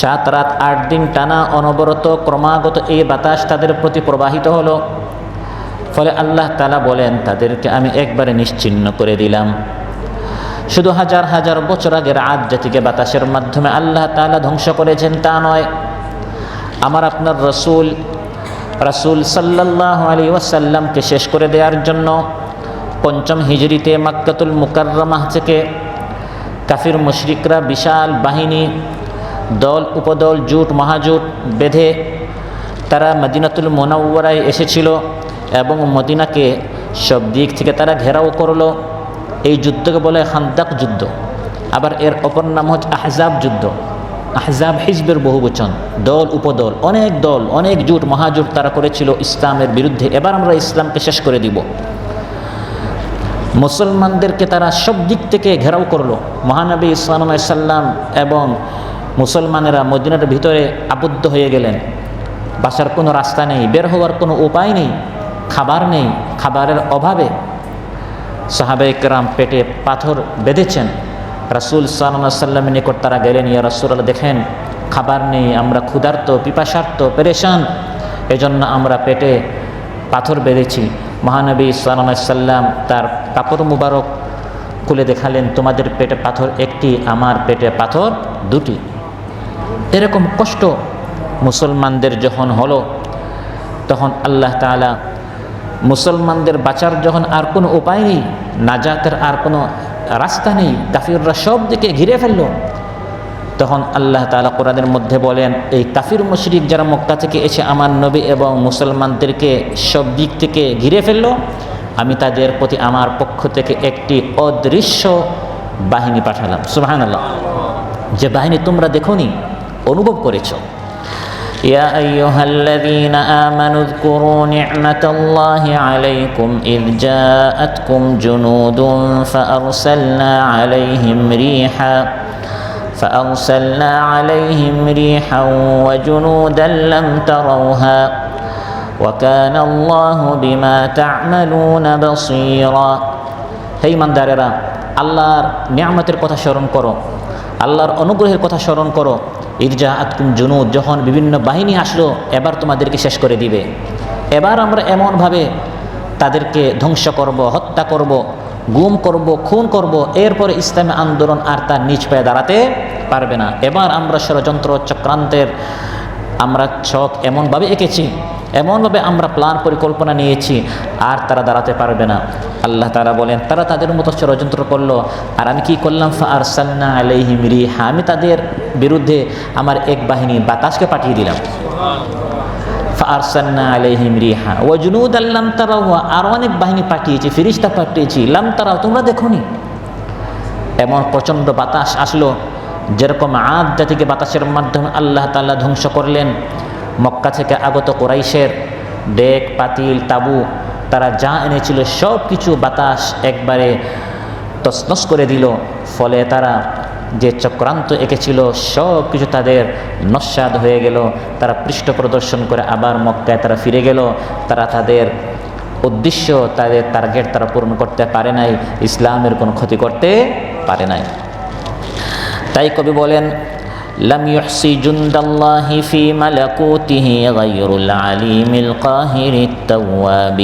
7 রাত 8 দিন টানা অনবরত ক্রমাগত এই বাতাস তাদের প্রতি প্রবাহিত হলো। ফলে আল্লাহ তাআলা বলেন তাদেরকে আমি একবারে নিশ্চিহ্ন করে দিলাম। শুধু হাজার হাজার বছর আগের আদ জাতিকে বাতাসের মাধ্যমে আল্লাহ তাআলা ধ্বংস করেছেন তা নয়, আমার আপনার রাসূল সাল্লাল্লাহু আলাইহি ওয়াসাল্লামকে শেষ করে দেওয়ার জন্য ৫ম হিজরিতে মক্কাতুল মুকাররমাহ থেকে কাফির মুশরিকরা বিশাল বাহিনী, দল উপদল, জোট মহাজোট বেঁধে তারা মদিনাতুল মুনাওয়ারায় এসেছিল এবং মদিনাকে সব দিক থেকে তারা ঘেরাও করলো। এই যুদ্ধকে বলে খান্দাক যুদ্ধ, আবার এর অপর নাম হচ্ছে আহজাব যুদ্ধ। আহজাব হিজবের বহুবচন, দল উপদল, অনেক দল, অনেক জোট মহাজোট তারা করেছিল ইসলামের বিরুদ্ধে। এবার আমরা ইসলামকে শেষ করে দিব। মুসলমানদেরকে তারা সব দিক থেকে ঘেরাও করলো। মহানবী সাল্লাল্লাহু আলাইহি সাল্লাম এবং মুসলমানেরা মদিনার ভিতরে আবদ্ধ হয়ে গেলেন। বাসার কোনো রাস্তা নেই, বের হওয়ার কোনো উপায় নেই, খাবার নেই, খাবারের অভাবে সাহাবায়ে কেরাম পেটে পাথর বেঁধেছেন। রাসূল সাল্লাল্লাহু আলাইহি সাল্লামের নিকট তারা গেলেন, ইয়া রাসূলুল্লাহ দেখেন খাবার নেই, আমরা ক্ষুধার্ত, পিপাসার্ত, পেরেশান, এজন্য আমরা পেটে পাথর বেঁধেছি। মহানবী সাল্লাল্লাহু আলাইহি সাল্লাম তার কাপড় মুবারক খুলে দেখালেন, তোমাদের পেটে পাথর একটি, আমার পেটে পাথর দুটি। এরকম কষ্ট মুসলমানদের যখন হলো, তখন আল্লাহ তাআলা মুসলমানদের বাঁচার যখন আর কোনো উপায় নেই, নাজাতের আর কোনো রাস্তা নেই, কাফিররা সব দিকে ঘিরে ফেলল, তখন আল্লাহ তাআলা কোরআনের মধ্যে বলেন, এই কাফির মুশরিক যারা মক্কা থেকে এসে আমার নবী এবং মুসলমানদেরকে সব দিক থেকে ঘিরে ফেলল, আমি তাদের প্রতি আমার পক্ষ থেকে একটি অদৃশ্য বাহিনী পাঠালাম। সুবহানাল্লাহ, যে বাহিনী তোমরা দেখোনি, অনুভব করেছো। يا أيها الذين آمنوا اذكروا نعمة الله عليكم إذ جاءتكم جنود فأرسلنا عليهم ريحا وجنودا لم تروها وكان الله بما تعملون بصيرا। হে ইমানদারেরা, আল্লাহর নিয়ামতের কথা স্মরণ করো, আল্লাহর অনুগ্রহের কথা স্মরণ করো। ইরজা আতকুম জুনুদ, যখন বিভিন্ন বাহিনী আসলো, এবার তোমাদেরকে শেষ করে দিবে। এবার আমরা এমনভাবে তাদেরকে ধ্বংস করব, হত্যা করব, গুম করব, খুন করব, এরপরে ইসলামী আন্দোলন আর তার নিজ পায়ে দাঁড়াতে পারবে না। এবার আমরা ষড়যন্ত্র চক্রান্তের আমরা ছক এমনভাবে এঁকেছি, এমনভাবে আমরা প্ল্যান পরিকল্পনা নিয়েছি, আর তারা দাঁড়াতে পারবে না। আল্লাহ তাআলা বলেন, তারা তাদের মতো ষড়যন্ত্র করলো, আর আমি কি করলাম, ফাআরসালনা আলাইহিম রিহা, আমি তাদের বিরুদ্ধে আমার এক বাহিনী বাতাসকে পাঠিয়ে দিলাম। ফাআরসালনা আলাইহিম রিহা ওয়া জুনুদান লাম তারাওহা, আর অনেক বাহিনী পাঠিয়েছি, ফেরেশতা পাঠিয়েছি, লাম তারাও, তোমরা দেখোনি। এমন প্রচণ্ড বাতাস আসলো, যেরকম আদ জাতিকে বাতাসের মাধ্যমে আল্লাহ তাআলা ধ্বংস করলেন। মক্কা থেকে আগত কুরাইশের ডেক, পাতিল, তাবু, তারা যা এনেছিল সব কিছু বাতাস একবারে তছনছ করে দিল। ফলে তারা যে চক্রান্ত এঁকেছিল সব কিছু তাদের নস্যাৎ হয়ে গেল। তারা পৃষ্ঠ প্রদর্শন করে আবার মক্কায় তারা ফিরে গেল। তারা তাদের উদ্দেশ্য, তাদের টার্গেট তারা পূরণ করতে পারে নাই, ইসলামের কোনো ক্ষতি করতে পারে নাই। তাই কবি বলেন, لم يحصي جند الله في ملكوته غير العليم القاهر التواب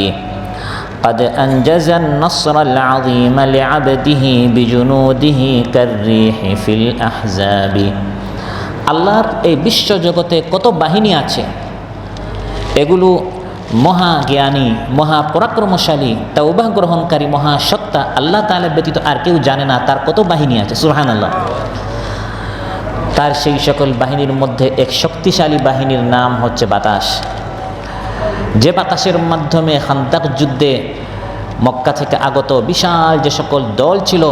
قد أنجز النصر العظيم لعبده بجنوده كالريح في الأحزاب। আল্লাহর এই বিশ্ব জগতে কত বাহিনী আছে, এগুলো মহা জ্ঞানী, মহা পরাক্রমশালী, তওবা গ্রহণকারী মহাসত্তা আল্লাহ তাআলা ব্যতীত আর কেউ জানে না তার কত বাহিনী আছে। সুবহানাল্লাহ। তার সেই সকল বাহিনীর মধ্যে এক শক্তিশালী বাহিনীর নাম হচ্ছে বাতাস। যে বাতাসের মাধ্যমে খান্দাক যুদ্ধে মক্কা থেকে আগত বিশাল যে সকল দল ছিল,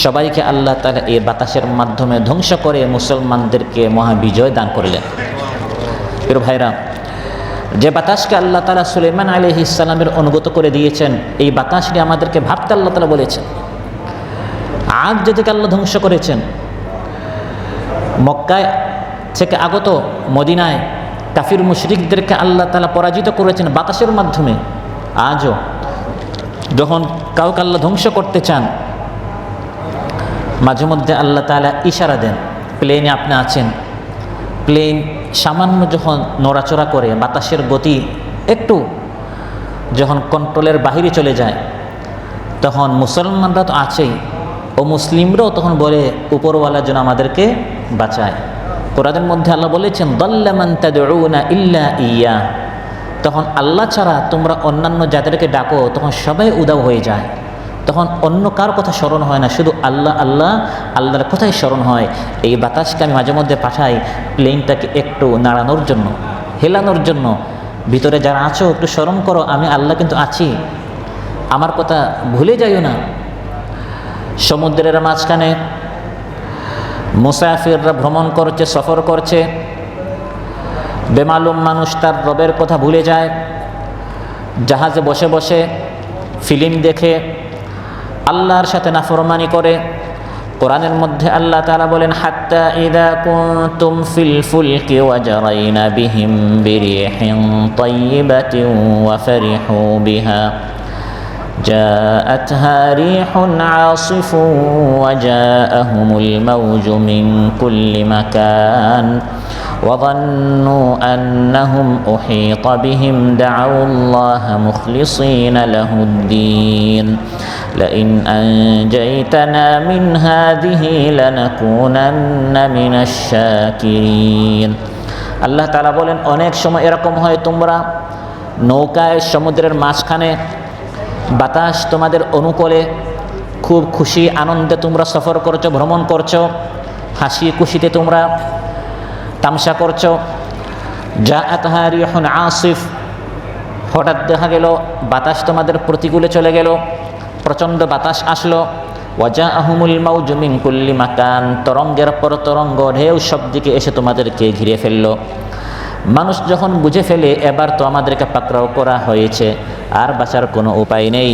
সবাইকে আল্লাহ তাআলা এই বাতাসের মাধ্যমে ধ্বংস করে মুসলমানদেরকে মহাবিজয় দান করলেন। প্রিয় ভাইরা, যে বাতাসকে আল্লাহ তাআলা সুলাইমান আলাইহিস সালামের অনুগত করে দিয়েছেন, এই বাতাস নিয়ে আমাদেরকে ভাবতে আল্লাহ তাআলা বলেছেন। আদ জাতিকে আল্লাহ ধ্বংস করেছেন, মক্কায় থেকে আগত মদিনায় কাফির মুশরিকদেরকে আল্লাহ তাআলা পরাজিত করেছেন বাতাসের মাধ্যমে। আজও যখন কাউকে আল্লাহ ধ্বংস করতে চান, মাঝে মধ্যে আল্লাহ তাআলা ইশারা দেন। প্লেনে আপনি আছেন, প্লেন সামান্য যখন নড়াচড়া করে, বাতাসের গতি একটু যখন কন্ট্রোলের বাহিরে চলে যায়, তখন মুসলমানরা তো আছেই, ও মুসলিমরাও তখন বলে উপরওয়ালা যেন আমাদেরকে বাঁচায়। কোরআনের মধ্যে আল্লাহ বলেছেন, দাল্লা মান তাদউনা ইল্লা ইয়া। তখন আল্লাহ ছাড়া তোমরা অন্যান্য যাদেরকে ডাকো, তখন সবাই উদাও হয়ে যায়। তখন অন্য কার কথা স্মরণ হয় না, শুধু আল্লাহ আল্লাহ, আল্লাহর কথাই স্মরণ হয়। এই বাতাসকে আমি মাঝে মধ্যে পাঠাই প্লেনটাকে একটু নাড়ানোর জন্য, হেলানোর জন্য। ভিতরে যারা আছো একটু স্মরণ করো, আমি আল্লাহ কিন্তু আছি, আমার কথা ভুলে যাইও না। সমুদ্রের মাঝখানে মুসাফিররা ভ্রমণ করছে, সফর করছে। বেমালুম মানুষ তার রবের কথা ভুলে যায়। জাহাজে বসে বসে ফিল্ম দেখে, আল্লাহর সাথে নাফরমানি করে। কোরআনের মধ্যে আল্লাহ তাআলা বলেন, হাত্তা ইযা কুনতুম ফিল ফুলকি ওয়াজরাইনা বিহিম বিরিহিন তাইয়্যিবাতিন ওয়া ফারিহু বিহা جاءتها ريح عاصف وجاءهم الموج من كل مكان وظنوا أنهم أحيط بهم دعوا الله مخلصين له الدين لئن أنجيتنا من هذه لنكونن من الشاكرين। আল্লাহ তাআলা বলেন, অনেক সময় এরকম হয় তোমরা নৌকায় সমুদ্রের মাঝখানে, বাতাস তোমাদের অনুকূলে, খুব খুশি আনন্দে তোমরা সফর করছো, ভ্রমণ করছো, হাসি খুশিতে তোমরা তামসা করছো। জাআতহা রিহুন আসিফ, হঠাৎ দেখা গেল বাতাস তোমাদের প্রতিকূলে চলে গেল, প্রচণ্ড বাতাস আসলো। ওয়াজাআহুমুল মাউজু মিন কুল্লি মাকান, তরঙ্গের পর তরঙ্গ, ঢেউ সব দিকে এসে তোমাদেরকে ঘিরে ফেললো। মানুষ যখন বুঝে ফেলে এবার তো আমাদেরকে পাকড়াও করা হয়েছে, আর বাঁচার কোনো উপায় নেই,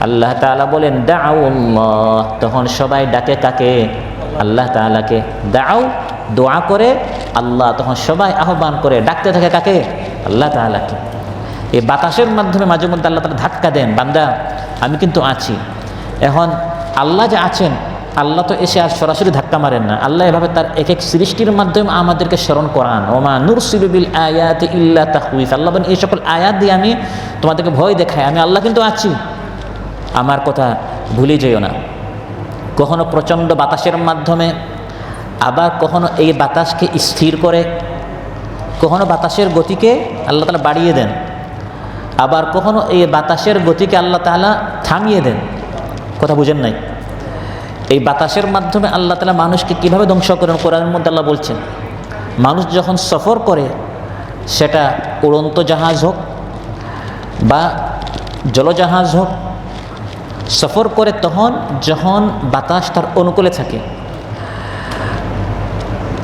আল্লাহ তাআলা বলেন দাউল্লাহ, তখন সবাই ডাকে কাকে? আল্লাহ তাআলাকে। দাউ, দোয়া করে আল্লাহ, তখন সবাই আহ্বান করে ডাকতে থাকে কাকে? আল্লাহ তাআলাকে। এই বাতাসের মাধ্যমে মাঝে মধ্যে আল্লাহ তাআলা ধাক্কা দেন, বান্দা আমি কিন্তু আছি। এখন আল্লাহ যে আছেন, আল্লাহ তো এসে আর সরাসরি ধাক্কা মারেন না, আল্লাহ এভাবে তার এক এক সৃষ্টির মাধ্যমে আমাদেরকে স্মরণ করান। ওমা নুরসিলু বিল আয়াতি ইল্লা তাখউইফ, আল্লাহ বলেন এই সকল আয়াত দিয়ে আমি তোমাদেরকে ভয় দেখাই, আমি আল্লাহ কিন্তু আছি, আমার কথা ভুলে যেও না। কখনো প্রচণ্ড বাতাসের মাধ্যমে, আবার কখনো এই বাতাসকে স্থির করে, কখনো বাতাসের গতিকে আল্লাহ তাআলা বাড়িয়ে দেন, আবার কখনো এই বাতাসের গতিকে আল্লাহ তাআলা থামিয়ে দেন। কথা বুঝেন নাই? এই বাতাসের মাধ্যমে আল্লাহ তাআলা মানুষকে কীভাবে ধ্বংস করেন কোরআনের মধ্যে আল্লাহ বলছেন। মানুষ যখন সফর করে, সেটা উড়ন্ত জাহাজ হোক বা জলজাহাজ হোক, সফর করে তখন যখন বাতাস তার অনুকূলে থাকে,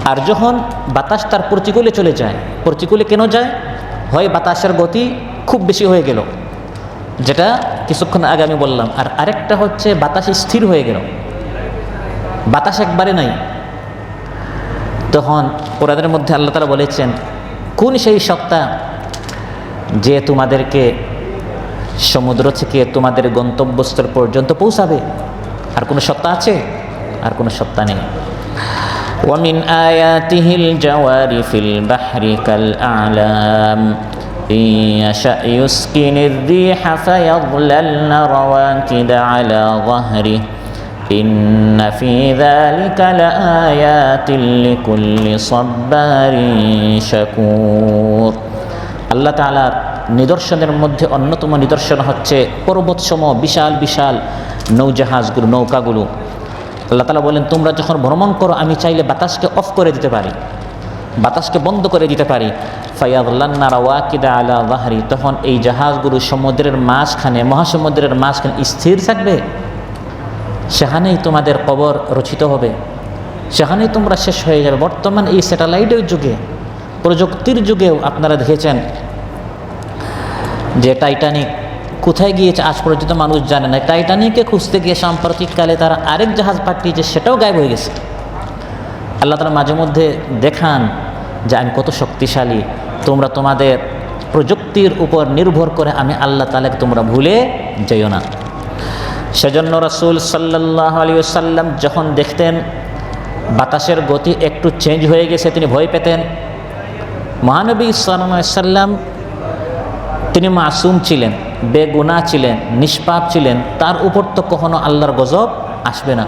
আর যখন বাতাস তার প্রতিকূলে চলে যায়। প্রতিকূলে কেন যায়? হয় বাতাসের গতি খুব বেশি হয়ে গেল, যেটা কিছুক্ষণ আগে আমি বললাম, আর আরেকটা হচ্ছে বাতাস স্থির হয়ে গেল, বাতাস একবারে নাই। তখন কোরআনের মধ্যে আল্লাহ তাআলা বলেছেন, কোন সেই সত্তা যে তোমাদেরকে সমুদ্র থেকে তোমাদের গন্তব্যস্থল পর্যন্ত পৌঁছাবে? আর কোনো সত্তা আছে? আর কোনো সত্তা নেই। ومن آياته الجوار في البحر كالأعلام إن يشأ يسكن الريح فيظللن رواكد على ظهره إن في ذلك لآيات لكل صبار شكور। আল্লাহ তাআলার নিদর্শনের মধ্যে অন্যতম নিদর্শন হচ্ছে পর্বতসমূহ, বিশাল বিশাল নৌজাহাজগুলো, নৌকাগুলো। আল্লাহ তাআলা বলেন, তোমরা যখন ভ্রমণ করো আমি চাইলে বাতাসকে অফ করে দিতে পারি, বাতাসকে বন্ধ করে দিতে পারি। ফায়াযলান্না রাওয়াকিদা আলা যাহরি, তখন এই জাহাজগুলো সমুদ্রের মাঝখানে, মহাসমুদ্রের মাঝখানে স্থির থাকবে। সেখানেই তোমাদের কবর রচিত হবে, সেখানেই তোমরা শেষ হয়ে যাবে। বর্তমান এই স্যাটেলাইটের যুগে, প্রযুক্তির যুগেও আপনারা দেখেছেন যে টাইটানিক কোথায় গিয়েছে আজ পর্যন্ত মানুষ জানে না। টাইটানিককে খুঁজতে গিয়ে সাম্প্রতিককালে তারা আরেক জাহাজ পাঠিয়েছে, সেটাও গায়েব হয়ে গেছে। আল্লাহ তাআলা মাঝে মধ্যে দেখান যে আমি কত শক্তিশালী, তোমরা তোমাদের প্রযুক্তির উপর নির্ভর করে আমি আল্লাহ তাআলাকে তোমরা ভুলে যেও না। সেজন্য রাসূল সাল্লাল্লাহু আলাইহি ওয়াসাল্লাম যখন দেখতেন বাতাসের গতি একটু চেঞ্জ হয়ে গেছে তিনি ভয় পেতেন। মহানবী সাল্লাল্লাহু আলাইহি ওয়াসাল্লাম তিনি মাসুম ছিলেন, বেগুনাহ ছিলেন, নিষ্পাপ ছিলেন, তার উপর তো কখনো আল্লাহর গজব আসবে না।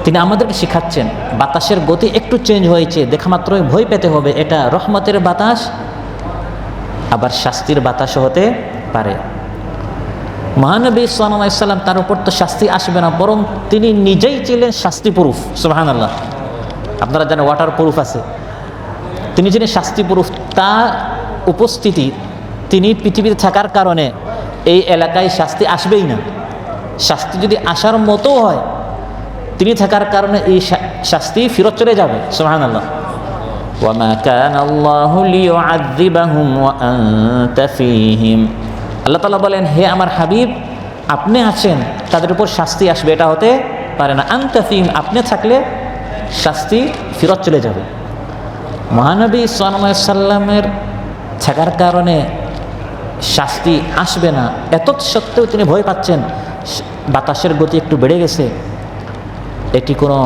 তিনি আমাদেরকে শিখাচ্ছেন বাতাসের গতি একটু চেঞ্জ হয়েছে দেখা মাত্রই ভয় পেতে হবে, এটা রহমতের বাতাস আবার শাস্তির বাতাসও হতে পারে। মহানবী সাল্লাল্লাহু আলাইহি ওয়াসাল্লাম তার উপর তো শাস্তি আসবে না, বরং তিনি নিজেই ছিলেন শাস্তি প্রুফ। সুবহানাল্লাহ। আপনারা জানেন ওয়াটার প্রুফ আছে, তিনি যিনি শাস্তি প্রুফ, তার উপস্থিতি তিনি পৃথিবীতে থাকার কারণে এই এলাকায় শাস্তি আসবেই না। শাস্তি যদি আসার মতো হয় তিনি থাকার কারণে এই শাস্তি ফেরত চলে যাবে। সুবহানাল্লাহ। ওয়ামা কানা আল্লাহু লিয়ুআযযিবাহুম ওয়া আনতা ফীহিম। আল্লাহ তাআলা বলেন, হে আমার হাবিব আপনি আছেন তাদের উপর শাস্তি আসবে এটা হতে পারে না। আনতা ফীহিম, আপনি থাকলে শাস্তি ফেরত চলে যাবে। মহানবী সাল্লাল্লাহু আলাইহি সাল্লামের থাকার কারণে শাস্তি আসবে না, এত সত্ত্বেও তিনি ভয় পাচ্ছেন বাতাসের গতি একটু বেড়ে গেছে, এটি কোনো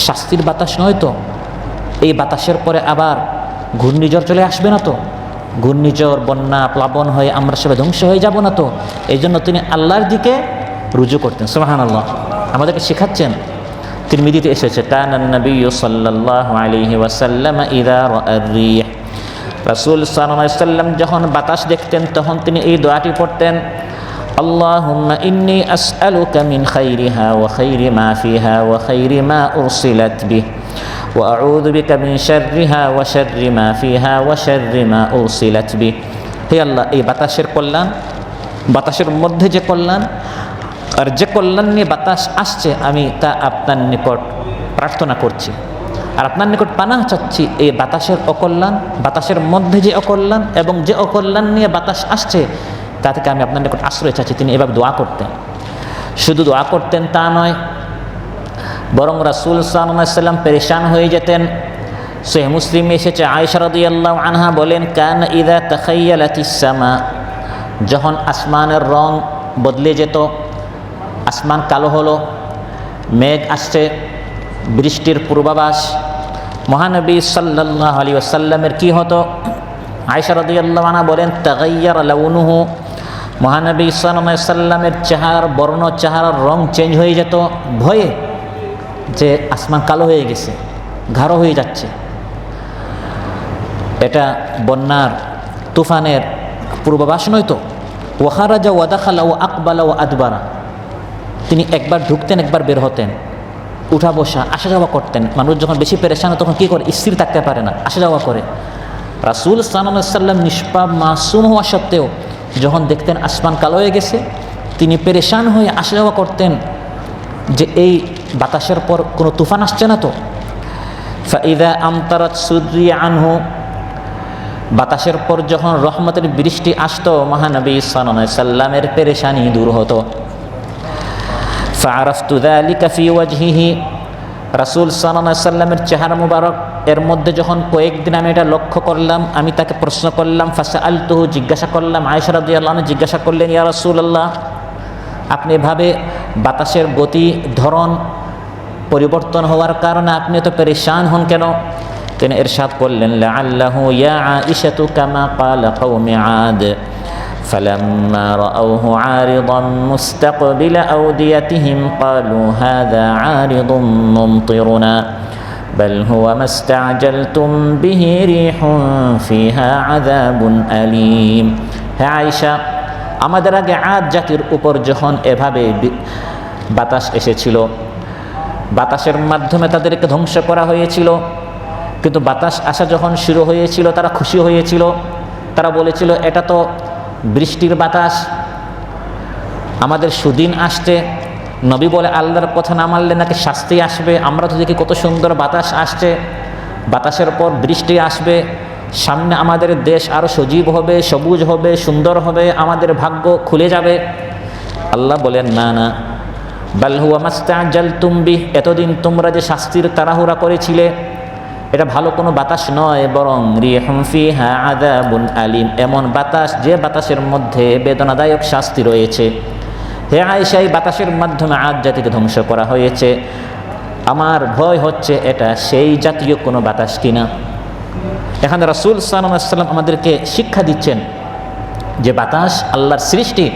শাস্তির বাতাস নয় তো? এই বাতাসের পরে আবার ঘূর্ণিঝড় চলে আসবে না তো? ঘূর্ণিঝড়, বন্যা, প্লাবন হয়ে আমরা সবাই ধ্বংস হয়ে যাব না তো? এই জন্য তিনি আল্লাহর দিকে রুজু করতেন। সুবহানাল্লাহ। আমাদেরকে শেখাচ্ছেন, তিরমিজিতে এসেছে, কানান নবিয়্যু সাল্লাল্লাহু আলাইহি ওয়াসাল্লাম ইযা রাআর রিহ। রাসূল সাল্লাল্লাহু আলাইহি ওয়াসাল্লাম যখন বাতাস দেখতেন তখন তিনি এই দোয়াটি পড়তেন, আল্লাহুম্মা ইন্নী আসআলুকা মিন খাইরিহা ওয়া খাইরি মা ফিহা ওয়া খাইরি মা উরসিলাত বিহি ওয়া আউযু বিকা মিন শাররিহা ওয়া শাররি মা ফিহা ওয়া শাররি মা উরসিলাত বিহি। হে আল্লাহ, এই বাতাসের কল্যাণ, বাতাসের মধ্যে যে কল্যাণ আর যে কল্যাণ নিয়ে বাতাস আসছে আমি তা আপনার নিকট প্রার্থনা করছি আর আপনার নিকট পানাহ চাচ্ছি এই বাতাসের অকল্যাণ, বাতাসের মধ্যে যে অকল্যাণ এবং যে অকল্যাণ নিয়ে বাতাস আসছে তা থেকে আমি আপনার নিকট আশ্রয় চাচ্ছি। তিনি এভাবে দোয়া করতেন। শুধু দোয়া করতেন তা নয়, বরং রাসূল সাল্লাল্লাহু আলাইহি ওয়াসাল্লাম পেরেশান হয়ে যেতেন। সহিহ মুসলিমে এসেছে, আয়েশা রাদিয়াল্লাহু আনহা বলেন, কানা ইযা তাখায়্যালাতিস সামা, যখন আসমানের রং বদলে যেত, আসমান কালো হলো, মেঘ আসছে, বৃষ্টির পূর্বাভাস, মহানবী সাল্লাল্লাহু আলাইহি ওয়াসাল্লামের কি হতো? আয়েশা রাদিয়াল্লাহু আনহা বলেন, তাগায়্যারা লাউনুহু, মহানবী সাল্লাল্লাহু আলাইহি ওয়াসাল্লামের চেহারার বর্ণ, চেহারার রং চেঞ্জ হয়ে যেত ভয়ে যে আসমান কালো হয়ে গেছে, গাঢ় হয়ে যাচ্ছে। এটা বন্যার, তুফানের পূর্বাভাস নয় তো? ওয়া খারাজা ওয়া দাখালা ওয়া আকবালা ওয়া আদবারা, তিনি একবার ঢুকতেন একবার বের হতেন, উঠা বসা আসা যাওয়া করতেন। মানুষ যখন বেশি পেরেশান তখন কী করে? স্থির থাকতে পারে না, আসা যাওয়া করে। রাসূল সাল্লাল্লাহু আলাইহি ওয়াসাল্লাম নিষ্পাপ মাসুম হওয়া সত্ত্বেও যখন দেখতেন আসমান কালো হয়ে গেছে তিনি পেরেশান হয়ে আসা যাওয়া করতেন যে এই বাতাসের পর কোনো তুফান আসছে না তো? ফাইদা আমতারাত সুদরি আনহু, বাতাসের পর যখন রহমতের বৃষ্টি আসতো মহানবী সাল্লাল্লাহু আলাইহি ওয়াসাল্লামের পেরেশানি দূর হতো। ফাআরাফতু যালিকা ফি ওয়াজহিহি, রাসূল সাল্লাল্লাহু আলাইহি ওয়াসাল্লামের চেহারা মুবারক এর মধ্যে যখন কয়েকদিন আমি এটা লক্ষ্য করলাম, আমি তাকে প্রশ্ন করলাম, ফাসআলতুহু, জিজ্ঞাসা করলাম। আয়েশা রাদিয়াল্লাহু আনহা জিজ্ঞাসা করলেন, ইয়া রাসূলুল্লাহ, আপনি এভাবে বাতাসের গতি ধরন পরিবর্তন হওয়ার কারণে আপনি তো পেরেশান হন কেন? তিনি ইরশাদ করলেন, লাআল্লাহু ইয়া আয়েশাতু কামা ক্বালা কওমি আদ فلما رأوه عارضا مستقبل أوديتهم قالوا هذا عارض ممطرنا بل هو ما استعجلتم به ريح فيها عذاب أليم। হে আয়েশা, আমাদের আগে আদ জাতির উপর যখন এভাবে বাতাস এসেছিল, বাতাসের মাধ্যমে তাদেরকে ধ্বংস করা হয়েছিল, কিন্তু বাতাস আসা যখন শুরু হয়েছিল তারা খুশি হয়েছিল, তারা বলেছিল এটা তো বৃষ্টির বাতাস, আমাদের সুদিন আসছে। নবী বলে, আল্লাহর কথা না মানলে নাকি শাস্তি আসবে। আমরা তো দেখি কত সুন্দর বাতাস আসছে, বাতাসের পর বৃষ্টি আসবে, সামনে আমাদের দেশ আরও সজীব হবে, সবুজ হবে, সুন্দর হবে, আমাদের ভাগ্য খুলে যাবে। আল্লাহ বলেন, না না, বাল হুয়া মাস্তাআজালতুম বিহি, এতদিন তোমরা যে শাস্তির তাড়াহুড়া করেছিলে এটা ভালো কোনো বাতাস নয়, বরং রিহুম ফিহা আযাবুন আলিম, এমন বাতাস যে বাতাসের মধ্যে বেদনাদায়ক শাস্তি রয়েছে। হে আয়েশা, এই বাতাসের মাধ্যমে আদ জাতিকে ধ্বংস করা হয়েছে, আমার ভয় হচ্ছে এটা সেই জাতীয় কোনো বাতাস কিনা। এখানে রাসূল সাল্লাল্লাহু আলাইহি ওয়াসাল্লাম আমাদেরকে শিক্ষা দিচ্ছেন যে বাতাস আল্লাহর সৃষ্টি,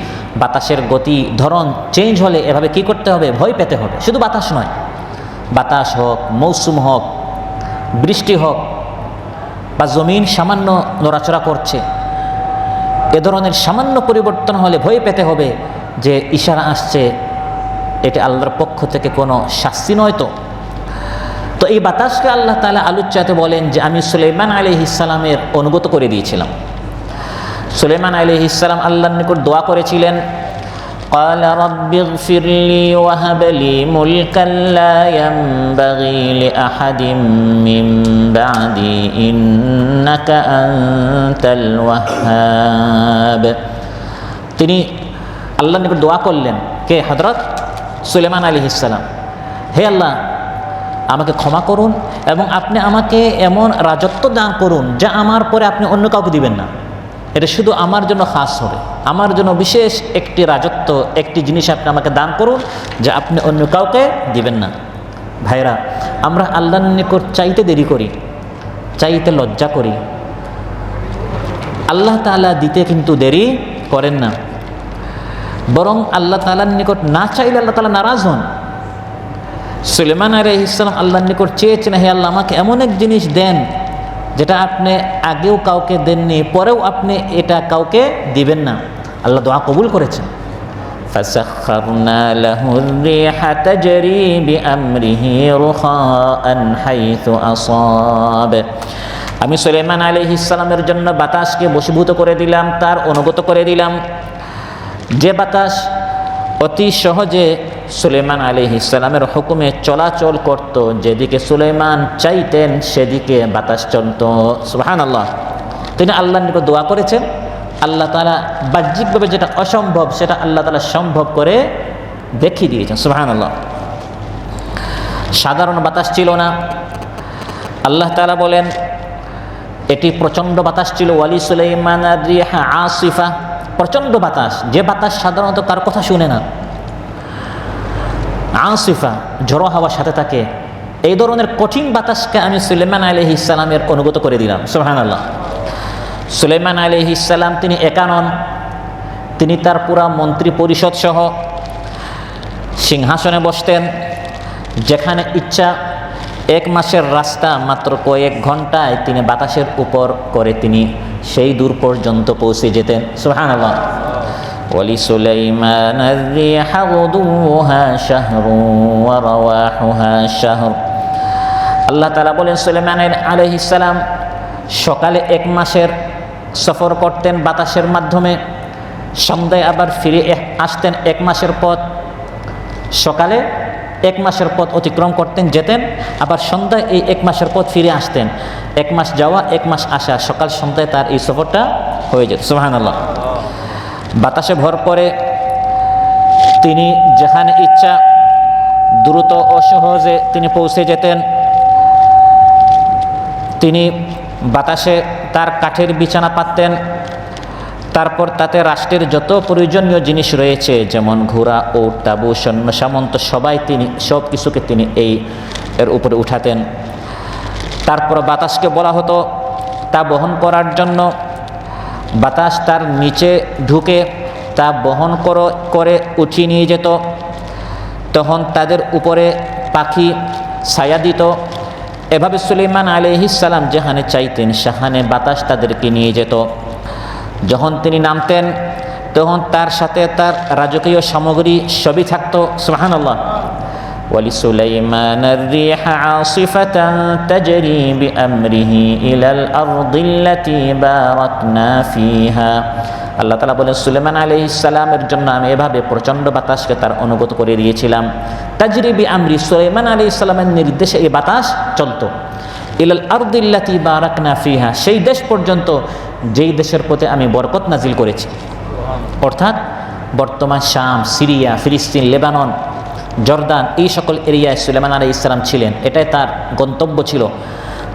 বাতাসের গতি ধরন চেঞ্জ হলে এভাবে কি করতে হবে, ভয় পেতে হবে। শুধু বাতাস নয়, বাতাস হোক, মৌসুম হোক, বৃষ্টি হোক, বা জমিন সামান্য নড়াচড়া করছে, এ ধরনের সামান্য পরিবর্তন হলে ভয় পেতে হবে যে ইশারা আসছে, এটা আল্লাহর পক্ষ থেকে কোনো শাস্তি নয়। তো এই বাতাসকে আল্লাহ তাআলা আলোচ্যাতে বলেন যে আমি সুলাইমান আলাইহিস সালামের অনুগত করে দিয়েছিলাম। সুলাইমান আলাইহিস সালাম আল্লাহর নিকট দোয়া করেছিলেন, قال رب اغفر لي وهب لي ملكا لا ينبغي لأحد من بعدي إنك أنت الوهاب। তিনি আল্লাহর নিকট দোয়া করলেন, কে? হযরত সুলাইমান আলাইহিস সালাম। হে আল্লাহ, আমাকে ক্ষমা করুন এবং আপনি আমাকে এমন রাজত্ব দান করুন যা আমার পরে আপনি অন্য কাউকে দিবেন না। এটা শুধু আমার জন্য খাস হবে, আমার জন্য বিশেষ একটি রাজত্ব, একটি জিনিস আপনি আমাকে দান করুন যা আপনি অন্য কাউকে দিবেন না। ভাইরা, আমরা আল্লাহর নিকট চাইতে দেরি করি, চাইতে লজ্জা করি। আল্লাহ তাআলা দিতে কিন্তু দেরি করেন না, বরং আল্লাহ তাআলার নিকট না চাইলে আল্লাহ তাআলা নারাজ হন। সুলাইমান আলাইহিস সালাম আল্লাহর নিকট চেয়েছেন, হে আল্লাহ, আমাকে এমন এক জিনিস দেন যেটা আপনি আগেও কাউকে দেননি, পরেও আপনি এটা কাউকে দিবেন না। আল্লাহ দোয়া কবুল করেছেন। فَسَخَّرْنَا لَهُ الرِّيحَ تَجْرِي بِأَمْرِهِ رُخَاءً حَيْثُ أَصَابَ। আমি সুলাইমান আলাইহিস সালামের জন্য বাতাসকে বশীভূত করে দিলাম, তার অনুগত করে দিলাম, যে বাতাস অতি সহজে সুলাইমান আলাইহিস সালামের হুকুমে চলাচল করত। যেদিকে সুলাইমান চাইতেন সেদিকে বাতাস চলত। সুবহানাল্লাহ। তিনি আল্লাহর নিকট দোয়া করেছেন, আল্লাহ তাআলা বাহ্যিকভাবে যেটা অসম্ভব সেটা আল্লাহ তাআলা সম্ভব করে দেখিয়ে দিয়েছেন। সুবহানাল্লাহ। সাধারণ বাতাস ছিল না, আল্লাহ তাআলা বলেন এটি প্রচণ্ড বাতাস ছিল। ওয়ালি সুলাইমান আর-রিহা আসিফা, প্রচণ্ড বাতাস, যে বাতাস সাধারণত কার কথা শুনে না। আসিফা, ঝড়ো হাওয়ার সাথে থাকে, এই ধরনের কঠিন বাতাসকে আমি সুলাইমান আলাইহিস সালামের অনুগত করে দিলাম। সুবহানাল্লাহ। সুলাইমান আলাইহিস সালাম তিনি একা নন, তিনি তার পুরা মন্ত্রী পরিষদ সহ সিংহাসনে বসতেন। যেখানে ইচ্ছা 1 মাসের রাস্তা মাত্র কয়েক ঘন্টায় তিনি বাতাসের উপর করে তিনি সেই দূর পর্যন্ত পৌঁছে যেতেন। সুবহানাল্লাহ। وَلِسُلَيْمَانَ الرِّيحَ غُدُوُّهَا شَهْرٌ وَرَوَاحُهَا شَهْرٌ। আল্লাহ তাআলা বলেন সুলাইমান আলাইহিস সালাম সকালে 1 মাসের সফর করতেন বাতাসের মাধ্যমে, সন্ধ্যায় আবার ফিরে আসতেন 1 মাসের পথ। সকালে 1 মাসের পথ অতিক্রম করতেন, যেতেন, আবার সন্ধ্যায় এই 1 মাসের পথ ফিরে আসতেন। 1 মাস যাওয়া 1 মাস আসা, সকাল সন্ধ্যায় তার এই সফরটা হয়ে যেত। সুবহানাল্লাহ। বাতাসে ভর করে তিনি যেখানে ইচ্ছা দ্রুত ও সহজে তিনি পৌঁছে যেতেন। তিনি বাতাসে তার কাঠের বিছানা পাততেন, তারপর তাতে রাষ্ট্রের যত প্রয়োজনীয় জিনিস রয়েছে যেমন ঘোড়া, উট, তাঁবু, সৈন্য সামন্ত সব কিছুকে তিনি এর উপরে উঠাতেন। তারপর বাতাসকে বলা হতো তা বহন করার জন্য। বাতাস তার নিচে ঢুকে তা বহন করে উঠিয়ে নিয়ে যেত। তখন তাদের উপরে পাখি ছায়া দিত। এভাবে সুলাইমান আলাইহিস সালাম যেখানে চাইতেন সেখানে বাতাস তাদেরকে নিয়ে যেত। যখন তিনি নামতেন তখন তার সাথে তার রাজকীয় সামগ্রী সবই থাকতো। সুবহানাল্লাহ। وَلِسُلَيْمَانَ الرِّيحَ عَاصِفَةً تَجْرِي بِأَمْرِهِ إِلَى الْأَرْضِ الَّتِي بَارَكْنَا فِيهَا। আল্লাহ তাআলা বলেন সুলাইমান আলাইহিস সালামের জন্য আমি এভাবে প্রচণ্ড বাতাসকে তার অনুগত করে দিয়েছিলাম। তাজরি বিআমরি, সুলাইমান আলাইহিস সালামের নির্দেশে এই বাতাস চলতো। ইলাল আরদিল্লাতি বারাকনা ফিহা, সেই দেশ পর্যন্ত যেই দেশের প্রতি আমি বরকত নাজিল করেছি। অর্থাৎ বর্তমান শাম, সিরিয়া, ফিলিস্তিন, লেবানন, জর্দান, এই সকল এরিয়ায় সুলাইমান আলাইহিস সালাম ছিলেন, এটাই তার গন্তব্য ছিল।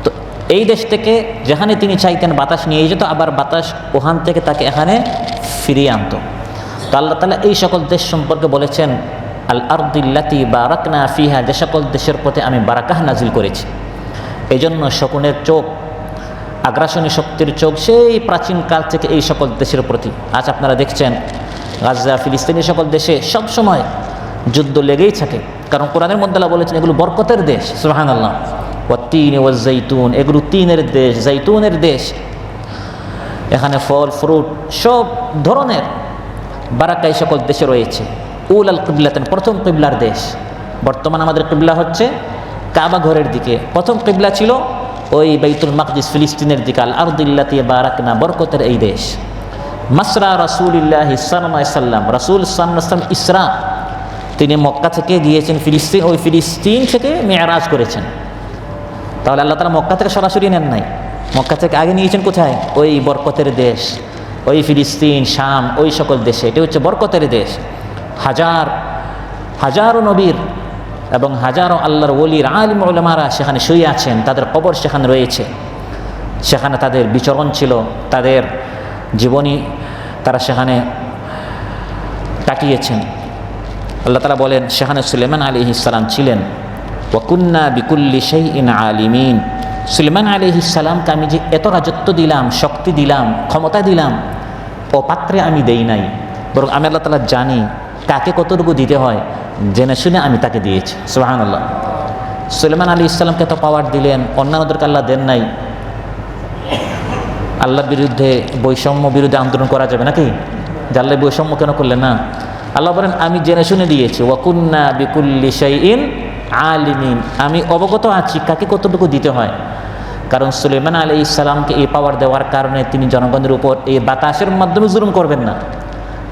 তো এই দেশ থেকে যেখানে তিনি চাইতেন বাতাস নিয়ে যেত, আবার বাতাস ওখান থেকে তাকে এখানে ফিরিয়ে আনতো। তো তো আল্লাহ তাআলা এই সকল দেশ সম্পর্কে বলেছেন আল আরদিল্লাতি বারাকনা ফিহা, যে সকল দেশের প্রতি আমি বারাকাহ নাজিল করেছি। এই জন্য শকুনের চোখ, আগ্রাসনী শক্তির চোখ সেই প্রাচীনকাল থেকে এই সকল দেশের প্রতি। আজ আপনারা দেখছেন গাজা, ফিলিস্তিনি সকল দেশে সব সময় যুদ্ধ লেগেই থাকে, কারণ কোরআনের মধ্যে আল্লাহ বলেছেন এগুলো বরকতের দেশ। সুবহানাল্লাহ। ওয়াত্তিন ওয়াজ্জাইতুন, এগুলো তিনের দেশ, জাইতুনের দেশ। এখানে ফল ফ্রুট সব ধরনের বারাকা এই সকল দেশে রয়েছে। উল আল কিবলাতেন, প্রথম কিবলার দেশ। বর্তমান আমাদের কিবলা হচ্ছে কাবা ঘরের দিকে, প্রথম কিবলা ছিল ওই বাইতুল মাকদিস ফিলিস্তিনের দিকে। আল আরদিল্লাতি বারাকনা, বরকতের এই দেশ। মাসরা রাসূলিল্লাহ সাল্লাল্লাহু আলাইহি সাল্লাম, রাসূল সাল্লাল্লাহু আলাইহি সাল্লাম ইসরা, তিনি মক্কা থেকে গিয়েছেন ফিলিস্তিন, ওই ফিলিস্তিন থেকে মেরাজ করেছেন। তাহলে আল্লাহ তাআলা মক্কা থেকে সরাসরি নেন নাই, মক্কা থেকে আগে নিয়েছেন কোথায়? ওই বরকতের দেশ, ওই ফিলিস্তিন, শাম, ওই সকল দেশে। এটি হচ্ছে বরকতের দেশ। হাজারো নবীর এবং হাজারো আল্লাহর ওলির আলিম উলামারা সেখানে শুয়ে আছেন, তাদের কবর সেখানে রয়েছে। সেখানে তাদের বিচরণ ছিল, তাদের জীবনী তারা সেখানে কাটিয়েছেন। আল্লাহ তাআলা বলেন সেখানে সুলাইমান আলাইহিস সালাম ছিলেন। ওয়া কুন্না বিকুল্লি শাইইন আলিমিন, সুলাইমান আলাইহিস সালামকে আমি যে এত রাজত্ব দিলাম, শক্তি দিলাম, ক্ষমতা দিলাম, ও পাত্রে আমি দেই নাই, বরং আমি আল্লাহ তাআলা জানি কাকে কতটুকু দিতে হয়, জেনে শুনে আমি তাকে দিয়েছি। সুবহানাল্লাহ। সুলাইমান আলাইহিস সালামকে এত পাওয়ার দিলেন, অন্যান্যদেরকে আল্লাহ দেন নাই। আল্লাহর বিরুদ্ধে, বৈষম্য বিরুদ্ধে আন্দোলন করা যাবে নাকি? যে আল্লাহ বৈষম্য কেন করলেন না? আল্লাহ বলেন আমি জেনে শুনে দিয়েছি। ওয়া কুন্না বিকুল্লি শাইইন আলিমিন, আমি অবগত আছি কাকে কতটুকু দিতে হয়। কারণ সুলাইমান আলাইহিস সালামকে এই পাওয়ার দেওয়ার কারণে তিনি জনগণের উপর এই বাতাসের মাধ্যমে জুলুম করবেন না,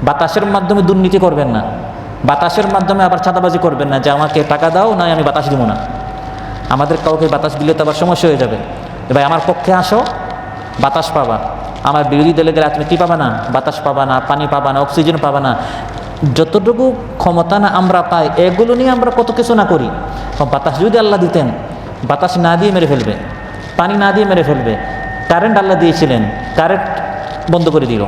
বাতাসের মাধ্যমে দুর্নীতি করবেন না, বাতাসের মাধ্যমে আবার চাঁদাবাজি করবেন না, যে আমাকে টাকা দাও, নয় আমি বাতাস দিব না। আমাদের কাউকে বাতাস দিলে তো আবার সমস্যা হয়ে যাবে। ভাই আমার পক্ষে আসো, বাতাস পাবা, আমার বিরোধী দলে গেলে তুমি কী পাবা না? বাতাস পাবা না, পানি পাবা না, অক্সিজেন পাবা না। যতটুকু ক্ষমতা না আমরা পাই, এগুলো নিয়ে আমরা কত কিছু না করি। বাতাস যদি আল্লাহ দিতেন, বাতাস না দিয়ে মেরে ফেলবে, পানি না দিয়ে মেরে ফেলবে। কারেন্ট আল্লাহ দিয়েছিলেন, কারেন্ট বন্ধ করে দিল।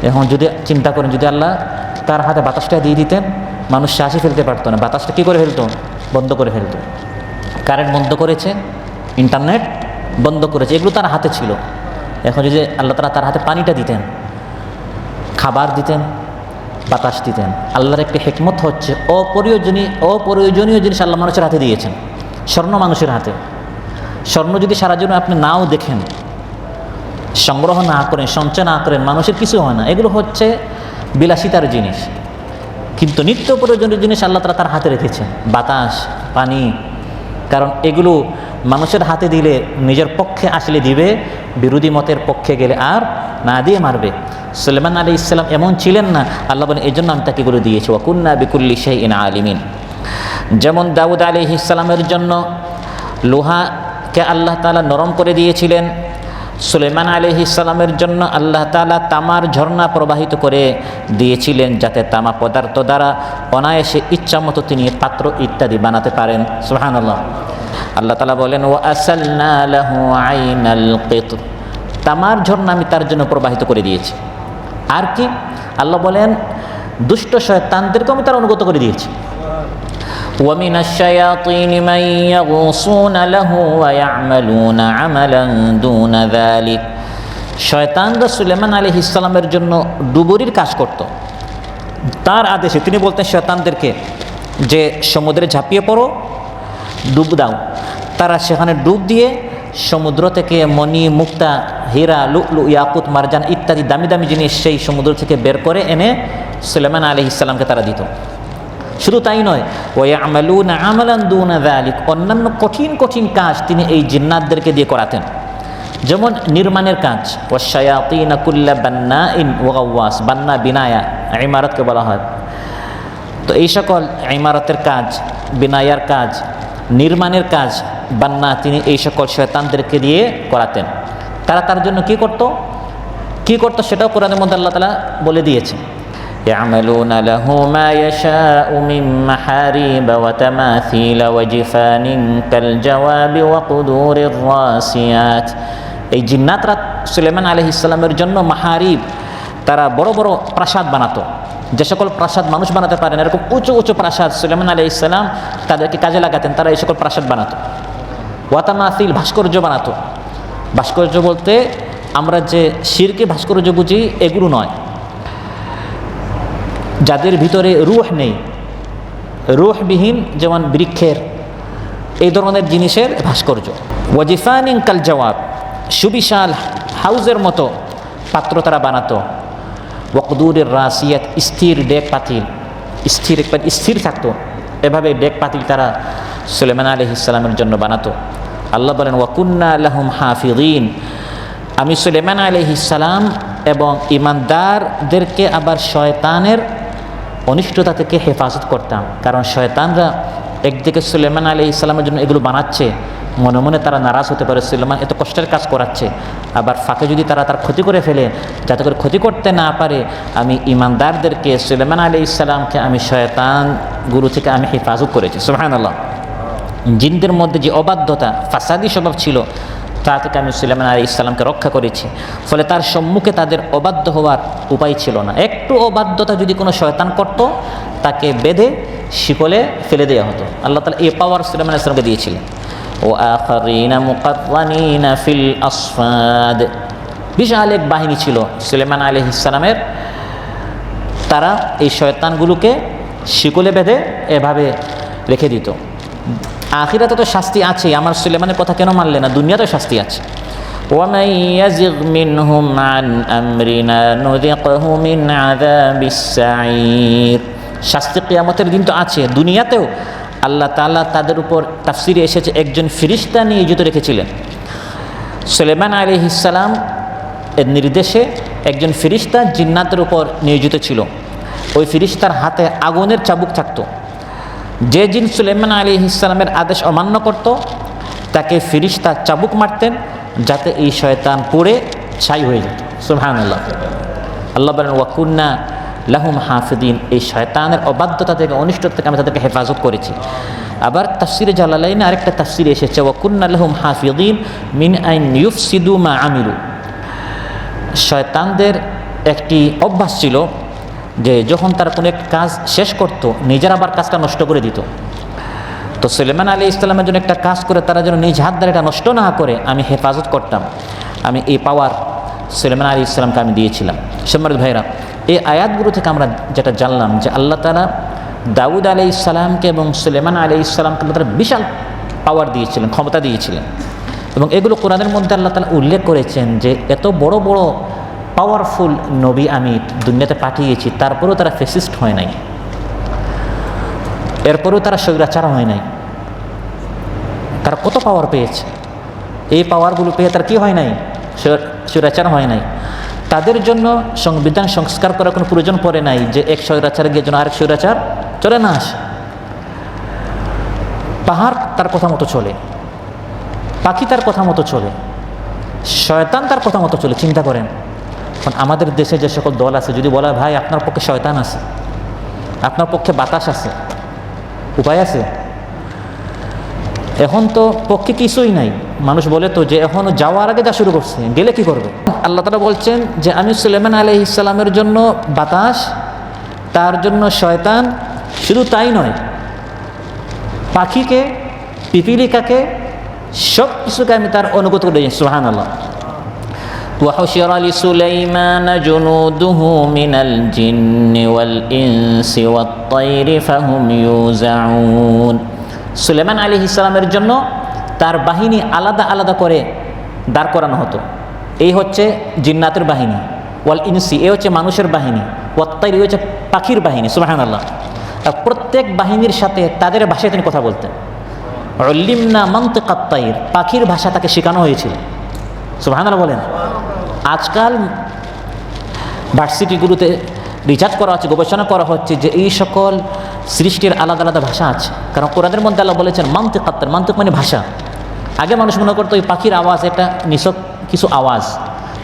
এখন যদি চিন্তা করেন, যদি আল্লাহ তার হাতে বাতাসটা দিয়ে দিতেন, মানুষ শ্বাসই ফেলতে পারতো না। বাতাসটা কী করে ফেলতো? বন্ধ করে ফেলতো। কারেন্ট বন্ধ করেছে, ইন্টারনেট বন্ধ করেছে, এগুলো তার হাতে ছিল। এখন যদি আল্লাহ তাআলা তার হাতে পানিটা দিতেন, খাবার দিতেন, বাতাস দিতেন। আল্লাহর একটি হিকমত হচ্ছে অপ্রয়োজনীয় জিনিস আল্লাহ মানুষের হাতে দিয়েছেন। স্বর্ণ মানুষের হাতে, স্বর্ণ যদি সারা জীবন আপনি নাও দেখেন, সংগ্রহ না করেন, সঞ্চয় না করেন, মানুষের কিছু হয় না। এগুলো হচ্ছে বিলাসিতার জিনিস। কিন্তু নিত্য প্রয়োজনীয় জিনিস আল্লাহ তাআলা তার হাতে রেখেছেন, বাতাস, পানি। কারণ এগুলো মানুষের হাতে দিলে নিজের পক্ষে আসলে দিবে, বিরোধী মতের পক্ষে গেলে আর না দিয়ে মারবে। সুলাইমান আলাইহিস সালাম এমন ছিলেন না, আল্লাহ বলেন এই জন্য আমি তাকে এগুলো দিয়েছি। ওয়া কুন্না বিকুল্লি শাইইন আলিমিন। যেমন দাউদ আলাইহিস সালামের জন্য লোহাকে আল্লাহ তাআলা নরম করে দিয়েছিলেন, সুলাইমান আলাইহিস সালামের জন্য আল্লাহ তাআলা তামার ঝর্ণা প্রবাহিত করে দিয়েছিলেন, যাতে তামা পদার্থ দ্বারা অনায়াসে ইচ্ছামতো তিনি পাত্র ইত্যাদি বানাতে পারেন। সুবহানাল্লাহ। আল্লাহ তাআলা বলেন ওয়া আসালনা লাহু আইনাল কিতর, তামার ঝর্ণা আমি তার জন্য প্রবাহিত করে দিয়েছি। আর কি? আল্লাহ বলেন দুষ্ট শয়তানদেরকে আমি তার অনুগত করে দিয়েছি। ومن الشياطين من يغوصون له ويعملون عملا دون ذلك, শয়তানরা সুলাইমান আলাইহিস সালামের জন্য ডুবুরির কাজ করত। তার আদেশে তিনি বলতেন শয়তানদেরকে যে সমুদ্রে ঝাঁপিয়ে পড়ো, ডুব দাও। তারা সেখানে ডুব দিয়ে সমুদ্র থেকে মণি, মুক্তা, হীরা, লু'লু, ইয়াকুত, মারজান ইত্যাদি দামি দামি জিনিস সেই সমুদ্র থেকে বের করে এনে সুলাইমান আলাইহিস সালামকে তারা দিত। শুধু তাই নয়, ওয়ায়ামালুনা আমালান দুনা যালিক, অন্যান্য কঠিন কঠিন কাজ তিনি এই জিন্নাতদেরকে দিয়ে করাতেন। যেমন নির্মাণের কাজ, ওয়াশায়াতিনা কুল্লা বান্নাইন ওয়া গাওয়াস, বান্না বিনায়া ইমারতকে বলা হয়। তো এই সকল ইমারতের কাজ, বিনায়ার কাজ, নির্মাণের কাজ বান্না তিনি এই সকল শয়তানদেরকে দিয়ে করাতেন। তারা তার জন্য কি করতো সেটাও কোরআনের মধ্যে আল্লাহ তাআলা বলে দিয়েছেন। يعملون له ما يشاء من محاريب وتماثيل وجفان كالجواب وقدور الراسيات, এই জিন্নাতরা সুলাইমান আলাইহিস সালামের জন্য মাহারিব, তারা বড় বড় প্রাসাদ বানাতো, যে সকল প্রাসাদ মানুষ বানাতে পারে না, এরকম উঁচু উঁচু প্রাসাদ সুলাইমান আলাইহিস সালাম তাদেরকে কাজে লাগাতেন, তারা এই সকল প্রাসাদ বানাতো। ওয়াতামাসিল, ভাস্কর্য বানাতো। ভাস্কর্য বলতে আমরা যে শিরকে ভাস্কর্য বুঝি এগুলো নয়, যাদের ভিতরে রূহ নেই, রূহবিহীন, যেমন বৃক্ষের এই ধরনের জিনিসের ভাস্কর্য। ওয়াজিফানিন কাল জওয়াব, সুবিশাল হাউজের মতো পাত্র তারা বানাতো। ওয়াকদুরের রাসিয়াত, স্থির ডেক পাতিল, স্থির একবার স্থির থাকতো, এভাবে ডেক পাতিল তারা সুলাইমান আলাইহিস সালামের জন্য বানাতো। আল্লাহ বলেন ওয়াকুন্না লাহুম হাফিযিন, আমি সুলাইমান আলাইহিস সালাম এবং ঈমানদারদেরকে আবার শয়তানের অনিষ্টতা থেকে হেফাজত করতাম। কারণ শয়তানরা একদিকে সুলাইমান আলাইহিস সালামের জন্য এগুলো বানাচ্ছে, মনে মনে তারা নারাজ হতে পারে, সুলাইমান এত কষ্টের কাজ করাচ্ছে, আবার ফাঁকে যদি তারা তার ক্ষতি করে ফেলে, যাতে করে ক্ষতি করতে না পারে, আমি ঈমানদারদেরকে সুলাইমান আলাইহিস সালামকে আমি শয়তানগুলো থেকে আমি হেফাজত করেছি। সুবহানাল্লাহ। জিনদের মধ্যে যে অবাধ্যতা, ফাসাদি স্বভাব ছিল, তা থেকে আমি সুলাইমান আলাইহিস সালামকে রক্ষা করেছি। ফলে তার সম্মুখে তাদের অবাধ্য হওয়ার উপায় ছিল না। একটু অবাধ্যতা যদি কোনো শয়তান করত, তাকে বেঁধে শিকলে ফেলে দেওয়া হতো। আল্লাহ তাআলা এই পাওয়ার সুলাইমান আলাইহিস সালামকে দিয়েছিলেন। ও আখারিনা মুকাররানিনা ফিল আসফাদ, বিশাল এক বাহিনী ছিল সুলাইমান আলাইহিস সালামের, তারা এই শয়তানগুলোকে শিকলে বেঁধে এভাবে রেখে দিত। আখিরাতে তো শাস্তি আছে, আমার সুলাইমানের কথা কেন মানলে না? দুনিয়াতেও শাস্তি আছে। ওয়ামান ইয়াজিগ মিনহুম আন আমরিনা নুযিকহু মিন আযাবিস সাঈর, শাস্তি কিয়ামতের দিন তো আছে, দুনিয়াতেও আল্লাহ তাআলা তাদের উপর, তাফসিরে এসেছে, একজন ফেরেশতা নিয়োজিত রেখেছিলেন। সুলাইমান আলাইহিস সালাম এর নির্দেশে একজন ফেরেশতা জিন্নাতের উপর নিয়োজিত ছিল। ওই ফেরেশতার হাতে আগুনের চাবুক থাকতো। যে জিন সুলাইমান আলাইহিস সালামের আদেশ অমান্য করত, তাকে ফেরেশতা চাবুক মারতেন, যাতে এই শয়তান পড়ে ছাই হয়ে যেত। সুবহানাল্লাহ। আল্লাহ বলেন ওয়াকুন্না লাহুম হাফিদিন, এই শয়তানের অবাধ্যতা থেকে, অনিষ্টতা থেকে আমি তাদেরকে হেফাজত করেছি। আবার তাফসিরে জালালাইনে আরেকটা তাফসিরে এসেছে ওয়াকুন্না লাহুম হাফিদিন মিন আইন ইউফসিদু মা আমিলু। শয়তানদের একটি অভ্যাস ছিল যে যখন তারা কোনো এক কাজ শেষ করত, নিজের আবার কাজটা নষ্ট করে দিত। তো সুলাইমান আলাইহিস সালামের জন্য একটা কাজ করে তারা যেন নিজ হাত দ্বারা এটা নষ্ট না করে, আমি হেফাজত করতাম। আমি এই পাওয়ার সুলাইমান আলাইহিস সালামকে আমি দিয়েছিলাম। সম্মানিত ভাইরা, এই আয়াতগুলো থেকে আমরা যেটা জানলাম যে আল্লাহ তাআলা দাউদ আলাইহিস সালামকে এবং সুলাইমান আলাইহিস সালামকে আল্লাহ তাআলা বিশাল পাওয়ার দিয়েছিলেন, ক্ষমতা দিয়েছিলেন। এবং এগুলো কোরআনের মধ্যে আল্লাহ তাআলা উল্লেখ করেছেন যে এত বড় বড় পাওয়ারফুল নবী আমি দুনিয়াতে পাঠিয়েছি, তারপরেও তারা ফেসিস্ট হয় নাই, এরপরেও তারা স্বৈরাচার হয় নাই। তারা কত পাওয়ার পেয়েছে, এই পাওয়ারগুলো পেয়ে তার কি হয় নাই? স্বৈরাচার হয় নাই। তাদের জন্য সংবিধান সংস্কার করার কোনো প্রয়োজন পড়ে নাই যে এক স্বৈরাচার গিয়ে যেন আরেক স্বৈরাচার চলে না আসে। পাহাড় তার কথা মতো চলে, পাখি তার কথা মতো চলে, শয়তান তার কথা মতো চলে। চিন্তা করেন, এখন আমাদের দেশে যে সকল দল আছে, যদি বলা ভাই আপনার পক্ষে শয়তান আছে, আপনার পক্ষে বাতাস আছে, উপায় আছে? এখন তো পক্ষে কিছুই নাই। মানুষ বলে তো যে এখনও যাওয়ার আগে যা শুরু করছে, গেলে কি করবে? আল্লাহ তাআলা বলছেন যে আমি সুলাইমান আলাইহিস সালামের জন্য বাতাস, তার জন্য শয়তান, শুধু তাই নয়, পাখিকে, পিপিলিকাকে, সব কিছুকে আমি তার অনুগত করে দিয়েছি। সুবহানাল্লাহ। وحشر لسليمان جنوده من الجن والإنس والطير فهم يوزعون। সুলাইমান আলাইহিস সালামের জন্য তার বাহিনী আলাদা আলাদা করে দাঁড় করানো হতো। এই হচ্ছে জিন্নাতের বাহিনী, ওয়াল ইনসি এই হচ্ছে মানুষের বাহিনী, ওয়াত তাইর এই হচ্ছে পাখির বাহিনী। সুবহানাল্লাহ। আর প্রত্যেক বাহিনীর সাথে তাদের ভাষায় তিনি কথা বলতেন। উল্লিমনা মানতিকাত তাইর, পাখির ভাষা তাকে শেখানো হয়েছিল। সুবহানাল্লাহ বলেন। আজকাল ভার্সিটিগুলোতে রিসার্চ করা হচ্ছে, গবেষণা করা হচ্ছে যে এই সকল সৃষ্টির আলাদা আলাদা ভাষা আছে। কারণ কোরআনের মধ্যে আল্লাহ বলেছেন মানতিকাত্তার, মানতিক মানে ভাষা। আগে মানুষ মনে করতো ওই পাখির আওয়াজ একটা নিছক কিছু আওয়াজ,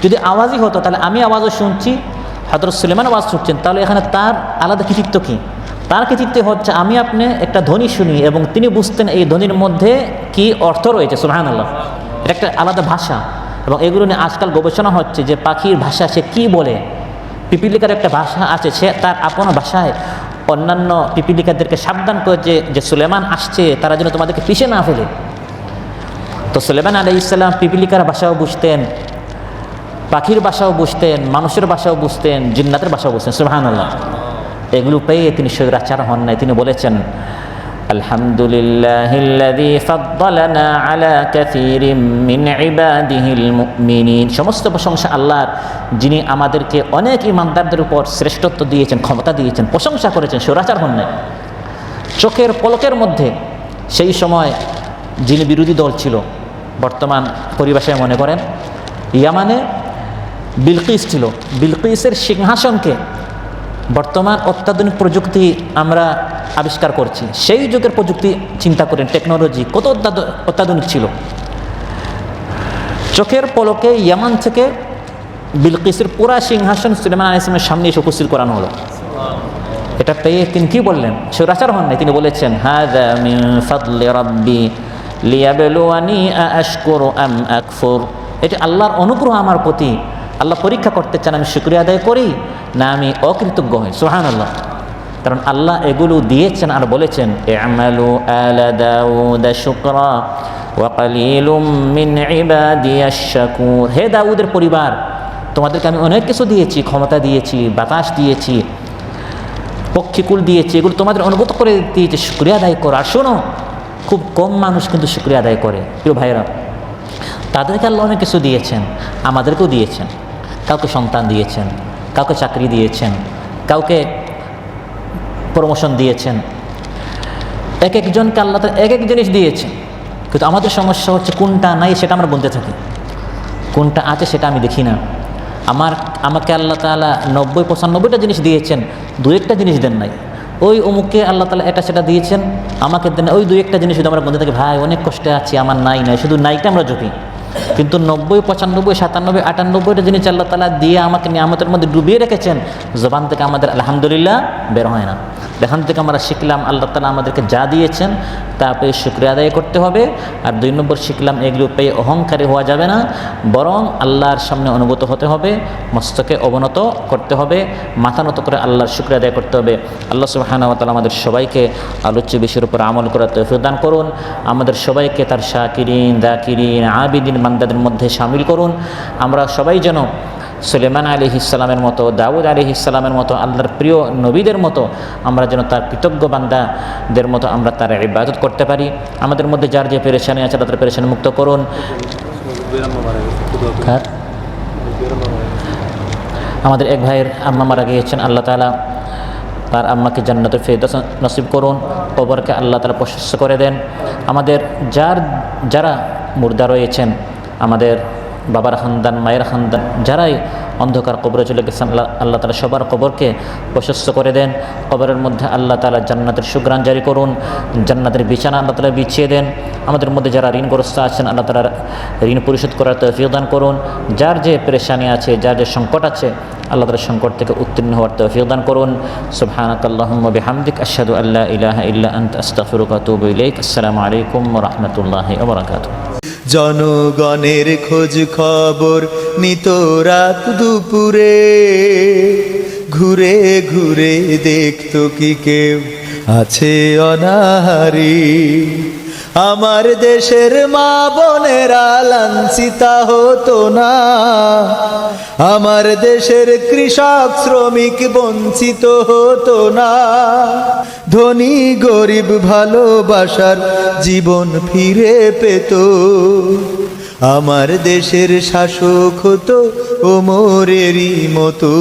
যদি আওয়াজই হতো তাহলে আমি আওয়াজও শুনছি, হযরত সুলাইমান আওয়াজ শুনছেন, তাহলে এখানে তার আলাদা কৃতিত্ব কী? তার কৃতিত্ব হচ্ছে আমি আপনি একটা ধ্বনি শুনি এবং তিনি বুঝতেন এই ধ্বনির মধ্যে কি অর্থ রয়েছে। সুবহানাল্লাহ। এটা একটা আলাদা ভাষা। এবং এগুলো নিয়ে আজকাল গবেষণা হচ্ছে যে পাখির ভাষা সে কী বলে, পিপিলিকার একটা ভাষা আছে, সে তার আপন ভাষায় অন্যান্য পিপিলিকাদেরকে সাবধান করেছে যে সুলেমান আসছে, তারা যেন তোমাদেরকে পিষে না ফেলে। তো সুলেমান আলাইহিস সালাম পিপিলিকার ভাষাও বুঝতেন, পাখির ভাষাও বুঝতেন, মানুষের ভাষাও বুঝতেন, জিন্নাতের ভাষাও বুঝতেন। সুবহানাল্লাহ। এগুলো পেয়ে তিনি স্বৈরাচার হন নাই। তিনি বলেছেন, আলহামদুলিল্লাহিল্লাযী ফাদ্দালানা আলা কাসীরিম মিন ইবাদিহিল মুমিনিন। সমস্ত প্রশংসা আল্লাহর, যিনি আমাদেরকে অনেক ইমানদারদের উপর শ্রেষ্ঠত্ব দিয়েছেন, ক্ষমতা দিয়েছেন, প্রশংসা করেছেন, স্বৈরাচার হন নাই। চোখের পলকের মধ্যে সেই সময় যিনি বিরোধী দল ছিল, বর্তমান পরিভাষায় মনে করেন ইয়ামানে বিলকিস ছিল, বিলকিসের সিংহাসনকে বর্তমান অত্যাধুনিক প্রযুক্তি আমরা আবিষ্কার করছি, সেই যুগের প্রযুক্তি চিন্তা করেন, টেকনোলজি কত অত্যাধুনিক ছিল। চোখের পলকে ইয়ামান থেকে বিলকিসের পুরা সিংহাসন সুলেমান আলাইহিস সালামের সামনে এসে উপস্থিত করানো হলো। এটা পেয়ে তিনি কি বললেন? স্বৈরাচার হন নাই। তিনি বলেছেন, হাযা মিন ফাদলি রাব্বি লিয়াবলুয়ানি আশকুরু আম আকফুর। এটি আল্লাহর অনুগ্রহ আমার প্রতি, আল্লাহ পরীক্ষা করতে চান আমি শুকরিয়া আদায় করি না আমি অকৃতজ্ঞ হই। সুবহানাল্লাহ। কারণ আল্লাহ এগুলো দিয়েছেন আর বলেছেন, ই'মালু আলা দাউদ শুকরা ওয়া কালিলুম মিন ইবাদিয়াশ শাকুর। হে দাউদের পরিবার, তোমাদেরকে আমি অনেক কিছু দিয়েছি, ক্ষমতা দিয়েছি, বাতাস দিয়েছি, পক্ষীকুল দিয়েছি, এগুলো তোমাদের অনুভূত করে দিয়েছি, শুকরিয়া আদায় করো। আর শোনো, খুব কম মানুষ কিন্তু শুকরিয়া আদায় করে। প্রিয় ভাইরা, তাদেরকে আল্লাহ অনেক কিছু দিয়েছেন, আমাদেরকেও দিয়েছেন। কাউকে সন্তান দিয়েছেন, কাউকে চাকরি দিয়েছেন, কাউকে প্রমোশন দিয়েছেন, এক একজনকে আল্লাহ তাআলা এক এক জিনিস দিয়েছেন। কিন্তু আমাদের সমস্যা হচ্ছে কোনটা নাই সেটা আমরা বলতে থাকি, কোনটা আছে সেটা আমি দেখি না। আমাকে আল্লাহ তাআলা 90-95টা জিনিস দিয়েছেন, দু একটা জিনিস দেন নাই। ওই অমুককে আল্লাহ তাআলা এটা সেটা দিয়েছেন, আমাকে দেন ওই দু একটা জিনিস শুধু আমরা বলতে থাকি, ভাই অনেক কষ্টে আছি, আমার নাই, শুধু নাইটা আমরা ঝুঁকি। কিন্তু 90, 95, 97, 98টা জিনিস আল্লাহ তাআলা দিয়ে আমাকে নিয়ামতের মধ্যে ডুবিয়ে রেখেছেন, জবান থেকে আমাদের আলহামদুলিল্লাহ বের হয় না। এখান থেকে আমরা শিখলাম আল্লাহ তাআলা আমাদেরকে যা দিয়েছেন তা পেয়ে শুকরিয়া আদায় করতে হবে। আর 2 নম্বর শিখলাম, এগুলো পেয়ে অহংকারী হওয়া যাবে না, বরং আল্লাহর সামনে অনুগত হতে হবে, মস্তকে অবনত করতে হবে, মাথা নত করে আল্লাহর শুকরিয়া আদায় করতে হবে। আল্লাহ সুবহানাহু ওয়া তাআলা আমাদের সবাইকে আলোচ্য বিষয়ের উপর আমল করার তৌফিক দান করুন। আমাদের সবাইকে তার শাকিরিন, যাকিরিন, আবিদিন বান্দাদের মধ্যে শামিল করুন। আমরা সবাই যেন সুলেমান আলাইহিস সালামের মতো, দাউদ আলাইহিস সালামের মতো, আল্লাহর প্রিয় নবীদের মতো আমরা যেন তার কৃতজ্ঞ বান্দাদের মতো আমরা তার ইবাদত করতে পারি। আমাদের মধ্যে যার যে পেরেশানি আছে তাদের পেরেশানি মুক্ত করুন। আমাদের এক ভাইয়ের আম্মা মারা গিয়েছেন, আল্লাহ তাআলা তার আম্মাকে জান্নাতুল ফেরদৌস নসিব করুন, কবরকে আল্লাহ তাআলা প্রশস্ত করে দেন। আমাদের যারা মুর্দা রয়েছেন, আমাদের বাবার খানদান, মায়ের খানদান, যারাই অন্ধকার কবরে চলে গেছেন, আল্লাহ তাআলা সবার কবরকে প্রশস্ত করে দেন। কবরের মধ্যে আল্লাহ তাআলা জান্নাতের সুগ্রাণ জারি করুন, জান্নাতের বিছানা আল্লাহ তাআলা বিছিয়ে দেন। আমাদের মধ্যে যারা ঋণগ্রস্ত আছেন, আল্লাহ তাআলা ঋণ পরিশোধ করার তৌফিক দান করুন। যার যে পেরেশানি আছে, যার যে সংকট আছে, আল্লাহ তাআলা সংকট থেকে উত্তীর্ণ হওয়ার তৌফিক দান করুন। সুবহানাকাল্লাহুম্মা বিহামদিক আশহাদু আল্লা ইলাহা ইল্লা আনতা আস্তাগফিরুকা ওয়া আতুবু ইলাইক। আসসালামু আলাইকুম ওয়া রাহমাতুল্লাহি ওয়া বারাকাতুহু। জনগণের খোঁজ খবর নিত রাত দুপুরে, ঘুরে ঘুরে দেখতো কি কেউ আছে অনাহারি। আমার দেশের মা বোনেরা লাঞ্ছিতা হতো না, আমার দেশের কৃষক শ্রমিক বঞ্চিত হতো না। ধনী গরিব ভালোবাসার জীবন ফিরে পেত, আমার দেশের শাসক হতো ওমরেরই মতো।